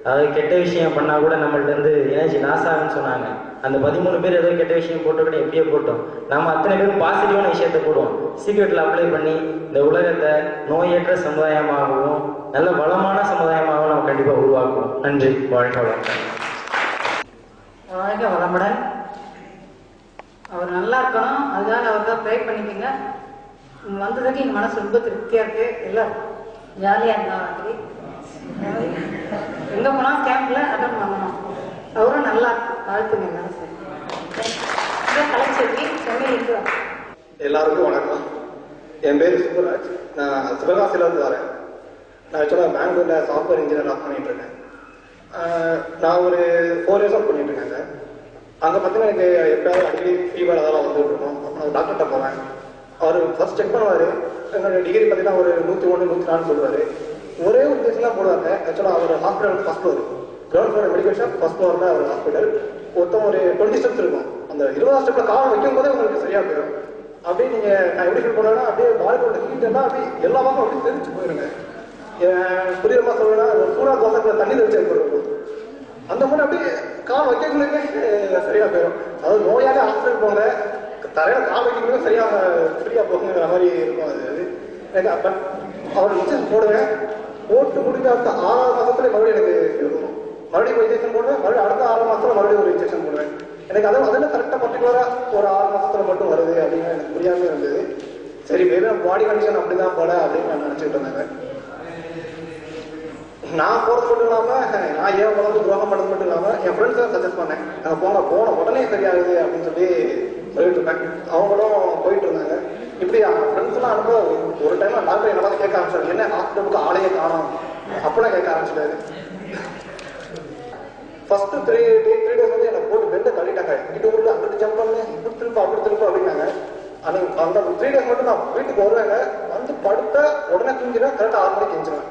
அதாவது கெட்ட விஷயம் பண்ணால் கூட நம்மள்ட்ட இருந்து எனர்ஜி லாஸ் ஆகுன்னு சொன்னாங்க. அந்த 13 பேர் ஏதோ கெட்ட விஷயம் போட்டுக்கிட்டு எப்படியோ போட்டோம், நம்ம அத்தனை பேரும் பாசிட்டிவான விஷயத்தை போடுவோம். சீக்ரெட்டில் அப்ளை பண்ணி இந்த உலகத்தை நோயற்ற சமுதாயமாகவும் நல்ல வளமான சமுதாயமாகவும் நம்ம கண்டிப்பாக உருவாக்குவோம். நன்றி, வாழ்க வளமுடன். வாழ்க வளமுடன். அவர் நல்லா இருக்கணும், அதுக்காக அவருக்காக ப்ரே பண்ணிக்கோங்க. வந்ததுக்கு எங்கள் மனசு ரொம்ப திருப்தியாக இருக்கு. எல்லாம் ஜாலியாக இருந்தா மாதிரி எங்கே போனால் கேம்பில் அட்டன் பண்ணணும். அவரும் நல்லா இருக்கு, வாழ்த்துங்க மனசு. கலைச்செல்வி சென்னையிலிருந்து. எல்லாருக்கும் வணக்கம். என் பேர் சுப்பராஜ். நான் சிவகாசியிலேருந்து வரேன். நான் ஆக்சுவலாக பெங்களூரில் சாஃப்ட்வேர் இன்ஜினியர் ஆஃப் பண்ணிட்டு இருக்கேன். நான் ஒரு 4 இயர்ஸ் ஒர்க் பண்ணிட்டு இருக்கேங்க. அங்கே பார்த்தீங்கன்னா எனக்கு எப்பயாவது அடிக்கடி ஃபீவர் அதெல்லாம் வந்துட்டு இருக்கோம். அப்போ நான் டாக்டர்கிட்ட போவேன். அவர் ஃபர்ஸ்ட் செக் பண்ணுவார். என்னோட டிகிரி பார்த்தீங்கன்னா ஒரு 101, 104 சொல்லுவார். ஒரே ஒரு கேஸ் தான் போடுவாங்க. ஆக்சுவலாக அவர் ஹாஸ்பிட்டல் வந்து first floor, ground floor medical shop, first floor தான் அவர் ஹாஸ்பிட்டல். மொத்தம் ஒரு 20 ஸ்டெப்ஸ் இருக்கும். அந்த 20 ஸ்டெப்பில் கால் வைக்கும் போதே உங்களுக்கு சரியாக போயிடும். அப்படியே நீங்கள் நான் எப்படி ஃபீல் பண்ணுவேன்னா, அப்படியே பாடியோட ஹீட் எல்லாம் அப்படியே எல்லா பக்கம் அப்படியே தெரிஞ்சு போயிருங்க. புரியுறமா சொல்லுவேன்னா, ஒரு சூடாக தோசைக்குள்ள தண்ணி தெரிச்சு போயிருக்கும். அந்த மாதிரி அப்படியே கால் வைக்கக்குள்ளே சரியாக போயிடும். அதாவது நோயாலே ஹாஸ்பிட்டல் போங்க, தரையில் கால் வைக்கக்குள்ளே சரியாக ஃப்ரீயாக போகுங்கிற மாதிரி இருக்கும். அது எனக்கு அப்போ அவர் இன்ஜெக்ஷன் போடுவேன். போட்டு முடிஞ்ச அடுத்த 6 மாதத்துல மறுபடியும் எனக்கு இருக்கும். மறுபடியும் ஒரு இன்ஜெக்ஷன் போடுவேன். மறுபடியும் அடுத்த 6 மாதத்துல மறுபடியும் ஒரு இன்ஜெக்ஷன் போடுவேன். எனக்கு அதில் கரெக்டாக பர்டிகுலராக ஒரு 6 மாதத்துல மட்டும் வருது அப்படின்னு எனக்கு புரியாமல் இருந்தது. சரி, வெறும் பாடி கண்டிஷன் அப்படிதான் போல அப்படின்னு நான் நினச்சிக்கிட்டு இருந்தாங்க. நான் போகிறது மட்டும் இல்லாமல், நான் ஏன் உடம்பு துரோகம் பண்ணது மட்டும் இல்லாமல் என் ஃப்ரெண்ட்ஸ் தான் சஜஸ்ட் பண்ணேன். நான் போன உடனே சரியாகுது அப்படின்னு சொல்லிட்டு இருப்பேன். அவங்களும் போயிட்டு இருந்தாங்க. இப்படி ஃப்ரெண்ட்ஸ்லாம் அனுப்ப ஒரு டைம் டாக்டர் என்ன கேட்க ஆரம்பிச்சாரு, என்ன ஹாஸ்பிட்டலுக்கு ஆளையே காணும் அப்படிலாம் கேட்க ஆரம்பிச்சிட்டாரு. ஃபர்ஸ்ட் 3 days வந்து எனக்கு போட்டு பெண்டை தள்ளிட்டாங்க. இது ஊரில் அப்படி ஜம்ப் பண்ணு, இப்படி திரும்ப அப்படி திரும்ப அப்படின்னாங்க. அன்னைக்கு அந்த 3 days மட்டும் நான் வீட்டுக்கு வருவேங்க. வந்து படுத்த உடனே தூங்கிடுவேன். கரெக்டாக 6 மணிக்கு எழுந்துருவேன்.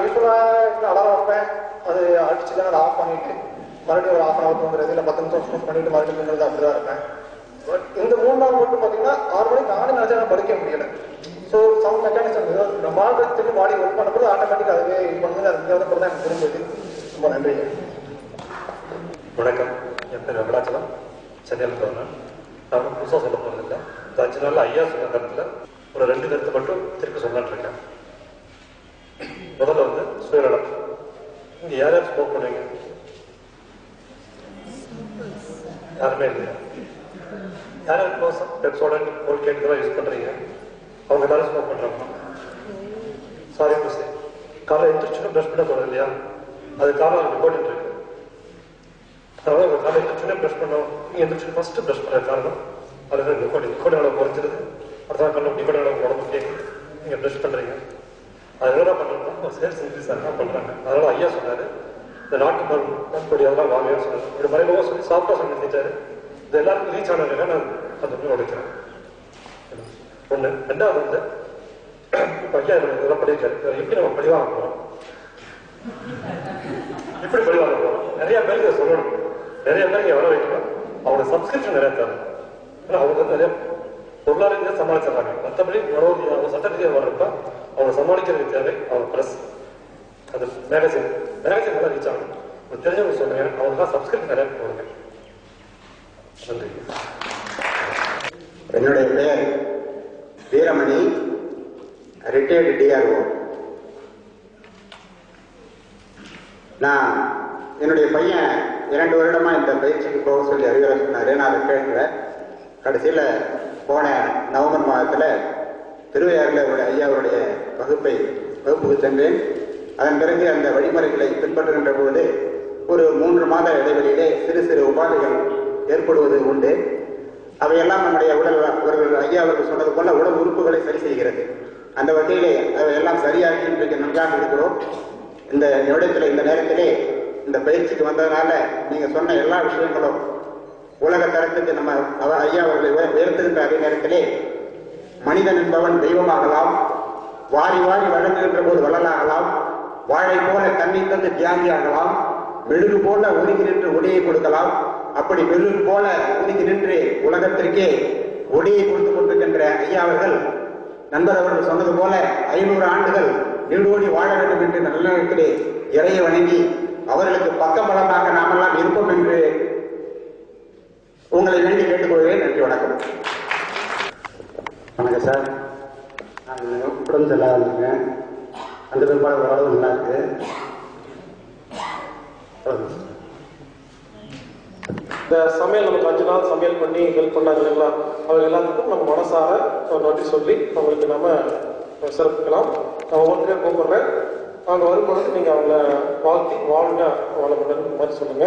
யூஸ்வலாக அலாரம் வைப்பேன். அது அடிச்சுதான் அதை ஆஃப் பண்ணிட்டு மறுபடியும் ஒரு 1/2 hour தூங்குறது, இல்லை 10 நிமிஷம் ஸ்மூத் பண்ணிட்டு மறுபடியும் தூங்குறது அப்படிதான் இருப்பேன். பட் இந்த 3 நாள் மட்டும் பார்த்தீங்கன்னா 6 மணிக்கு நானே நினைச்சா நான் படிக்க முடியல. ஸோ சம் மெக்கானிசம் நம்ம வாழ்றதுக்கு பாடி ஒர்க் பண்ணுறது ஆட்டோமேட்டிக் அதுவே இது பண்ணுங்க. அது இங்கே வந்து தான் எனக்கு தெரிஞ்சது. ரொம்ப நன்றி. வணக்கம். என் பேர் வெங்கடாச்சலம், சென்னையில் வரேன். நான் புதுசாக சொல்ல போகிறதில்லை. இந்த 5 நாளில் ஐயா சொன்ன கருத்தில் ஒரு 2 கருத்து மட்டும் திருப்பி சொல்லலான்னு இருக்கேன். முதல்ல வந்து சுயநலம். இங்கே யார் யார் ஸ்மோக் பண்ணுவீங்க? யாருமே இல்லையா? யார் யார் க்ளோஸ் பெப்சோட ஒரு கேட்டுதான் யூஸ் பண்ணுறீங்க? அவங்க எல்லாரும் ஸ்மோக் பண்ணுறாங்க. சாரி மிஸ், காலையில் எழுந்திரிச்சுன்னு ப்ரஷ் பண்ண போகிறது இல்லையா? அது காரணம் அது ரிப்போர்ட் இருக்கு. அதனால உங்கள் காலையில் எழுந்திரிச்சுன்னே ப்ரஷ் பண்ணோம். நீங்கள் எழுந்திரிச்சு ஃபஸ்ட்டு ப்ரஷ் பண்ணுற காரணம் அதுதான் நிக்கோட்டின் அளவு குறைஞ்சிருது. அடுத்த கண்ணு நிக்கோட்டின் அளவு உடம்பு கேட்குது. நீங்கள் ப்ரஷ் பண்ணுறீங்க. அது என்ன பண்ணுறோம்னா சேல்ஸ் இன்க்ரீஸ் ஆக பண்ணுறாங்க. அதனால ஐயா சொன்னார், இந்த நாட்டு மருத்துவப்படி எல்லாம் வாங்கன்னு சொன்னார். இப்படி மறைமுகமாக சொல்லி சாப்பிட்டா சொல்லி நினைச்சாரு. இது எல்லாருக்கும் ரீச் ஆனதுக்காக நான் அந்த உடைக்கிறேன். ஒன்று. ரெண்டாவது வந்து இப்போ ஐயா இதெல்லாம் படிக்காரு. எப்படி நம்ம பழிவாங்க போகிறோம்? இப்படி பழிவாங்க போகிறோம். நிறைய பேருக்கு இதை சொல்லணும். நிறைய பேர் இங்கே வர வைக்கணும். அவங்களோட சப்ஸ்கிரிப்ஷன் நிறைய தரணும். ஏன்னா அவங்க வந்து நிறைய பொருளாதார சமாளிச்சிடறாங்க. மற்றபடி அவங்க சட்ட ரீதியாக வர்றப்ப அவங்க சமாளிக்கிறது தேவை அவங்க ப்ரெஸ் அது மேகசின் நல்லா ரீச் ஆகும். தெரிஞ்சவங்க சொல்லுங்க, அவங்க தான் சப்ஸ்கிரைப் நிறைய போடுங்க. நன்றி. என்னுடைய பெயர் வீரமணி, ரிட்டையர்டு டிஆர்ஓ. நான் என்னுடைய பையன் 2 வருடமா இந்த பயிற்சிக்கு போக சொல்லி அறிவுரை சொன்னாரு. நான் அதை கேட்கல. கடைசியில் போன நவம்பர் மாதத்தில் திருவையாறில் அவருடைய ஐயாவுடைய வகுப்புக்கு சென்றேன். அதன் பிறகு அந்த வழிமுறைகளை பின்பற்றுகின்ற போது ஒரு 3 மாத இடைவெளியிலே சிறு உபாதைகள் ஏற்படுவது உண்டு. அவையெல்லாம் நம்முடைய உடல் ஐயா அவர்கள் சொன்னது போல உடல் உறுப்புகளை சரி செய்கிறது. அந்த வகையிலே அவையெல்லாம் சரியாகி இன்றைக்கு நன்றாக இருக்கிறோம். இந்த நிமிடத்தில் இந்த நேரத்திலே இந்த பயிற்சிக்கு வந்ததுனால நீங்க சொன்ன எல்லா விஷயங்களும் உலக தரத்துக்கு நம்ம ஐயா அவர்களை உயர்த்துகின்ற அதே நேரத்திலே மனிதன் என்பவன் தெய்வமாகலாம், வாரி வாரி வழங்குகின்ற போது வள்ளலாகலாம், வாழை போல தண்ணி தந்து தியாகி ஆகலாம், மெழுகு போல ஒதுக்கி நின்று ஒளியை கொடுக்கலாம். அப்படி மெழுகு போல ஒதுக்கி நின்று உலகத்திற்கே ஒளியை கொடுத்து கொண்டிருக்கின்ற ஐயா அவர்கள் நண்பர் அவர்கள் சொன்னது போல 500 ஆண்டுகள் நீடோடி வாழ வேண்டும் என்று நல்ல நேரத்திலே இறையை வணங்கி அவர்களுக்கு பக்கபலமாக நாமெல்லாம் இருப்போம் என்று உங்களை வேண்டி கேட்டுக்கொள்கிறேன். நன்றி, வணக்கம். வணக்கம் சார். நான் உடம்பு சரியில்லாத இருந்திருக்கேன். அந்த பிற்பாடு ஓரளவு நல்லா இருக்கு. இந்த சமையல் நமக்கு 5 நாள் சமையல் பண்ணி ஹெல்ப் பண்ணாங்க இல்லைங்களா, அவங்க எல்லாத்துக்கும் நம்ம மனசார ஒரு நன்றி சொல்லி அவங்களுக்கு நம்ம சிறப்பிக்கலாம். நான் ஒவ்வொருத்தரையும் கூப்பிடுறேன். அவங்க வரும்பொழுது நீங்கள் அவங்கள வாழ்த்தி வாழ்க வளமுடன் மாதிரி சொல்லுங்க.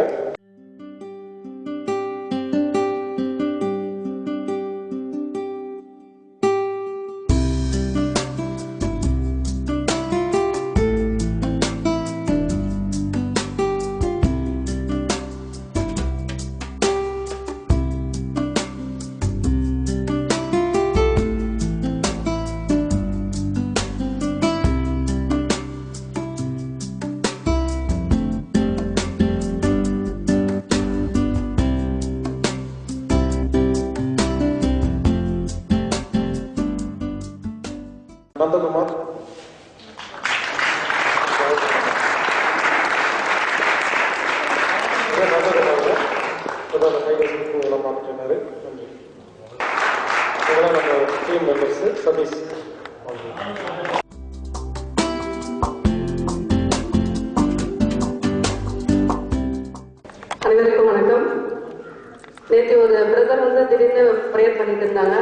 நந்தகுமார், பார்த்துருக்காரு. நன்றி. இதெல்லாம் நம்ம டீம் மெம்பர்ஸ். சதீஷ் அனைவருக்கும் வணக்கம். நேற்று ஒரு பிரதர் வந்து திடீர்னு ப்ரேயர் பண்ணிட்டு இருந்தாங்க.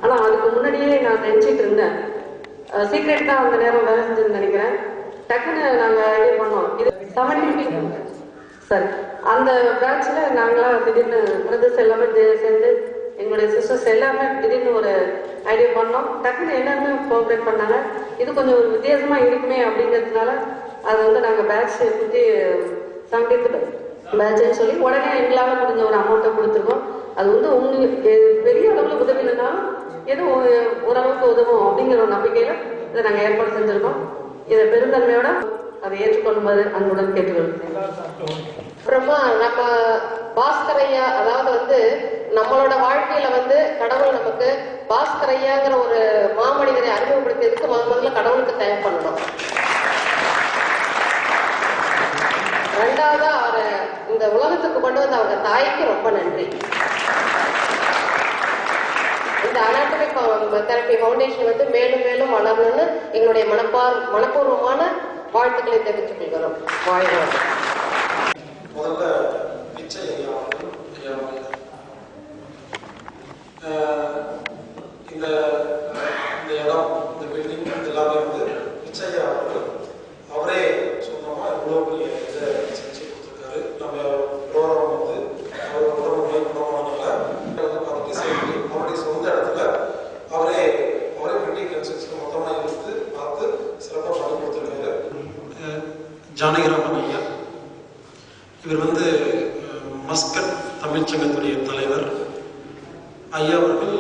ஆனால் அதுக்கு முன்னாடியே நான் நினச்சிட்டு இருந்தேன். சீக்ரெட் தான் அந்த நேரம் வேலை செஞ்சதுன்னு நினைக்கிறேன். டக்குன்னு நாங்கள் ஐடியா பண்ணோம். இது 70 சார் அந்த பிரான்ச்சில் நாங்களாம் திடீர்னு பிரதர்ஸ் எல்லாமே சேர்ந்து எங்களுடைய சிஸ்டர்ஸ் எல்லாமே திடீர்னு ஒரு ஐடியா பண்ணோம். டக்குன்னு எல்லாருமே கோஆப்ரேட் பண்ணாங்க. இது கொஞ்சம் ஒரு வித்தியாசமாக இருக்குமே அப்படிங்கிறதுனால அதை வந்து நாங்கள் பேட்ச் சுற்றி 70 பேட்ச்னு சொல்லி உடனே எங்களால் முடிஞ்ச ஒரு அமௌண்ட்டை கொடுத்துருக்கோம். அது வந்து உங்களுக்கு பெரிய அளவில் உதவி இல்லைனாலும் ஏதோ ஓரளவுக்கு உதவும் அப்படிங்கிற ஒரு நம்பிக்கையில் இதை நாங்கள் ஏற்பாடு செஞ்சுருக்கோம். இதை பெருந்தன்மையோட அதை ஏற்றுக்கொள்ளும்போது அன்புடன் கேட்டுக்கொள்கிறேன். அப்புறமா நம்ம பாஸ்கரையா, அதாவது வந்து நம்மளோட வாழ்க்கையில வந்து கடவுள் நமக்கு பாஸ்கரையாங்கிற ஒரு மாமனிதரை அறிமுகப்படுத்தியதுக்கு முதல்ல கடவுளுக்கு தேங்க் பண்ணணும். ரெண்டாவதா அவரை இந்த உலகத்துக்கு கொண்டு வந்து அவங்க தாய்க்கு ரொம்ப நன்றி. இந்த அனாட்டமிக் தெரப்பி ஃபவுண்டேஷன் வந்து மேலும் மேலும் வளரணும்னு எங்களுடைய மனப்பூர்வமான வாழ்த்துக்களை தெரிவித்துக் கொள்கிறோம். வாழ்க. முதல்ல பிச்சை ஐயா இந்த இடம், இந்த பில்டிங் எல்லாமே வந்து பிச்சை ஐயா அவரே சொந்தமா இவ்வளோ பெரிய இதை செஞ்சு கொடுத்துருக்காரு. நம்ம ப்ரோக்ராம் வந்து அவர் உடம்பு குணமானதுனால பார்த்துட்டு சேர்ந்து அவருடைய சொந்த இடத்துல அவரே பில்டிங் கன்ஸ்ட்ரக்ஷன் மொத்தமாக இருந்து பார்த்து சிறப்பாக பண்ணி கொடுத்துருக்காரு. ஜானகிராமன் ஐயா, இவர் வந்து மஸ்கட் தமிழ்ச்சங்கத்துடைய தலைவர். ஐயா அவர்கள்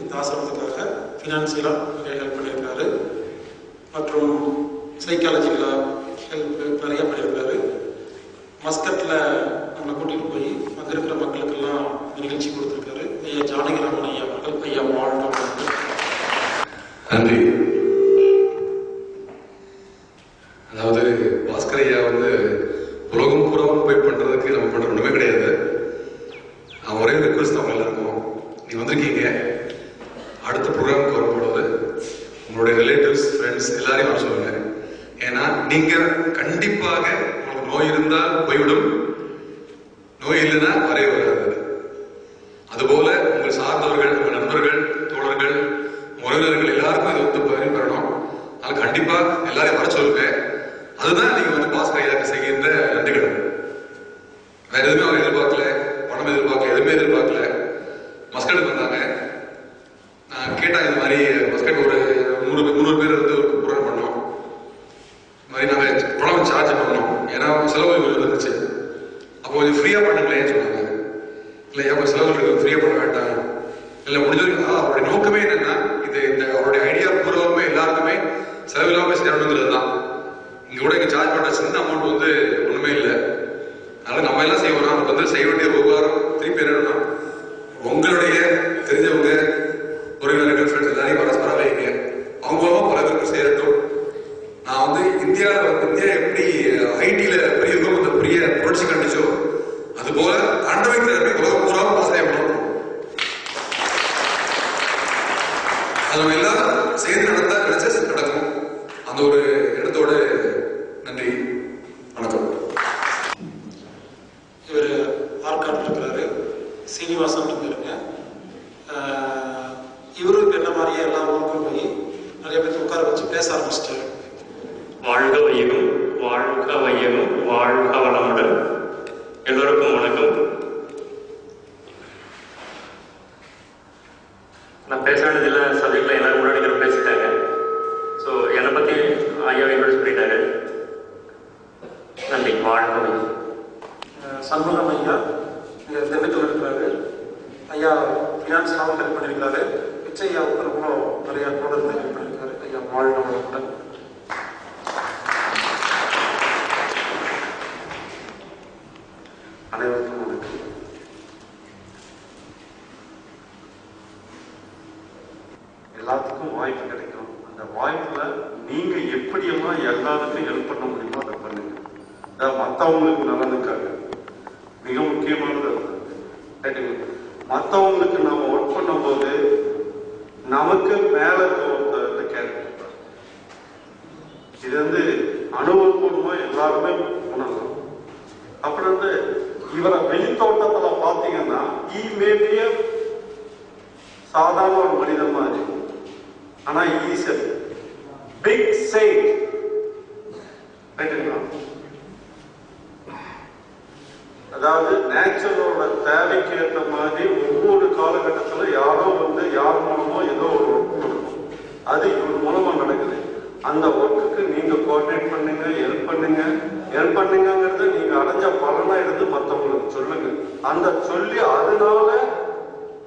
இந்த ஆசிரமத்துக்காக ஃபினான்சியலாக ஹெல்ப் பண்ணியிருக்காரு. மற்றும் சைக்காலஜிக்கலாக ஹெல்ப் நிறைய பண்ணியிருக்காரு. மஸ்கட்டில் நம்மளை கூட்டிகிட்டு போய் அங்கே இருக்கிற மக்களுக்கெல்லாம் நிகழ்ச்சி கொடுத்துருக்காரு. ஐயா ஜானகிராமன் ஐயா அவர்கள் ஐயா வாழ்க. நன்றி. அதாவது பாஸ்கர் ஐயா வந்து உலகம் பூராவும் போய் பண்றதுக்கு நம்ம பண்ற ஒண்ணுமே கிடையாது. நான் ஒரே ரிக்வஸ்ட் அவங்க எல்லாருக்கும், நீ வந்திருக்கீங்க, அடுத்த ப்ரோக்ராமுக்கு வரும்பொழுது உங்களுடைய ரிலேட்டிவ்ஸ் ஃப்ரெண்ட்ஸ் எல்லாரையும் வர சொல்லுங்க. ஏன்னா நீங்க கண்டிப்பாக உங்களுக்கு நோய் இருந்தால் போய்விடும், நோய் இல்லைன்னா வரவே வராது. அதுபோல உங்கள் சார்ந்தவர்கள், உங்கள் நண்பர்கள், தோழர்கள், உறவினர்கள் எல்லாருக்கும் இது வந்து பெறணும். அதனால கண்டிப்பா எல்லாரையும் வர சொல்லுங்க. அதுதான் நீங்க வந்து பாஸ்கர் ஐயாவுக்கு செய்கின்ற நன்றிகள். வேற எதுவுமே அவங்க எதிர்பார்க்கல, பணம் எதிர்பார்க்கல, எதுவுமே எதிர்பார்க்கல. மஸ்கட்டுக்கு வந்தாங்க, நான் கேட்டேன் இந்த மாதிரி மஸ்கட் ஒரு 100 பேர் வந்து ஒரு ப்ரோக்ராம் பண்ணோம். இந்த மாதிரி நாங்கள் பணம் சார்ஜ் பண்ணோம், ஏன்னா செலவு இருந்துச்சு. அப்போ கொஞ்சம் ஃப்ரீயா பண்ணுங்களேன்னு சொன்னாங்க. இல்லை அப்போ செலவு ஃப்ரீயா பண்ண வேண்டாம், இல்லை முடிஞ்ச வரைக்கும் அவருடைய நோக்கமே என்னன்னா இந்த அவருடைய ஐடியா பூர்வமே எல்லாருக்குமே செலவில்லாம செய்யணுங்கிறது தான். இங்க கூட இங்க சார்ஜ் பண்ற சின்ன அமௌண்ட் வந்து ஒண்ணுமே இல்லை. அதனால நம்ம எல்லாம் செய்வோம், அது வந்து செய்ய வேண்டிய உபகாரம் திருப்பி என்னன்னா உங்களுடைய தெரிஞ்சவங்க, உறவினர்கள், ஃப்ரெண்ட்ஸ் எல்லாரையும் பரஸ்பரம் வைங்க, அவங்களும் பல பேருக்கு சேரட்டும். நான் வந்து இந்தியா எப்படி ஐடியில பெரிய பெரிய புரட்சி கண்டிச்சோ அது போல ஆண்டவை தெரப்பி உலகம் பூரா பாசனம் பண்ணணும். அது நம்ம எல்லாம் சேர்ந்து நடந்தா கிடைச்சா நடக்கும். அந்த ஒரு இடத்தோட நன்றி, வணக்கம். இவர் ஆற்காட்டில் இருக்கிறாரு, சீனிவாசன் பேருங்க. இவரும் என்ன மாதிரியே எல்லா ஊருக்கும் போய் நிறைய பேர் உட்கார வச்சு பேச ஆரம்பிச்சிட்டாரு. வாழ்க வையகம், வாழ்க வையகம், வாழ்க வளமுடன். எல்லோருக்கும் வணக்கம். நான் பேச வேண்டியதில்லை, சப்ஜெக்ட்ல எல்லாரும் முன்னாடி பேசிட்டாங்க. ஸோ என்னை பற்றி ஐயா இன்ட்ரோடியூஸ் பண்ணிட்டாரு. நன்றி. வாழ்க வையகம். சண்முகம் ஐயா இங்கே திண்டுக்கல் இருக்கிறாரு. ஐயா ஃபினான்ஸியாகவும் ஹெல்ப் பண்ணியிருக்காரு. பிச்சை ஐயாவுக்கு ரொம்ப நிறைய தொடர்ந்து ஹெல்ப் பண்ணியிருக்காரு. ஐயா வாழ்க வளமுடன். அனைவருக்கும் வணக்கம். எல்லாத்துக்கும் வாய்ப்பு கிடைக்கும். அந்த வாய்ப்புல நீங்க எப்படியெல்லாம் எல்லாருக்கும் ஹெல்ப் பண்ண முடியுமோ அதை பண்ணுங்க. மற்றவங்களுக்கு நலனுக்காக மிக முக்கியமானது அது. மற்றவங்களுக்கு நாம ஒர்க் பண்ணும் போது நமக்கு மேல ஒருத்தர் கேரக்டர், இது வந்து அனுபவப்பூர்வமா எல்லாருமே உணரலாம். அப்புறம் வந்து இவரை வெளித்தோட்டத்துல பாத்தீங்கன்னா ஈமேபிய சாதாரண ஒரு மனிதன் மாதிரி, ஆனா ஈஸ் a big saint. அதாவது நேச்சரோட தேவைக்கு ஏற்ற மாதிரி ஒவ்வொரு காலகட்டத்துல யாரோ வந்து யார் மூலமோ ஏதோ ஒரு ஒர்க் நடக்கும், அது இவர் மூலமா நடக்குது. அந்த ஒர்க்குக்கு நீங்க கோஆர்டினேட் பண்ணுங்க, ஹெல்ப் பண்ணுங்கிறத நீங்க அடைஞ்ச பலனா எடுத்து மற்றவங்களுக்கு சொல்லுங்க. அந்த சொல்லி அதனால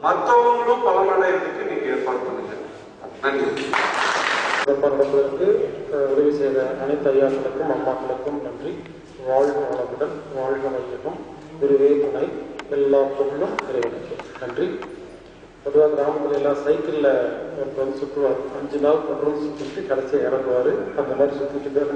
மற்றவங்களும் பலனடைறதுக்கு நீங்க ஏற்பாடு பண்ணுங்க. நன்றி. நடப்பதற்கு உதவி செய்த அனைத்து ஐயாக்களுக்கும் அம்மாக்களுக்கும் நன்றி. வாழ்க வளமுடன், வாழ்க வையகம், குருவே துணை, எல்லா பொருளும் இறைவனுக்கு நன்றி. பொதுவாக கிராமத்தில் எல்லாம் சைக்கிளில் ஒருத்தர் சுற்றுவார், 5 நாள் தொடர்ந்து சுற்றிட்டு கடைசியாக இறங்குவார். அந்த மாதிரி சுற்றிட்டு தான்